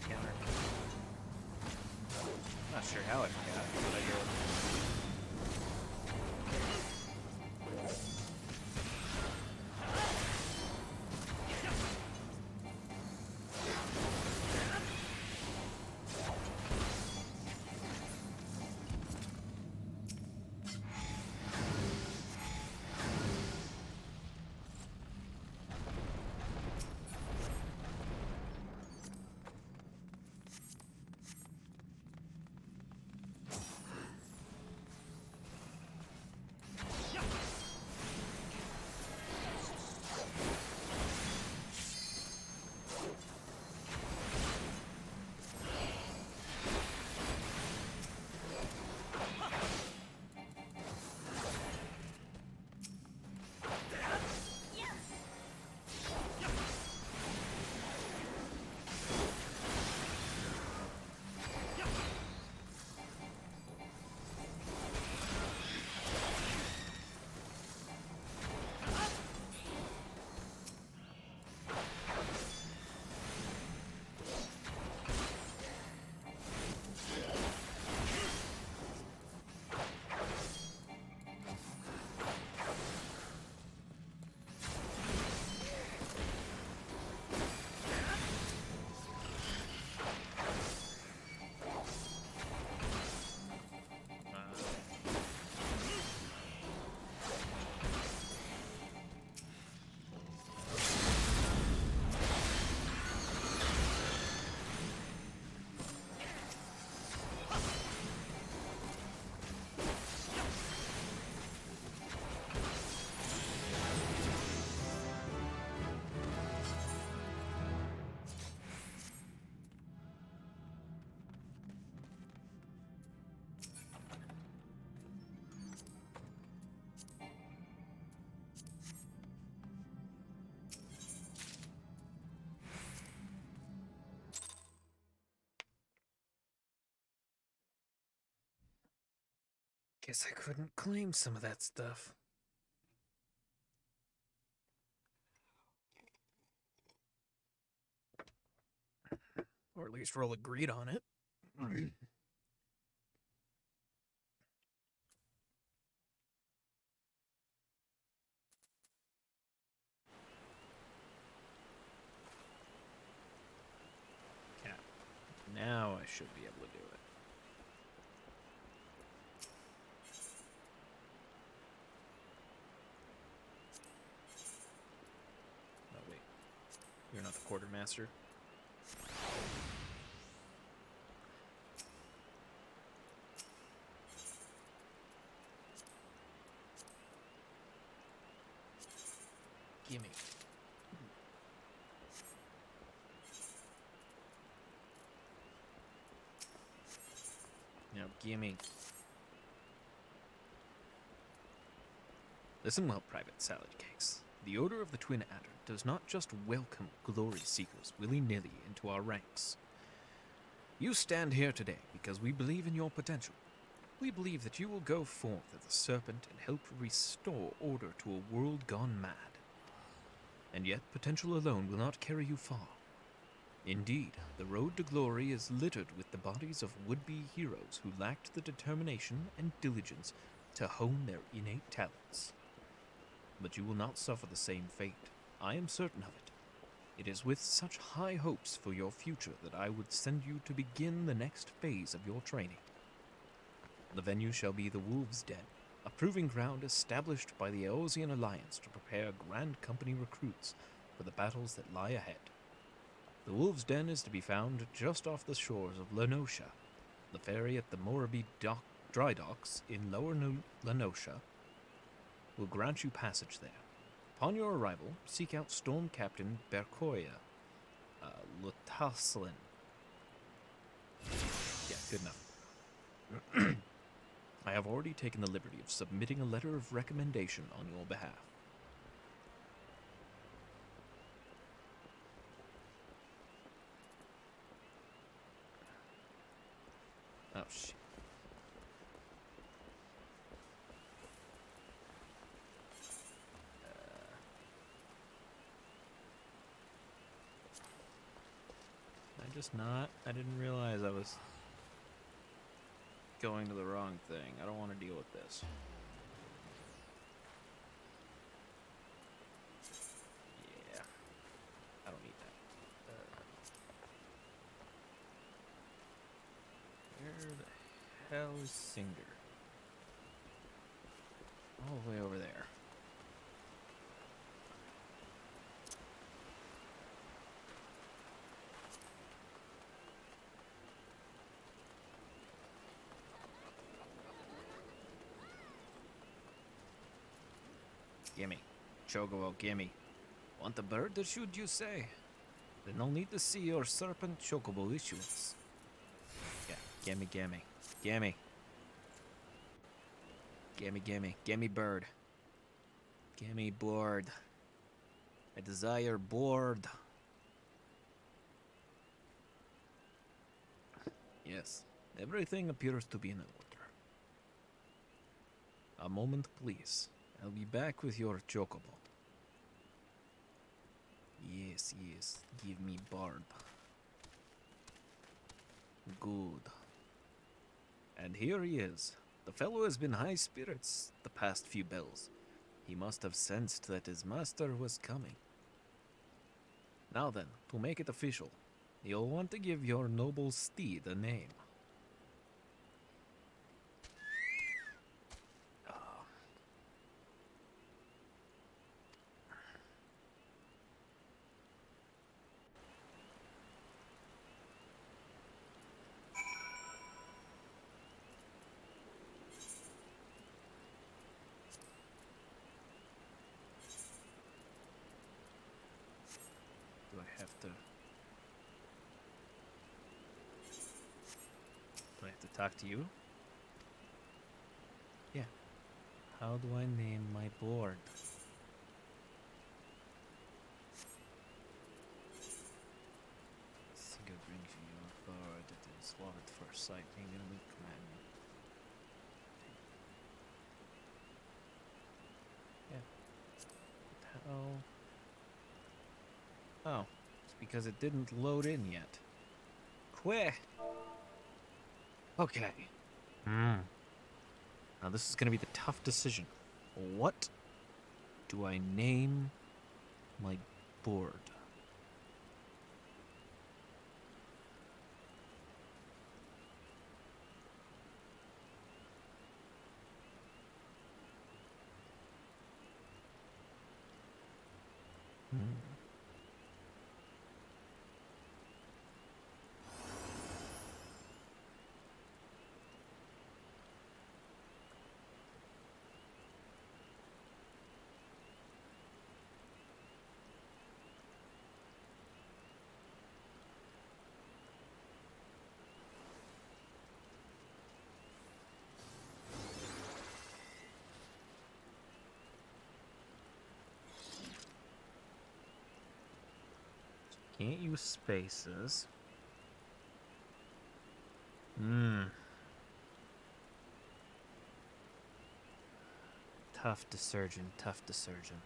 counter. Not sure how I forgot, but I did. Guess I couldn't claim some of that stuff. Or at least roll agreed on it. Okay. Now I should be able to do it. Oh, wait. You're not the quartermaster? Gimme. Now, gimme. Listen well, Private Salad Cakes. The Order of the Twin Adder does not just welcome glory seekers willy-nilly into our ranks. You stand here today because we believe in your potential. We believe that you will go forth as a serpent and help restore order to a world gone mad. And yet, potential alone will not carry you far. Indeed, the road to glory is littered with the bodies of would-be heroes who lacked the determination and diligence to hone their innate talents. But you will not suffer the same fate. I am certain of it. It is with such high hopes for your future that I would send you to begin the next phase of your training. The venue shall be the Wolves' Den, a proving ground established by the Eosian Alliance to prepare Grand Company recruits for the battles that lie ahead. The Wolves' Den is to be found just off the shores of Lenosha. The ferry at the Morabee dry docks in Lower Lenosha will grant you passage there. Upon your arrival, seek out Storm Captain Berkoya, Lutaslin. Yeah, good enough. I have already taken the liberty of submitting a letter of recommendation on your behalf. Oh, shit. just not? I didn't realize I was going to the wrong thing. I don't want to deal with this. Yeah. I don't need that. Where the hell is Singer? All the way over there. Gimme. Chocobo, gimme. Want the bird that should you say? Then I'll need to see your serpent chocobo issuance. Yeah, gimme, gimme. Gimme. Gimme, gimme. Gimme bird. Gimme board. I desire board. Yes, everything appears to be in order. A moment, please. I'll be back with your chocobo. Yes, yes. Give me barb. Good. And here he is. The fellow has been high spirits the past few bells. He must have sensed that his master was coming. Now then, to make it official, you'll want to give your noble steed a name. Do I have to... Do I have to talk to you? Yeah. How do I name my board? Singer brings you your board that is love at first sight. Ain't gonna be commandment. Yeah. What the hell? Oh, it's because it didn't load in yet. Queh! Okay. Now this is gonna be the tough decision. What do I name my board? Can't use spaces. Tough to surgeon, tough to surgeon.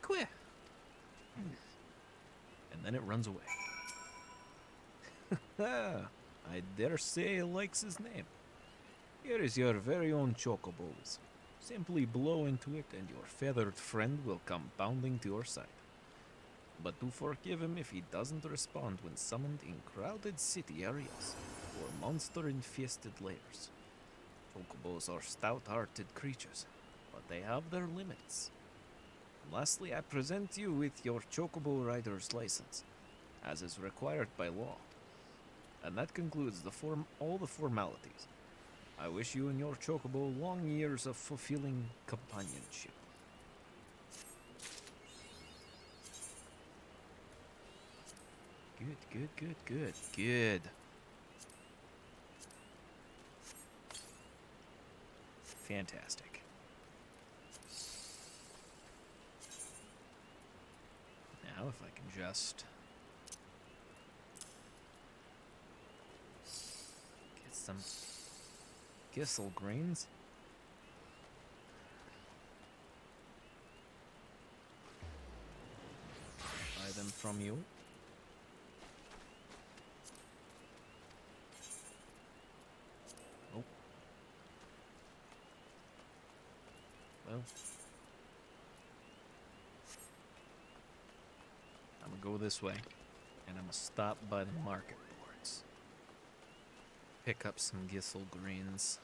Quit. And then it runs away. I dare say it likes his name. Here is your very own chocobos. Simply blow into it and your feathered friend will come bounding to your side. But do forgive him if he doesn't respond when summoned in crowded city areas or monster-infested lairs. Chocobos are stout-hearted creatures, but they have their limits. Lastly, I present you with your Chocobo Rider's license, as is required by law. And that concludes all the formalities. I wish you and your Chocobo long years of fulfilling companionship. Good. Fantastic. Now if I can just some Gissel greens. Buy them from you. Oh. Well. I'm gonna go this way, and I'm gonna stop by the market boards. Pick up some Gissel greens.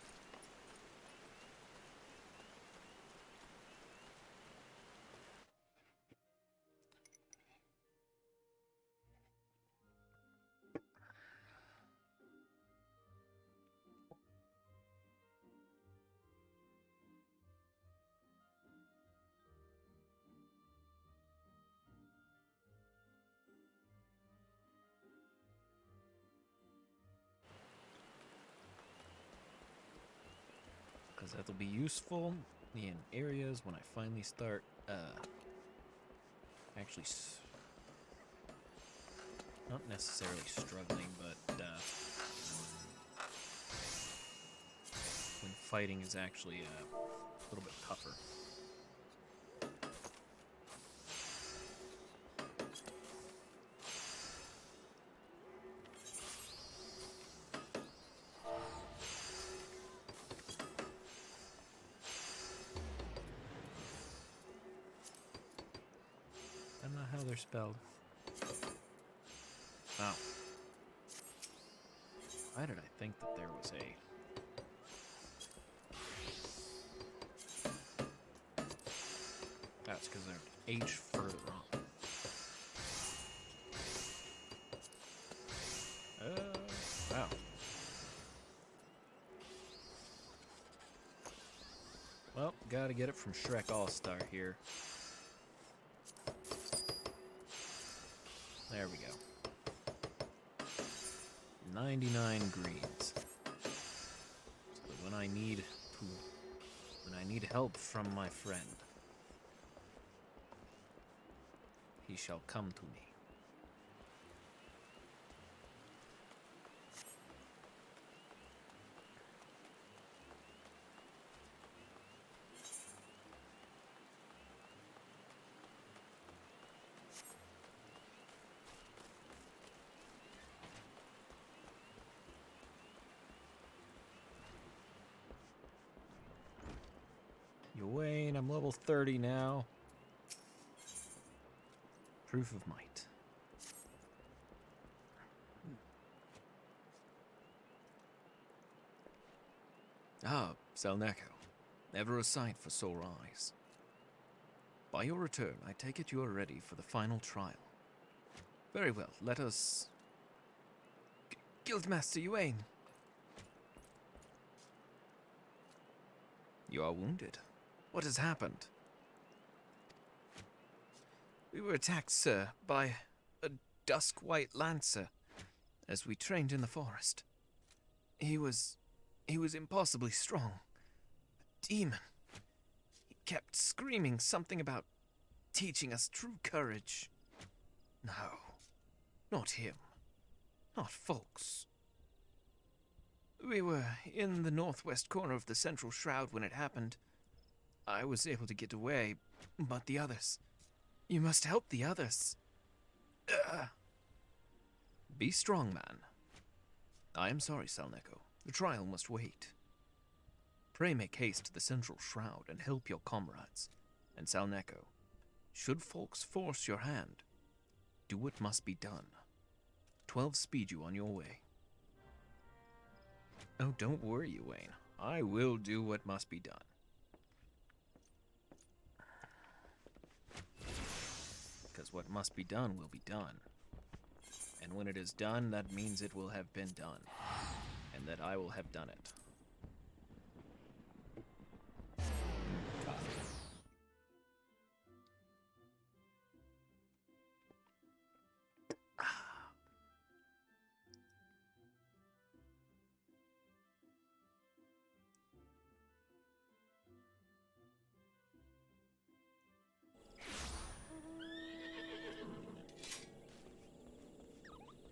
Because that'll be useful in areas when I finally start, actually, not necessarily struggling, but, when fighting is actually, a little bit tougher. I don't know how they're spelled. Oh. Why did I think that there was a... That's because they're H further on. Wow. Well, gotta get it from Shrek All-Star here. There we go. 99 greens. So that when I need help from my friend, he shall come to me. Wayne, I'm level 30 now. Proof of might. Ah, Salneco. Never a sight for sore eyes. By your return, I take it you are ready for the final trial. Very well, let us... Guildmaster Yuane. You are wounded. What has happened? We were attacked, sir, by a dusk-white lancer as we trained in the forest. He was impossibly strong. A demon. He kept screaming something about teaching us true courage. No, not him. Not Folks. We were in the northwest corner of the central shroud when it happened. I was able to get away, but the others... You must help the others. Be strong, man. I am sorry, Salneco. The trial must wait. Pray make haste to the central shroud and help your comrades. And Salneco, should Folks force your hand, do what must be done. 12 speed you on your way. Oh, don't worry, Wayne. I will do what must be done. Because what must be done will be done. And when it is done, that means it will have been done. And that I will have done it. Coffee.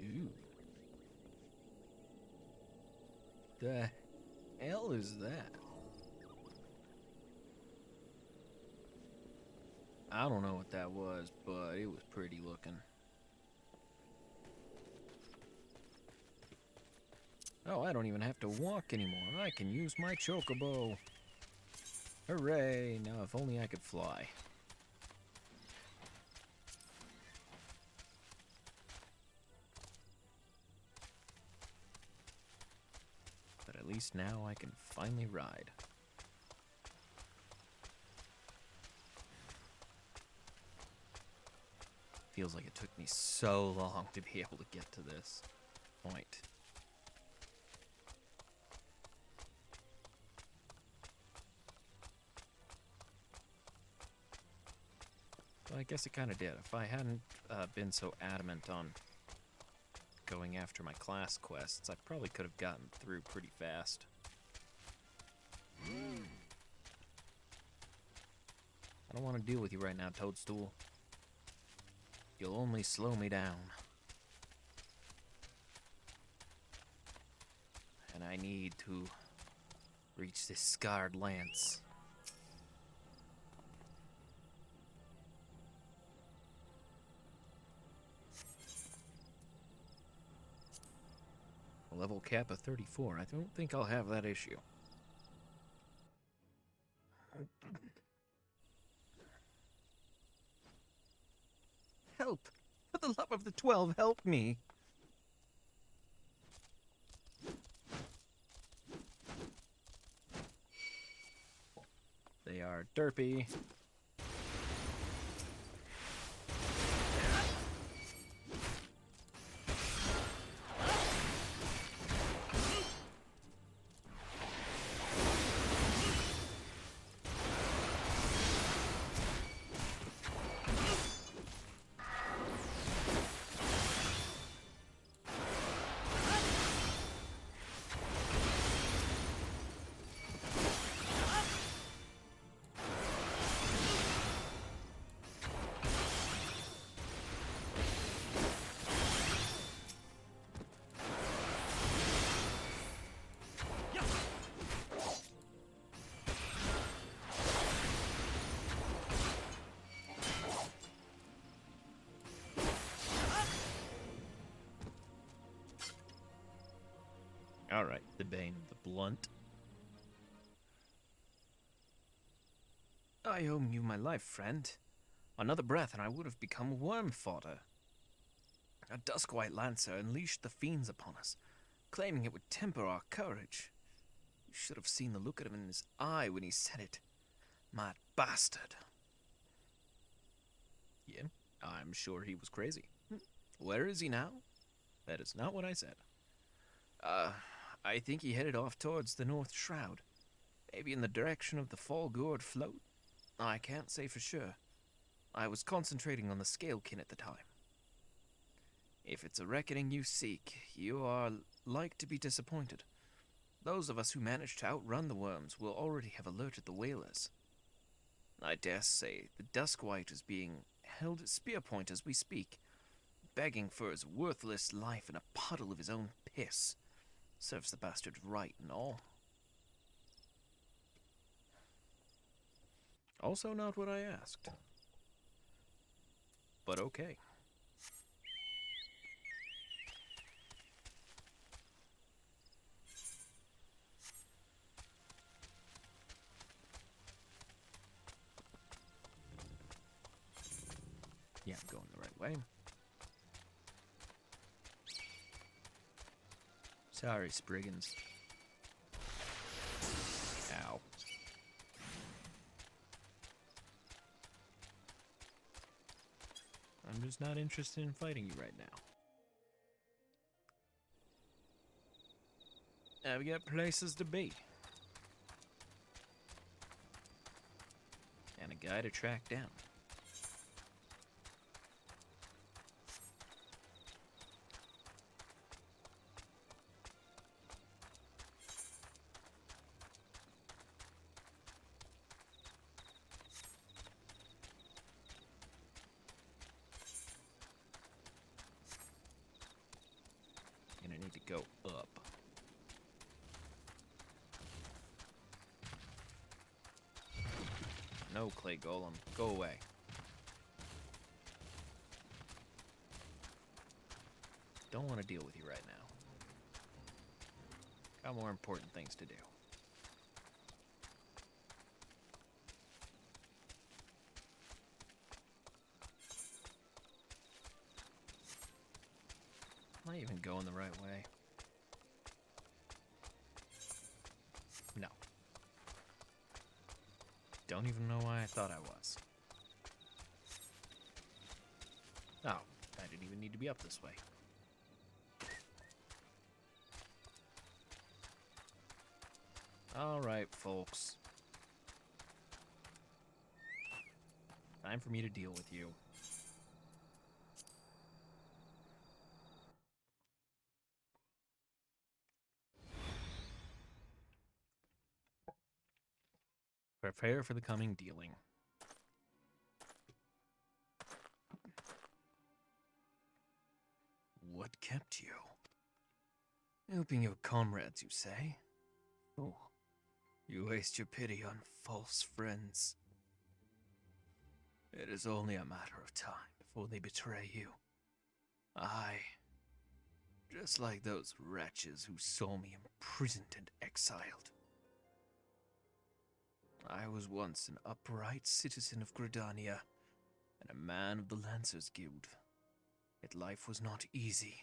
Ooh. The hell is that? I don't know what that was, but it was pretty looking. Oh, I don't even have to walk anymore. I can use my chocobo. Hooray! Now if only I could fly. But at least now I can finally ride. Feels like it took me so long to be able to get to this point. Well, I guess it kind of did. If I hadn't been so adamant on going after my class quests, I probably could have gotten through pretty fast. I don't want to deal with you right now, Toadstool. You'll only slow me down. And I need to reach this scarred lance. A level cap of 34. I don't think I'll have that issue. Help! For the love of the 12, help me! They are derpy. Alright, the Bane, the Blunt. I owe you my life, friend. Another breath and I would have become worm fodder. A dusk-white lancer unleashed the fiends upon us, claiming it would temper our courage. You should have seen the look at him in his eye when he said it. Mad bastard. Yeah, I'm sure he was crazy. Where is he now? That is not what I said. I think he headed off towards the North Shroud. Maybe in the direction of the Fall Gourd float? I can't say for sure. I was concentrating on the Scalekin at the time. If it's a reckoning you seek, you are like to be disappointed. Those of us who managed to outrun the worms will already have alerted the whalers. I dare say the Duskwhite is being held at spear point as we speak, begging for his worthless life in a puddle of his own piss. Serves the bastard right and all. Also not what I asked. But okay. Yeah, I'm going the right way. Sorry, Spriggans. Ow. I'm just not interested in fighting you right now. I've got places to be. And a guy to track down. Gonna need to go up. No, clay golem. Go away. Don't want to deal with you right now. Got more important things to do. Am I even going the right way? No. Don't even know why I thought I was. Oh, I didn't even need to be up this way. Alright, folks. Time for me to deal with you. Prepare for the coming dealing. What kept you? Helping your comrades, you say? Oh, you waste your pity on false friends. It is only a matter of time before they betray you. Just like those wretches who saw me imprisoned and exiled. I was once an upright citizen of Gridania, and a man of the Lancers Guild. Yet life was not easy.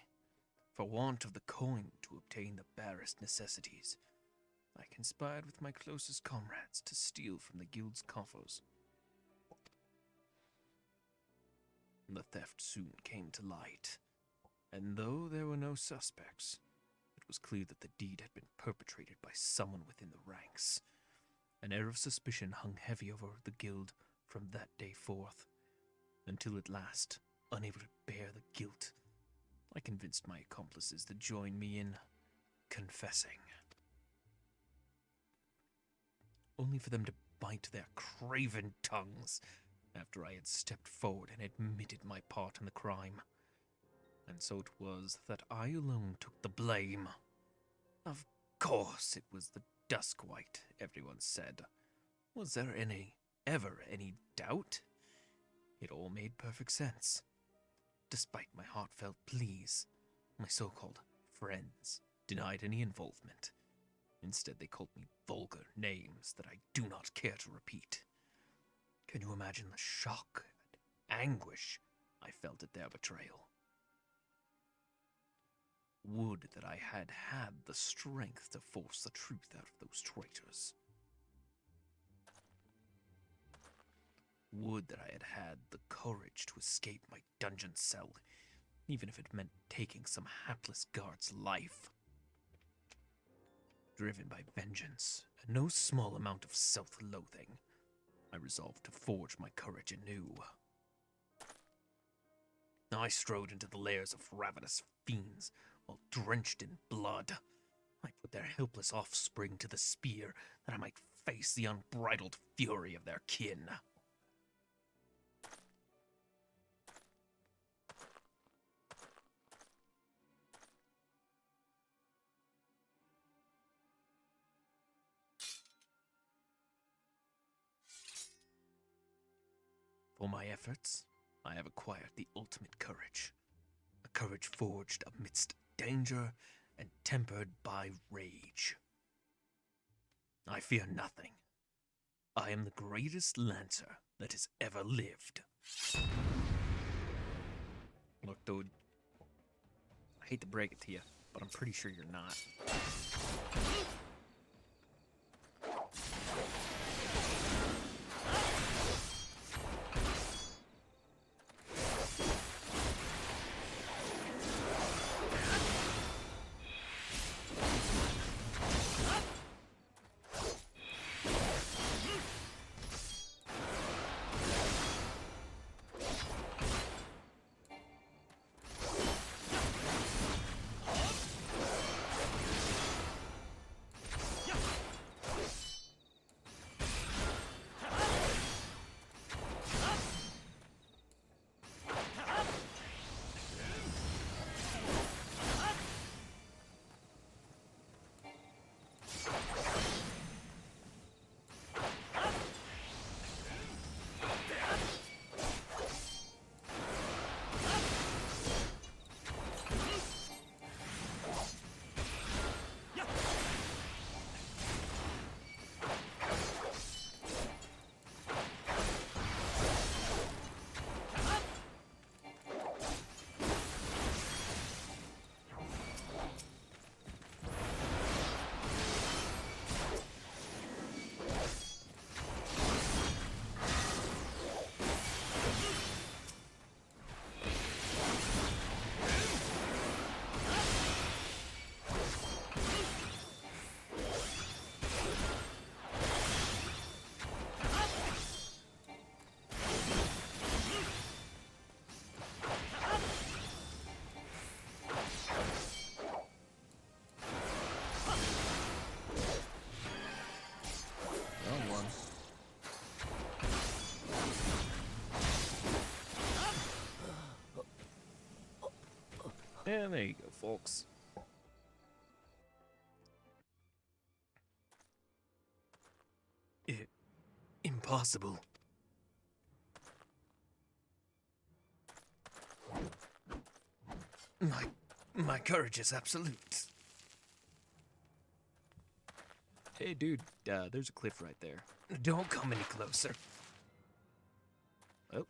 For want of the coin to obtain the barest necessities, I conspired with my closest comrades to steal from the guild's coffers. The theft soon came to light, and though there were no suspects, it was clear that the deed had been perpetrated by someone within the ranks. An air of suspicion hung heavy over the guild from that day forth, until at last, unable to bear the guilt, I convinced my accomplices to join me in confessing. Only for them to bite their craven tongues after I had stepped forward and admitted my part in the crime. And so it was that I alone took the blame. Of course it was the Duskwhite, everyone said. Was there ever any doubt? It all made perfect sense. Despite my heartfelt pleas, my so-called friends denied any involvement. Instead, they called me vulgar names that I do not care to repeat. Can you imagine the shock and anguish I felt at their betrayal? Would that I had had the strength to force the truth out of those traitors. Would that I had had the courage to escape my dungeon cell, even if it meant taking some hapless guard's life. Driven by vengeance and no small amount of self-loathing, I resolved to forge my courage anew. I strode into the lairs of ravenous fiends, while drenched in blood. I put their helpless offspring to the spear, that I might face the unbridled fury of their kin. For my efforts, I have acquired the ultimate courage. A courage forged amidst danger and tempered by rage. I fear nothing. I am the greatest lancer that has ever lived. Look, dude, I hate to break it to you, but I'm pretty sure you're not. And there you go, folks. Impossible. My courage is absolute. Hey, dude, there's a cliff right there. Don't come any closer. Oh.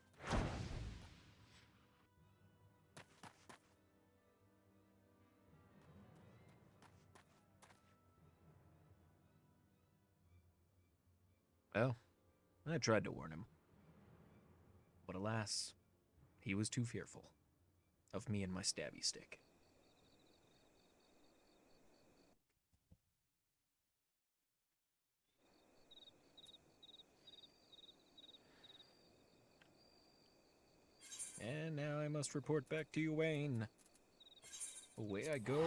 Well, I tried to warn him. But alas, he was too fearful of me and my stabby stick. And now I must report back to you, Wayne. Away I go.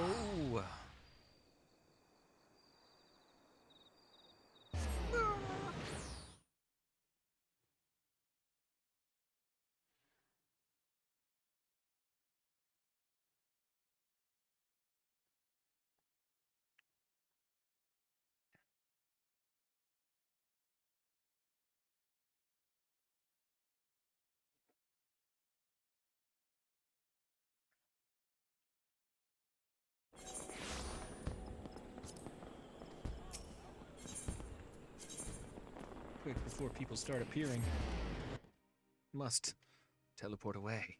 Quick before people start appearing. Must teleport away.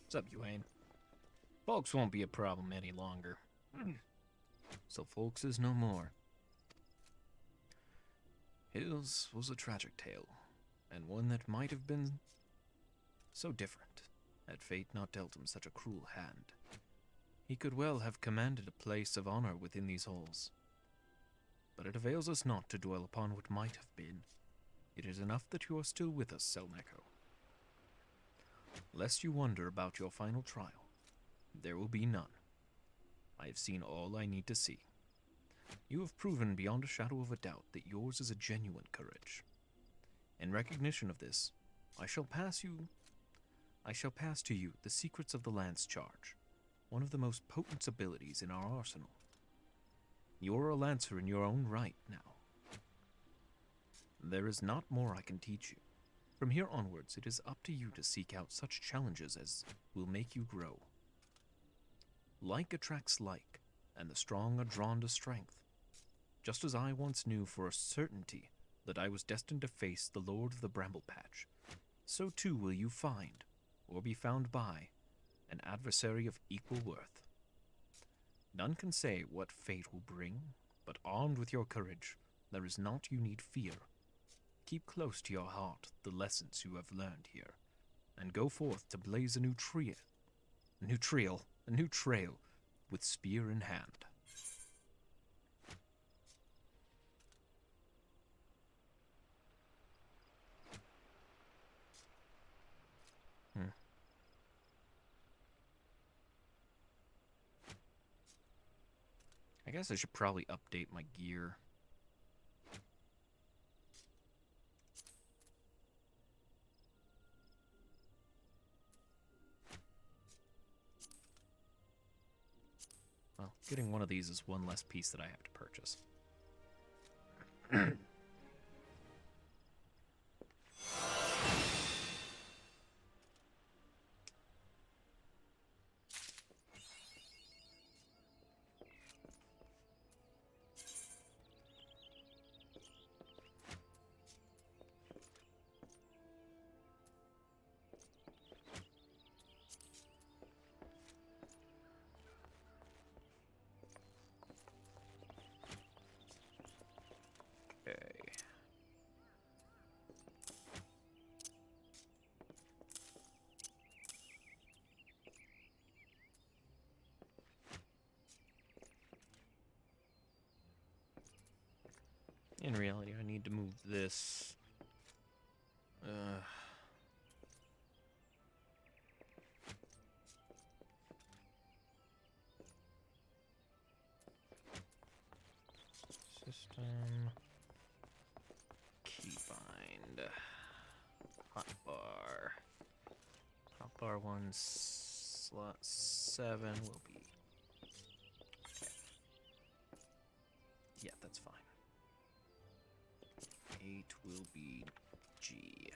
What's up, Wayne? Folks won't be a problem any longer. So folks is no more. His was a tragic tale, and one that might have been so different, had fate not dealt him such a cruel hand. He could well have commanded a place of honor within these halls. But it avails us not to dwell upon what might have been. It is enough that you are still with us, Selneco. Lest you wonder about your final trial, there will be none. I have seen all I need to see. You have proven beyond a shadow of a doubt that yours is a genuine courage. In recognition of this, I shall pass to you the secrets of the Lance Charge, one of the most potent abilities in our arsenal. You are a lancer in your own right now. There is not more I can teach you. From here onwards, it is up to you to seek out such challenges as will make you grow. Like attracts like, and the strong are drawn to strength. Just as I once knew for a certainty that I was destined to face the Lord of the Bramble Patch, so too will you find, or be found by, an adversary of equal worth. None can say what fate will bring, but armed with your courage, there is naught you need fear. Keep close to your heart the lessons you have learned here, and go forth to blaze a new trail with spear in hand. I guess I should probably update my gear. Well, getting one of these is one less piece that I have to purchase. Okay. need to move this. System. Keybind. Hotbar. Hotbar 1 slot 7 will be. Okay. Yeah, that's fine. 8 will be G.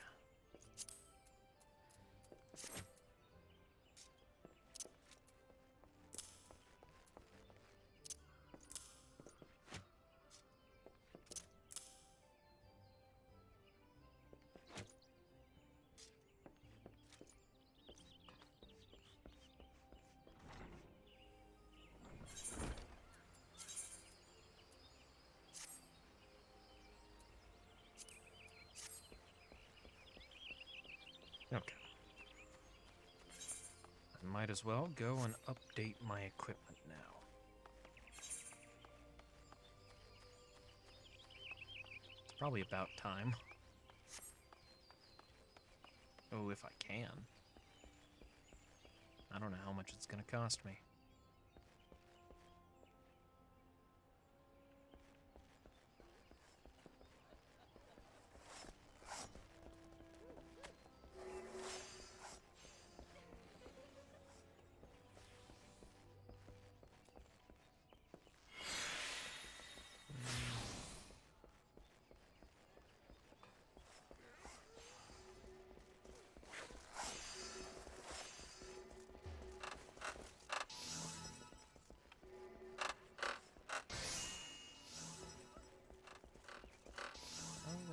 Okay. I might as well go and update my equipment now. It's probably about time. Oh, if I can. I don't know how much it's gonna cost me.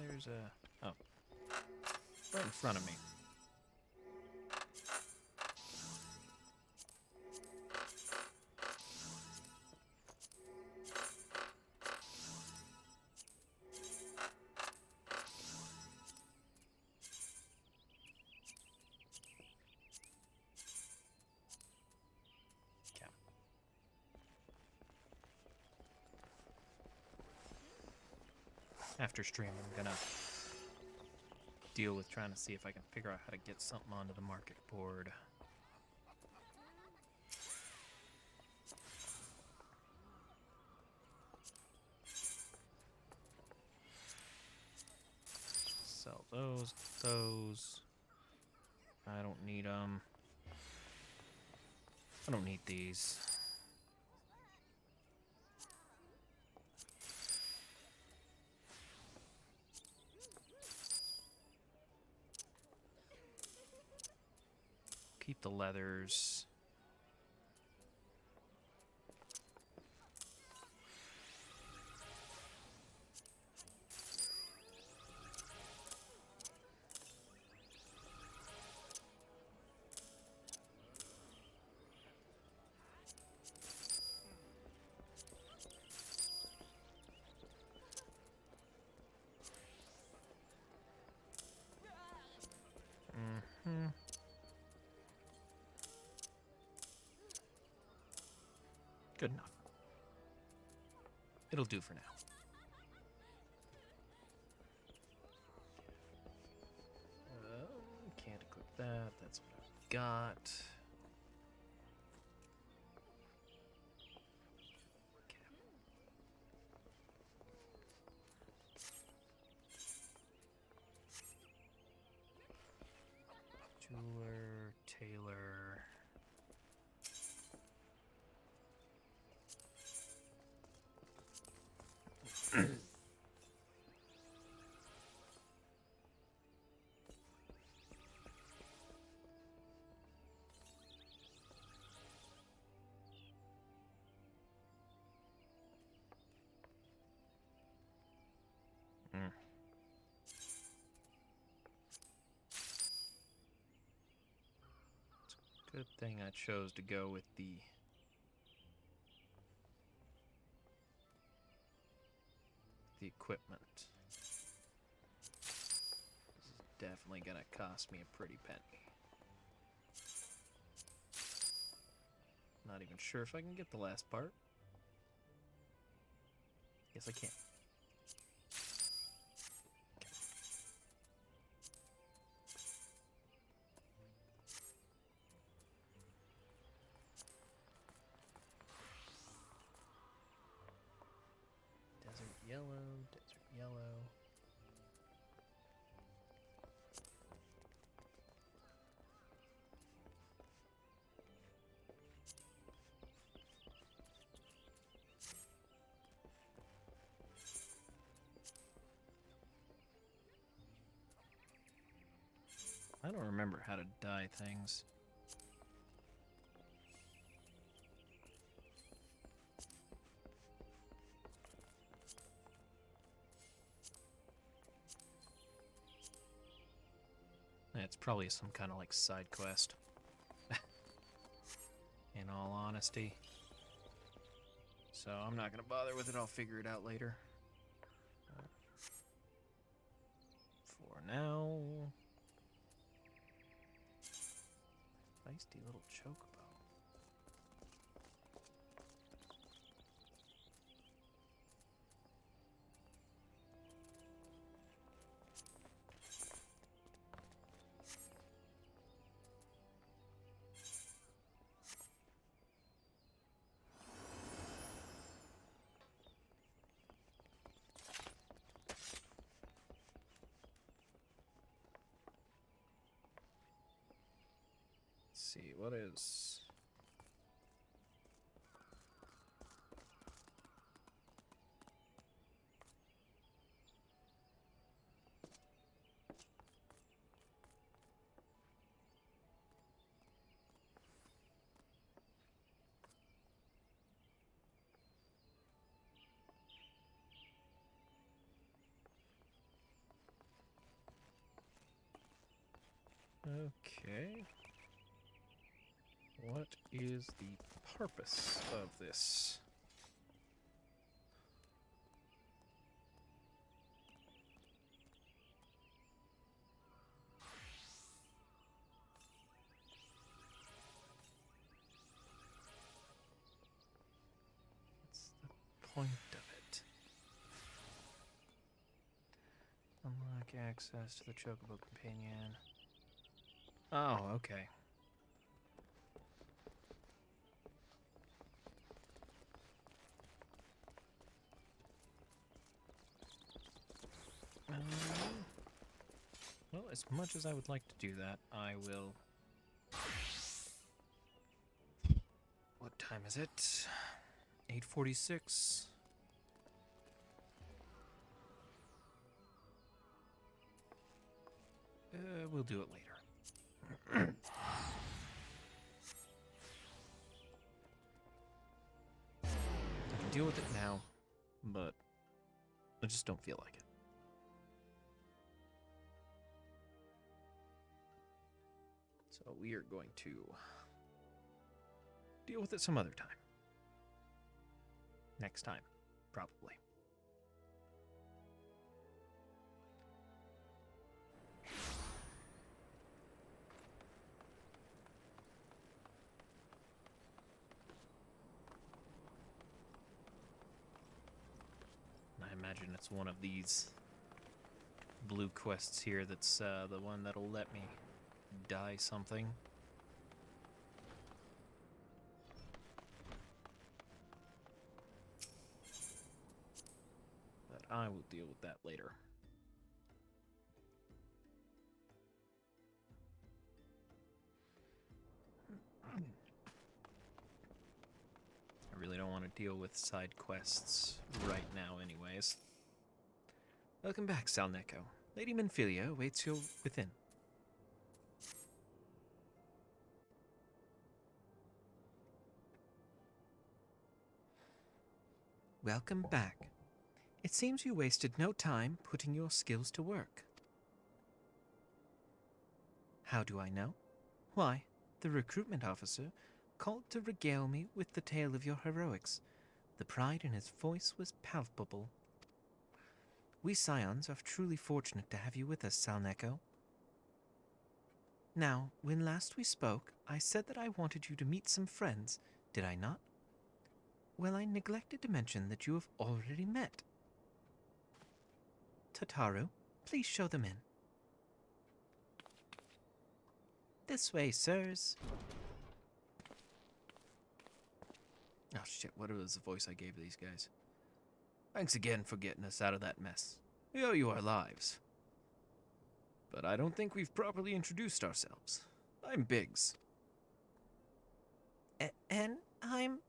There's a... Oh. Right in front of me. Okay. After stream, I'm gonna deal with trying to see if I can figure out how to get something onto the market board. Sell those. I don't need them. I don't need these. Keep the leathers. Good enough. It'll do for now. Can't equip that. That's what I've got. Jeweler, tailor. Good thing I chose to go with the equipment. This is definitely gonna cost me a pretty penny. Not even sure if I can get the last part. Yes, I can. I don't remember how to dye things. It's probably some kind of like side quest. In all honesty. So I'm not gonna bother with it, I'll figure it out later. For now... Feisty little chocobo. See, what is... Okay. What is the purpose of this? What's the point of it? Unlock access to the Chocobo Companion. Oh, okay. Well, as much as I would like to do that, I will... What time is it? 8:46. We'll do it later. I can deal with it now, but I just don't feel like it. So we are going to deal with it some other time. Next time, probably. I imagine it's one of these blue quests here that's the one that'll let me dye something. But I will deal with that later. I really don't want to deal with side quests right now anyways. Welcome back, Salneko. Lady Menfilia awaits you within. Welcome back. It seems you wasted no time putting your skills to work. How do I know? Why, the recruitment officer called to regale me with the tale of your heroics. The pride in his voice was palpable. We Scions are truly fortunate to have you with us, Salneko. Now, when last we spoke, I said that I wanted you to meet some friends, did I not? Well, I neglected to mention that you have already met. Tataru, please show them in. This way, sirs. Oh shit, what was the voice I gave these guys? Thanks again for getting us out of that mess. We owe you our lives. But I don't think we've properly introduced ourselves. I'm Biggs. And I'm...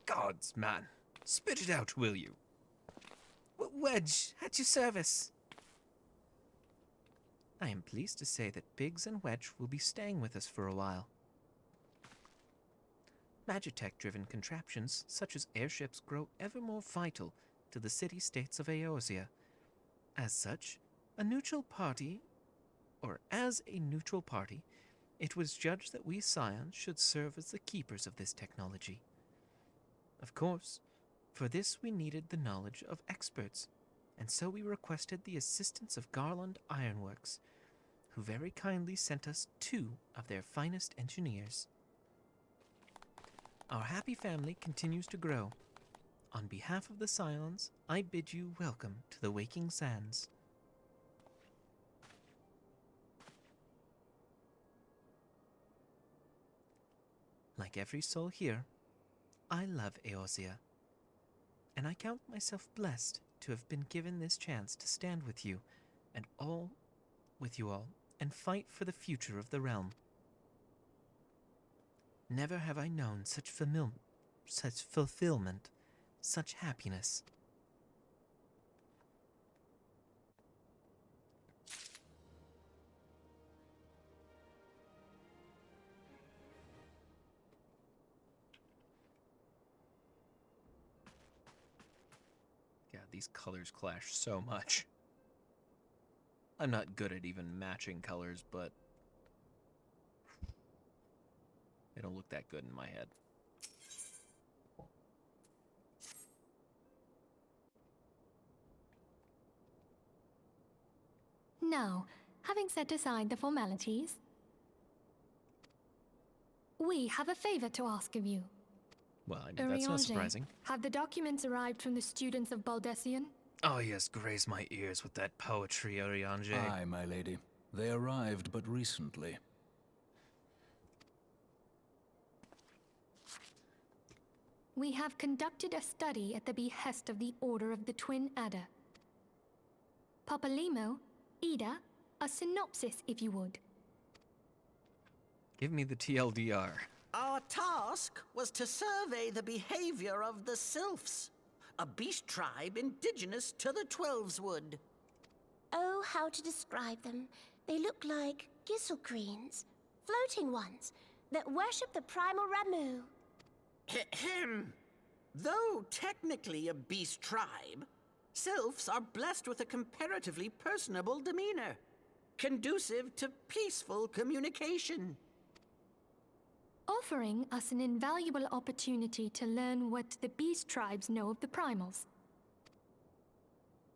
Gods, man. Spit it out, will you? Wedge, at your service. I am pleased to say that Biggs and Wedge will be staying with us for a while. Magitech-driven contraptions such as airships grow ever more vital to the city-states of Eorzea. As such, as a neutral party, it was judged that we Scions should serve as the keepers of this technology. Of course, for this we needed the knowledge of experts, and so we requested the assistance of Garland Ironworks, who very kindly sent us 2 of their finest engineers. Our happy family continues to grow. On behalf of the Scions, I bid you welcome to the Waking Sands. Like every soul here, I love Eorzea, and I count myself blessed to have been given this chance to stand with you all, and fight for the future of the realm. Never have I known such fulfillment, such happiness. God, these colors clash so much. I'm not good at even matching colors, but they don't look that good in my head. Now, having set aside the formalities, we have a favor to ask of you. Well, I mean, that's not surprising. Have the documents arrived from the students of Baldessian? Oh yes, graze my ears with that poetry, Urianger. Aye, my lady. They arrived but recently. We have conducted a study at the behest of the Order of the Twin Adder. Papalimo, Ida, a synopsis if you would. Give me the TLDR. Our task was to survey the behavior of the Sylphs, a beast tribe indigenous to the Twelveswood. Oh, how to describe them. They look like gisselcreens, floating ones, that worship the primal Ramu. Ahem. Though technically a beast tribe, Sylphs are blessed with a comparatively personable demeanor, conducive to peaceful communication. Offering us an invaluable opportunity to learn what the beast tribes know of the primals.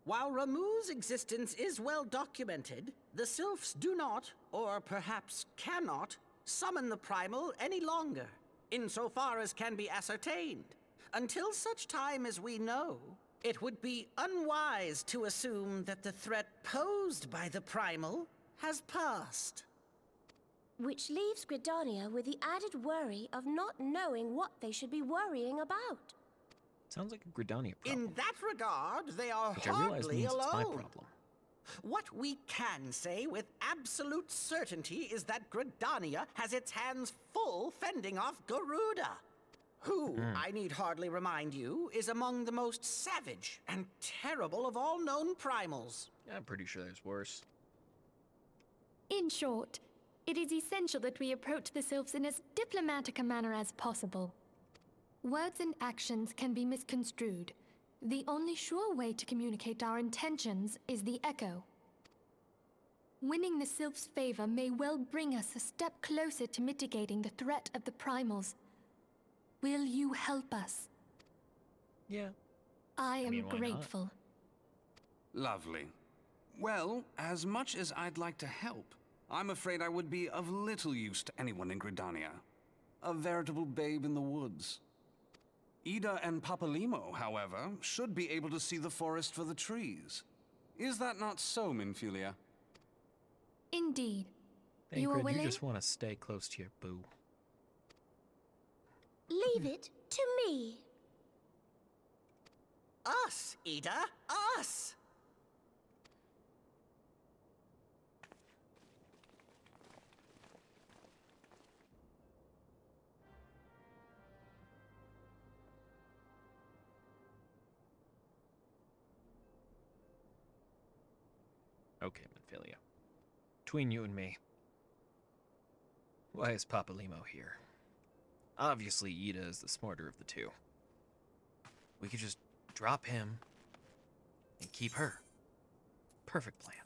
While Ramu's existence is well documented, the Sylphs do not, or perhaps cannot, summon the primal any longer, insofar as can be ascertained. Until such time as we know, it would be unwise to assume that the threat posed by the primal has passed. Which leaves Gridania with the added worry of not knowing what they should be worrying about. Sounds like a Gridania problem. In that regard, they are which I realize hardly means alone. it's my problem. What we can say with absolute certainty is that Gridania has its hands full fending off Garuda, who, I need hardly remind you, is among the most savage and terrible of all known primals. I'm pretty sure there's worse. In short, it is essential that we approach the Sylphs in as diplomatic a manner as possible. Words and actions can be misconstrued. The only sure way to communicate our intentions is the echo. Winning the Sylphs' favor may well bring us a step closer to mitigating the threat of the primals. Will you help us? Yeah. I am mean, why not? grateful. Lovely. Well, as much as I'd like to help, I'm afraid I would be of little use to anyone in Gridania. A veritable babe in the woods. Ida and Papalimo, however, should be able to see the forest for the trees. Is that not so, Minfilia? Indeed. Hey, You are Grid, willing? you just want to stay close to your boo. Leave it to me. Us, Ida, us! Okay, Minfilia. between you and me, why is Papa Limo here? Obviously, Ida is the smarter of the two. We could just drop him and keep her. Perfect plan.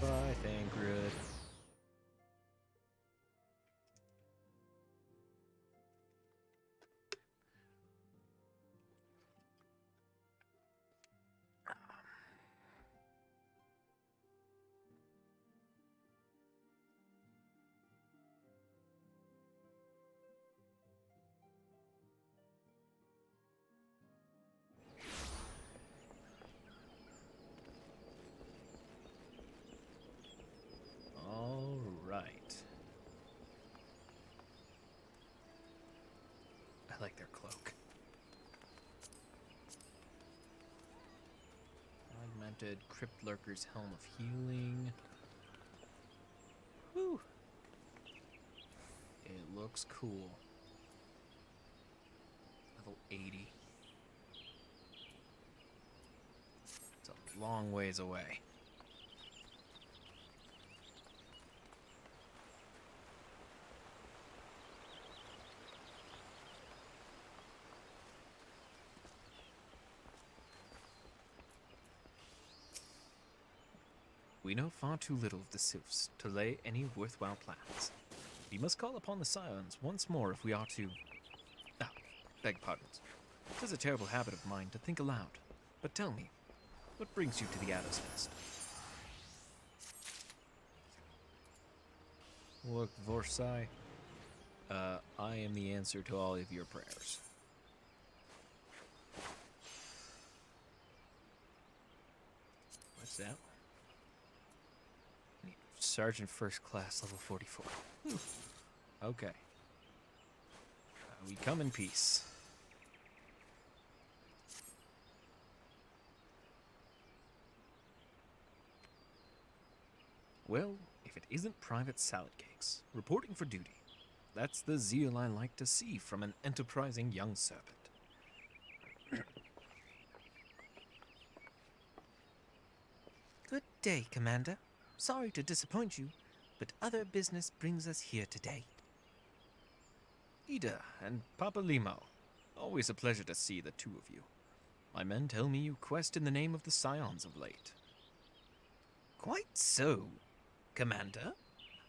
Bye, Thancred. All right. I like their cloak. Augmented Crypt Lurker's Helm of Healing. Whew. It looks cool. Level 80. It's a long ways away. We know far too little of the Sylphs to lay any worthwhile plans. We must call upon the Scions once more if we are to... Ah, beg pardons. It is a terrible habit of mine to think aloud. But tell me, what brings you to the Adder's Nest? Look, Vorsai, I am the answer to all of your prayers. What's that? Sergeant First Class, level 44. Okay. We come in peace. Well, if it isn't Private Salad Cakes, reporting for duty. That's the zeal I like to see from an enterprising young servant. Good day, Commander. Sorry to disappoint you, but other business brings us here today. Ida and Papa Limo. Always a pleasure to see the two of you. My men tell me you quest in the name of the Scions of late. Quite so, Commander.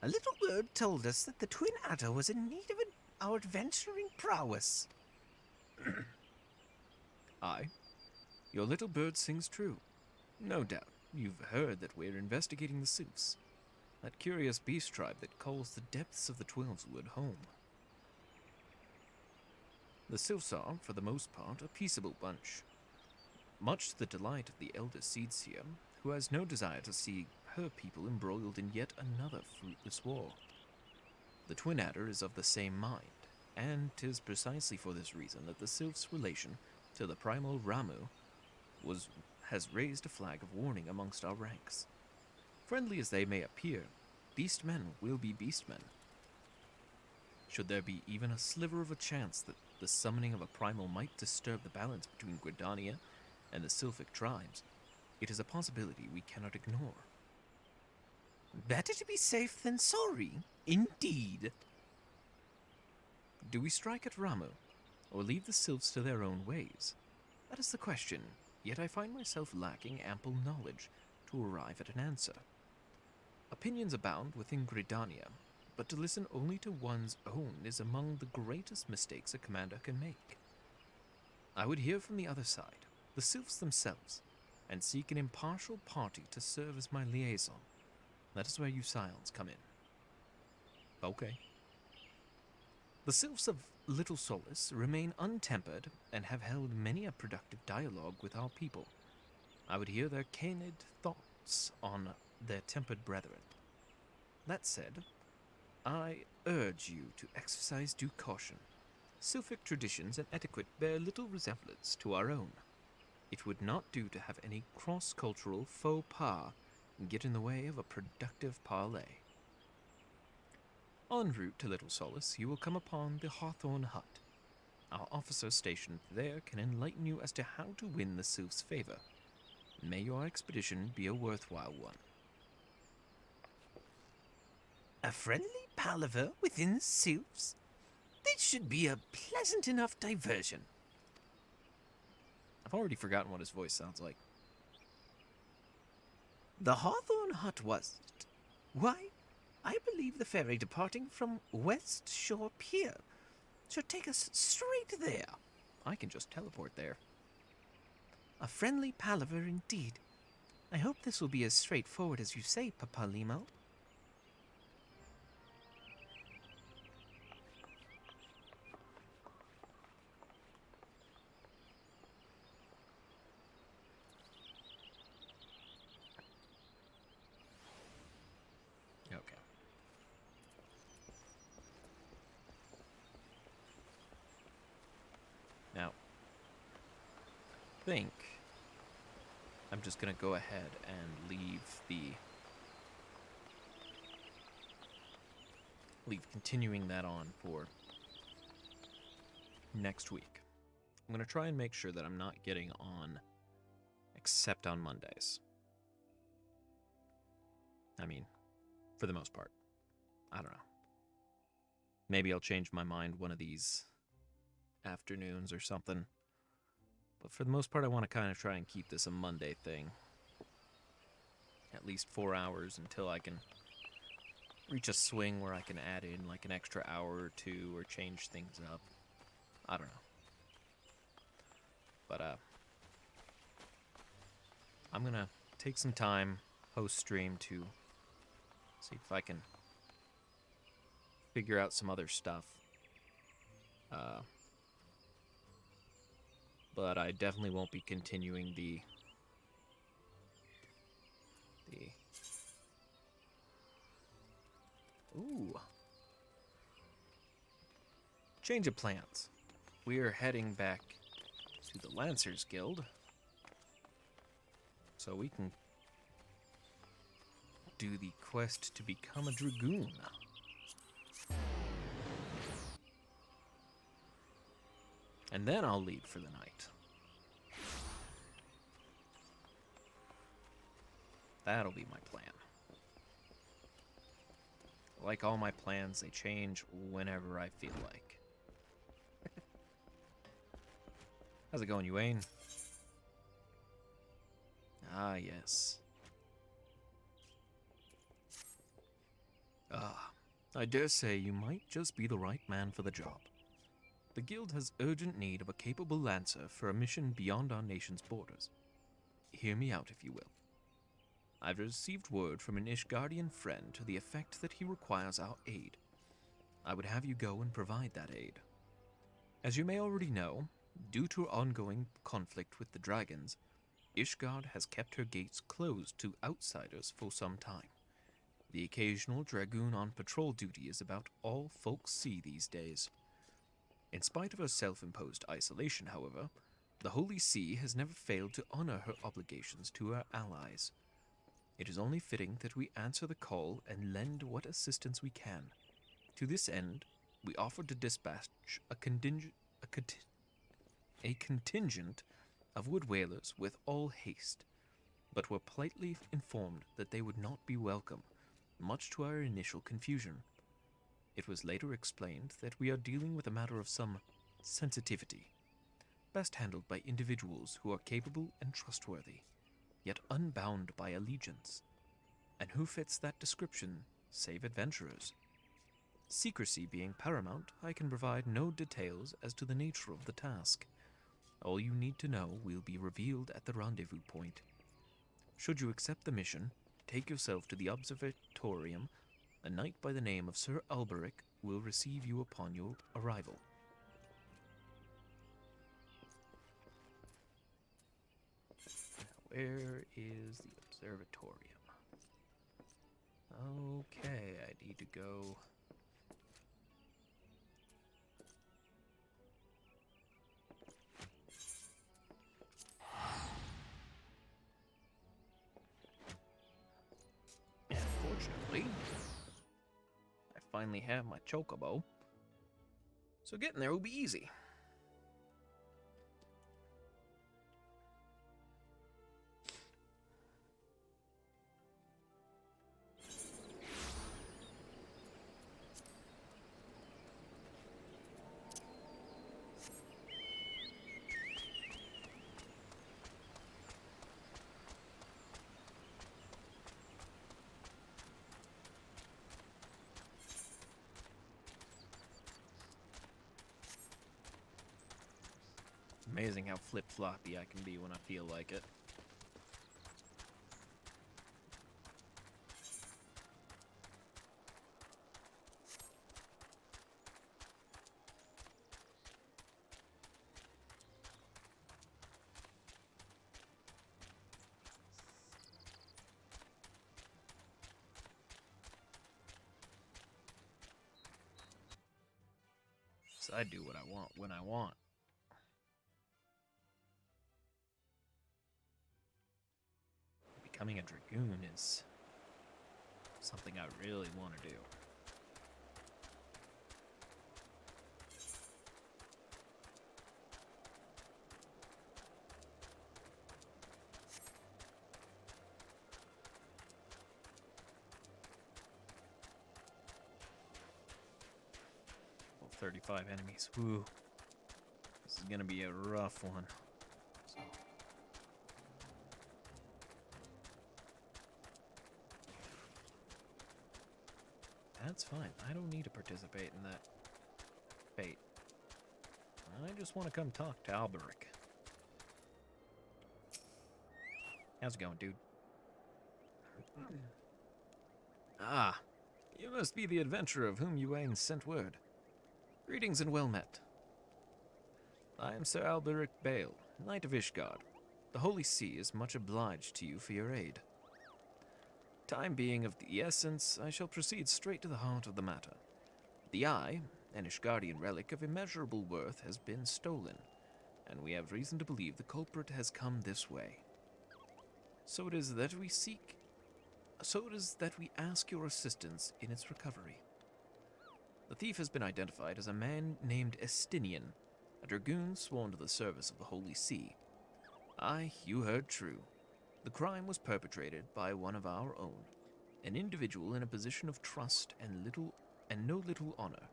A little bird told us that the Twin Adder was in need of our adventuring prowess. Aye. Your little bird sings true. No doubt. You've heard that we're investigating the Sylphs, that curious beast tribe that calls the depths of the Twelveswood home. The Sylphs are, for the most part, a peaceable bunch, much to the delight of the elder Seedseer, who has no desire to see her people embroiled in yet another fruitless war. The Twin Adder is of the same mind, and 'tis precisely for this reason that the Sylphs' relation to the primal Ramu has raised a flag of warning amongst our ranks. Friendly as they may appear, beastmen will be beastmen. Should there be even a sliver of a chance that the summoning of a primal might disturb the balance between Gridania and the Sylphic tribes, it is a possibility we cannot ignore. Better to be safe than sorry, indeed. Do we strike at Ramu, or leave the Sylphs to their own ways? That is the question, yet I find myself lacking ample knowledge to arrive at an answer. Opinions abound within Gridania, but to listen only to one's own is among the greatest mistakes a commander can make. I would hear from the other side, the Sylphs themselves, and seek an impartial party to serve as my liaison. That is where you Scions come in. Okay. The Sylphs of Little Solace remain untempered and have held many a productive dialogue with our people. I would hear their candid thoughts on their tempered brethren. That said, I urge you to exercise due caution. Sylphic traditions and etiquette bear little resemblance to our own. It would not do to have any cross-cultural faux pas get in the way of a productive parley. En route to Little Solace, you will come upon the Hawthorne Hut. Our officer stationed there can enlighten you as to how to win the sylph's favor. May your expedition be a worthwhile one. A friendly palaver within the sylphs? This should be a pleasant enough diversion. I've already forgotten what his voice sounds like. The Hawthorne Hut was it? Why, I believe the ferry departing from West Shore Pier should take us straight there. I can just teleport there. A friendly palaver indeed. I hope this will be as straightforward as you say, Papa Limo. Okay. Now, I think I'm just gonna go ahead and leave continuing that on for next week. I'm gonna try and make sure that I'm not getting on except on Mondays. I mean, for the most part. I don't know. Maybe I'll change my mind one of these afternoons or something. But for the most part, I want to kind of try and keep this a Monday thing. At least 4 hours until I can reach a swing where I can add in like an extra hour or two or change things up. I don't know. But, I'm gonna take some time post-stream to see if I can figure out some other stuff. But I definitely won't be continuing the Ooh. Change of plans. We're heading back to the Lancers Guild so we can do the quest to become a dragoon. And then I'll leave for the night. That'll be my plan. Like all my plans, they change whenever I feel like. How's it going, Yuane? Ah, yes. I dare say you might just be the right man for the job. The guild has urgent need of a capable lancer for a mission beyond our nation's borders. Hear me out, if you will. I've received word from an Ishgardian friend to the effect that he requires our aid. I would have you go and provide that aid. As you may already know, due to ongoing conflict with the dragons, Ishgard has kept her gates closed to outsiders for some time. The occasional dragoon on patrol duty is about all folks see these days. In spite of her self-imposed isolation, however, the Holy See has never failed to honor her obligations to her allies. It is only fitting that we answer the call and lend what assistance we can. To this end, we offered to dispatch a contingent of wood whalers with all haste, but were politely informed that they would not be welcome, much to our initial confusion. It was later explained that we are dealing with a matter of some sensitivity, best handled by individuals who are capable and trustworthy, yet unbound by allegiance. And who fits that description, save adventurers? Secrecy being paramount, I can provide no details as to the nature of the task. All you need to know will be revealed at the rendezvous point. Should you accept the mission, take yourself to the observatorium. A knight by the name of Sir Alberic will receive you upon your arrival. Where is the observatorium? Okay, I need to go... finally have my chocobo. So getting there will be easy. Amazing how flip-floppy I can be when I feel like it. So I do what I want when I want. Becoming a dragoon is something I really want to do. Well, 35 enemies. Woo. This is gonna be a rough one. So. That's fine. I don't need to participate in that fate. I just want to come talk to Alberic. How's it going, dude? Ah, you must be the adventurer of whom Yuane sent word. Greetings and well met. I am Sir Alberic Bale, Knight of Ishgard. The Holy See is much obliged to you for your aid. Time being of the essence, I shall proceed straight to the heart of the matter. The Eye, an Ishgardian relic of immeasurable worth, has been stolen, and we have reason to believe the culprit has come this way. So it is that we ask your assistance in its recovery. The thief has been identified as a man named Estinian, a dragoon sworn to the service of the Holy See. Aye, you heard true. The crime was perpetrated by one of our own, an individual in a position of trust and no little honor.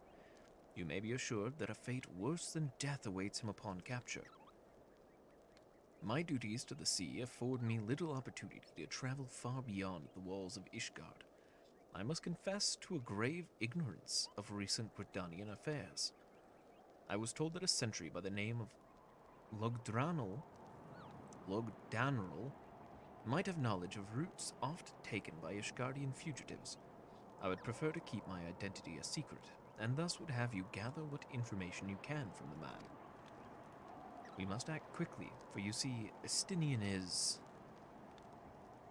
You may be assured that a fate worse than death awaits him upon capture. My duties to the sea afford me little opportunity to travel far beyond the walls of Ishgard. I must confess to a grave ignorance of recent Gridanian affairs. I was told that a sentry by the name of Logdanrel might have knowledge of routes oft taken by Ishgardian fugitives. I would prefer to keep my identity a secret, and thus would have you gather what information you can from the man. We must act quickly, for you see, Estinian is...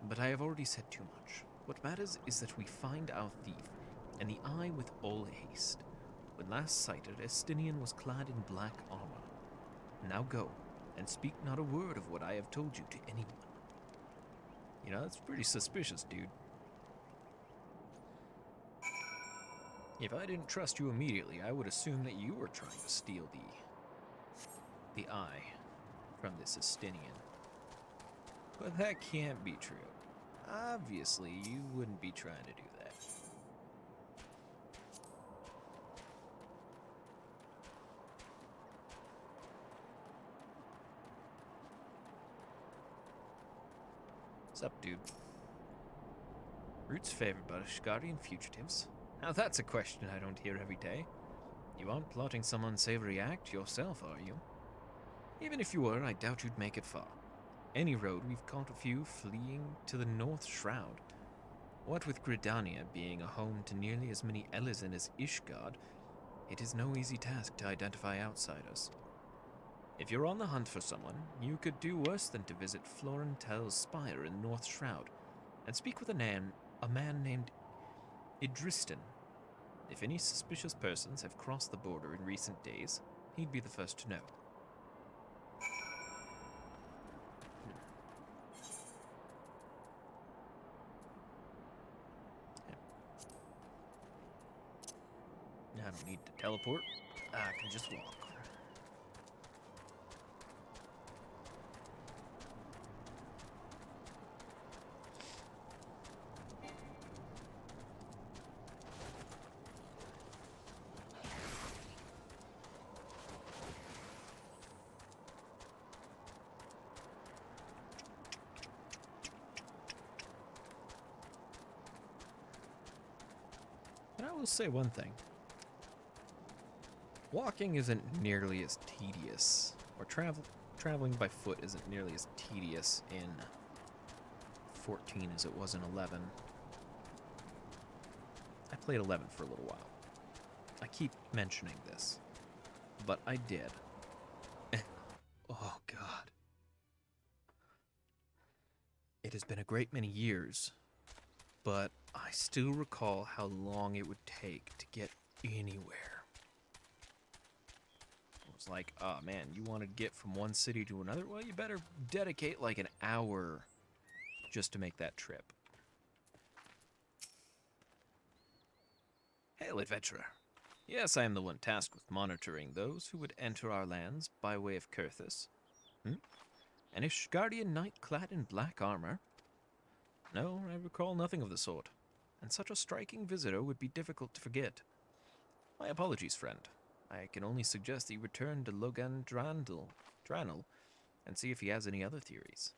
But I have already said too much. What matters is that we find our thief, and the Eye with all haste. When last sighted, Estinian was clad in black armor. Now go, and speak not a word of what I have told you to anyone. You know, that's pretty suspicious, dude. If I didn't trust you immediately, I would assume that you were trying to steal the Eye from this Estinian. But that can't be true. Obviously, you wouldn't be trying to do that. What's up, dude? Routes favored by Ishgardian fugitives? Now that's a question I don't hear every day. You aren't plotting some unsavory act yourself, are you? Even if you were, I doubt you'd make it far. Any road, we've caught a few fleeing to the North Shroud. What with Gridania being a home to nearly as many Elezen as Ishgard, it is no easy task to identify outsiders. If you're on the hunt for someone, you could do worse than to visit Florentel's spire in North Shroud and speak with a man named Idristan. If any suspicious persons have crossed the border in recent days, he'd be the first to know. I don't need to teleport. I can just walk. But I will say one thing. Walking isn't nearly as tedious, or traveling by foot isn't nearly as tedious in 14 as it was in 11. I played 11 for a little while. I keep mentioning this, but I did. Oh, God. It has been a great many years, but I still recall how long it would take to get anywhere. It was like, oh man, you want to get from one city to another? Well, you better dedicate like an hour just to make that trip. Hail, adventurer. Yes, I am the one tasked with monitoring those who would enter our lands by way of Kurthus. An Ishgardian knight clad in black armor? No, I recall nothing of the sort, and such a striking visitor would be difficult to forget. My apologies, friend. I can only suggest that you return to Logan Dranel and see if he has any other theories.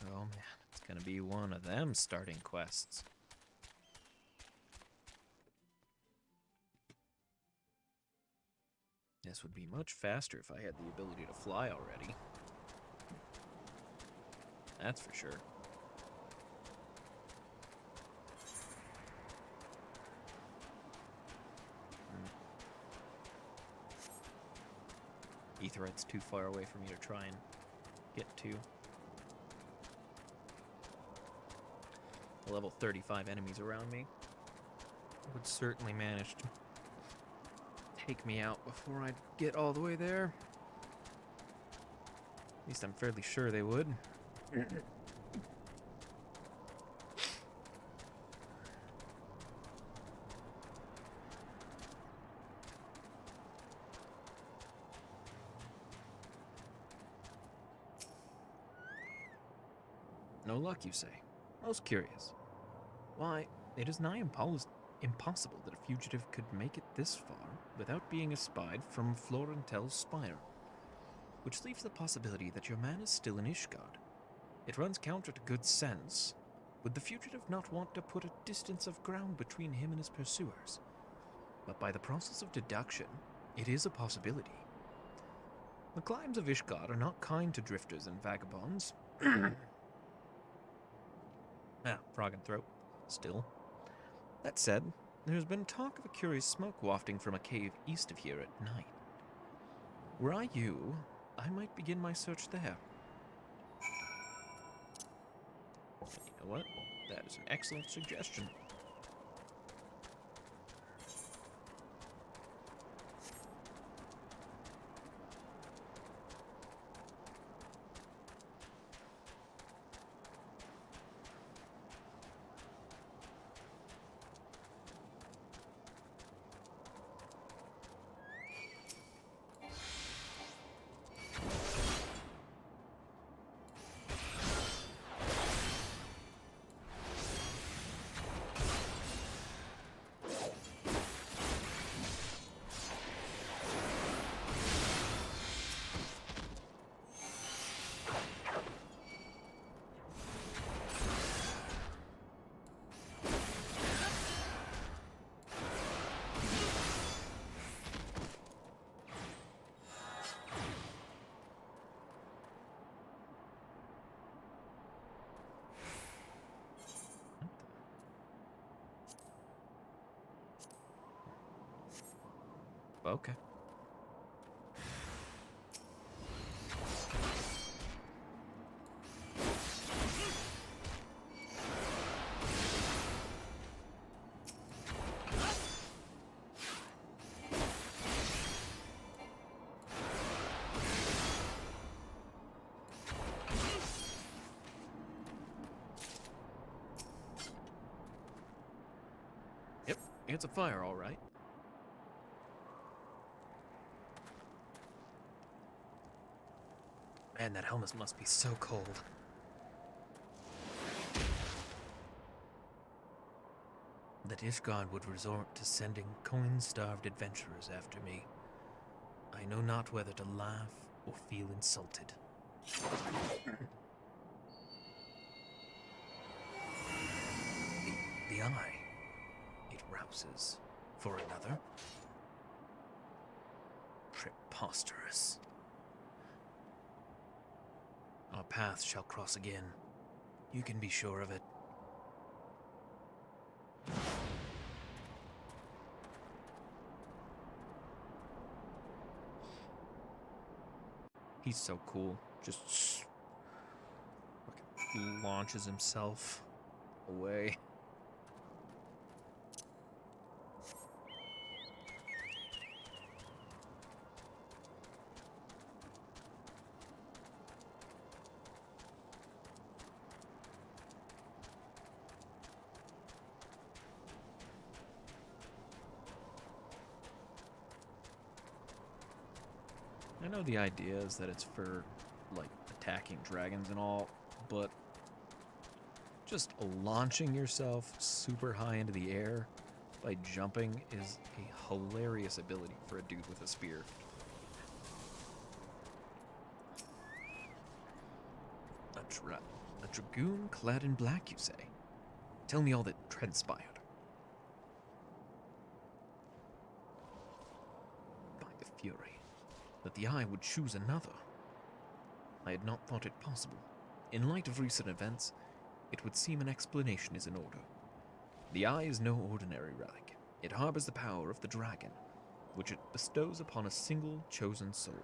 Oh man, it's gonna be one of them starting quests. This would be much faster if I had the ability to fly already. That's for sure. Aetheryte's too far away for me to try and get to. Level 35 enemies around me would certainly manage to take me out before I'd get all the way there. At least I'm fairly sure they would. No luck, you say? Most curious. Why, it is nigh impossible that a fugitive could make it this far without being espied from Florentel's spire, which leaves the possibility that your man is still in Ishgard. It runs counter to good sense. Would the fugitive not want to put a distance of ground between him and his pursuers? But by the process of deduction, it is a possibility. The climes of Ishgard are not kind to drifters and vagabonds. Frog and throat. Still. That said, there's been talk of a curious smoke wafting from a cave east of here at night. Were I you, I might begin my search there. You know what? That is an excellent suggestion. Okay. It's a fire, all right. Man, that helmet must be so cold. That Ishgard would resort to sending coin-starved adventurers after me. I know not whether to laugh or feel insulted. The eye. It rouses. For another? Preposterous. Our paths shall cross again. You can be sure of it. He's so cool. Just launches himself away. I know the idea is that it's for, like, attacking dragons and all, but just launching yourself super high into the air by jumping is a hilarious ability for a dude with a spear. A dragoon clad in black, you say? Tell me all that transpired. By the fury, that the eye would choose another. I had not thought it possible. In light of recent events, it would seem an explanation is in order. The eye is no ordinary relic. It harbors the power of the dragon, which it bestows upon a single chosen soul,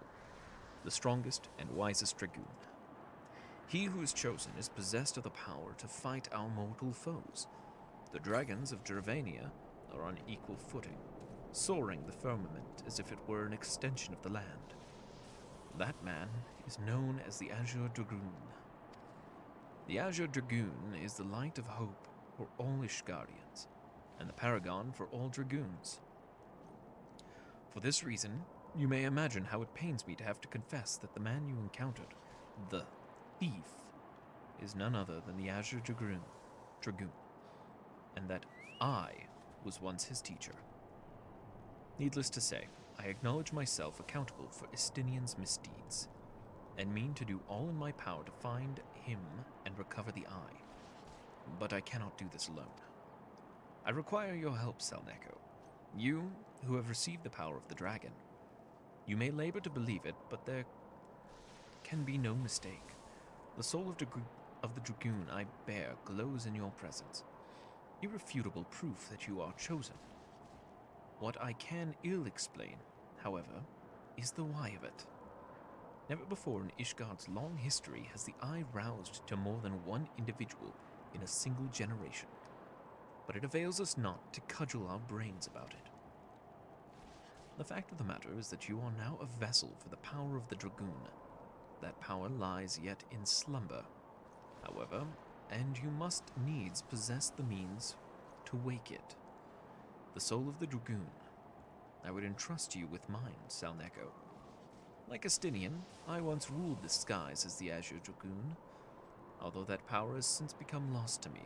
the strongest and wisest dragoon. He who is chosen is possessed of the power to fight our mortal foes. The dragons of Gervania are on equal footing, soaring the firmament as if it were an extension of the land. That man is known as the Azure Dragoon. The Azure Dragoon is the light of hope for all Ishgardians, and the paragon for all dragoons. For this reason, you may imagine how it pains me to have to confess that the man you encountered, the thief, is none other than the Azure Dragoon, and that I was once his teacher. Needless to say, I acknowledge myself accountable for Estinian's misdeeds, and mean to do all in my power to find him and recover the eye. But I cannot do this alone. I require your help, Selneko. You, who have received the power of the dragon. You may labor to believe it, but there can be no mistake. The soul of the dragoon I bear glows in your presence. Irrefutable proof that you are chosen. What I can ill explain, however, is the why of it. Never before in Ishgard's long history has the eye roused to more than one individual in a single generation. But it avails us not to cudgel our brains about it. The fact of the matter is that you are now a vessel for the power of the dragoon. That power lies yet in slumber, however, and you must needs possess the means to wake it. The soul of the dragoon. I would entrust you with mine, Selneko. Like Estinian, I once ruled the skies as the Azure Dragoon, although that power has since become lost to me.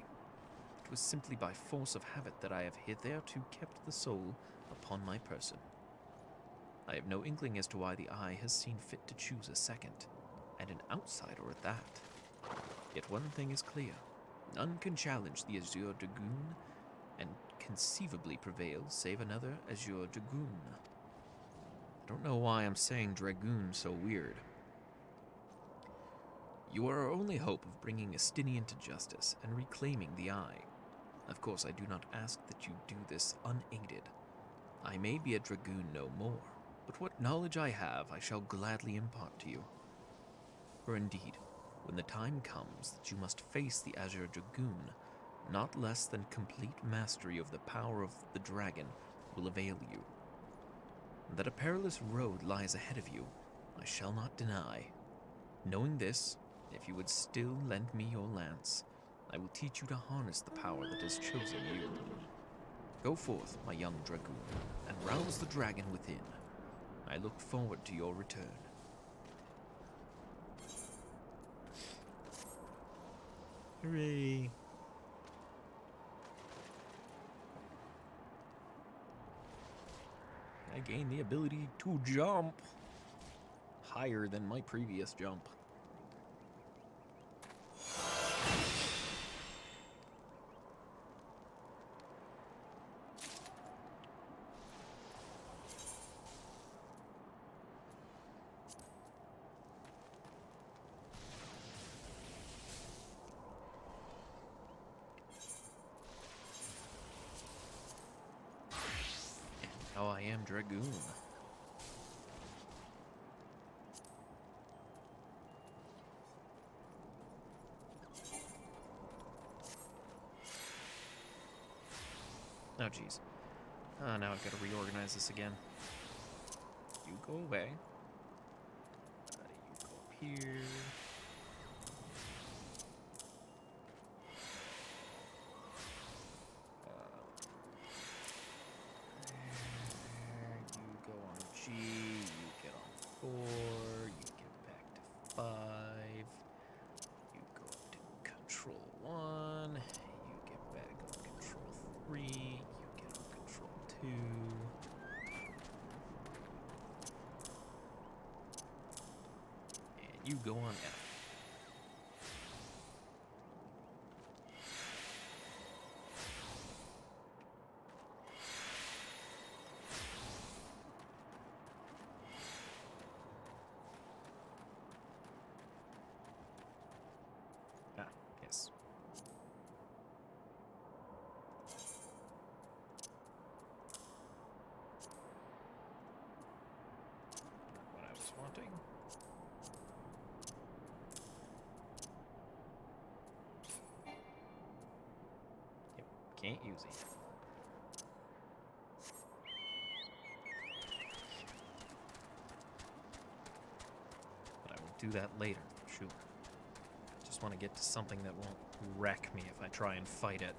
It was simply by force of habit that I have hitherto kept the soul upon my person. I have no inkling as to why the eye has seen fit to choose a second, and an outsider at that. Yet one thing is clear. None can challenge the Azure Dragoon, and conceivably prevail save another Azure Dragoon. I don't know why I'm saying Dragoon so weird. You are our only hope of bringing Estinian to justice and reclaiming the eye. Of course, I do not ask that you do this unaided. I may be a dragoon no more, but what knowledge I have I shall gladly impart to you. For indeed, when the time comes that you must face the Azure Dragoon, not less than complete mastery of the power of the dragon will avail you. That a perilous road lies ahead of you, I shall not deny. Knowing this, if you would still lend me your lance, I will teach you to harness the power that has chosen you. Go forth, my young dragoon, and rouse the dragon within. I look forward to your return. Hooray! I gained the ability to jump higher than my previous jump. And now I am Dragoon. Oh, jeez. Now I've got to reorganize this again. You go away. You go up here. There. You go on G. You get on 4. You get back to 5. You go up to Control 1. You get back on Control 3. You get on Control 2. And you go on F. Ah, yes. What I was wanting. Yep, can't use it. But I will do that later, for sure. I just want to get to something that won't wreck me if I try and fight it.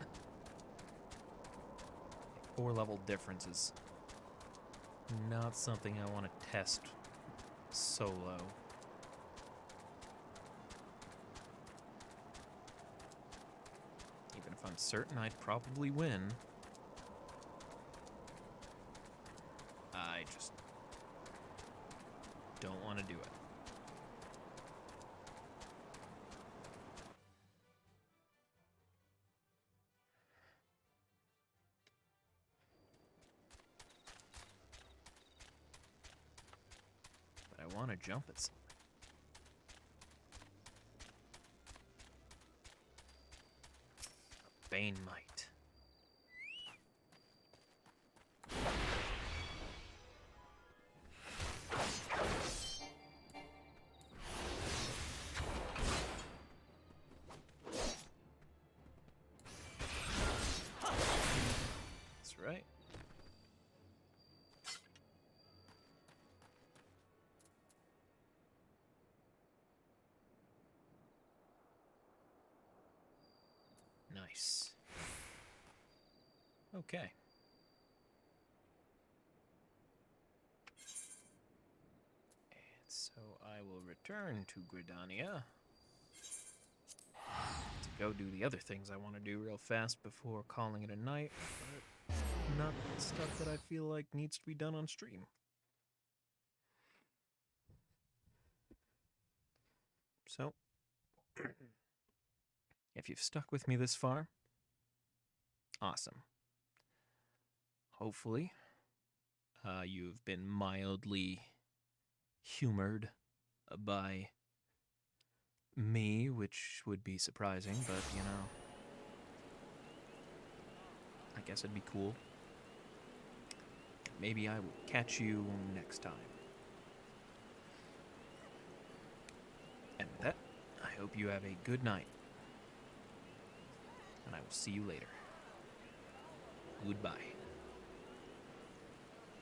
4-level difference is not something I want to test solo. Even if I'm certain I'd probably win, I just don't want to do it. But I want to jump at something. A Bane Might. That's right. Nice. Okay. And so I will return to Gridania to go do the other things I want to do real fast before calling it a night, but not stuff that I feel like needs to be done on stream. So, if you've stuck with me this far, awesome. Hopefully, you've been mildly humored by me, which would be surprising, but, you know, I guess it'd be cool. Maybe I will catch you next time. And with that, I hope you have a good night. And I will see you later. Goodbye.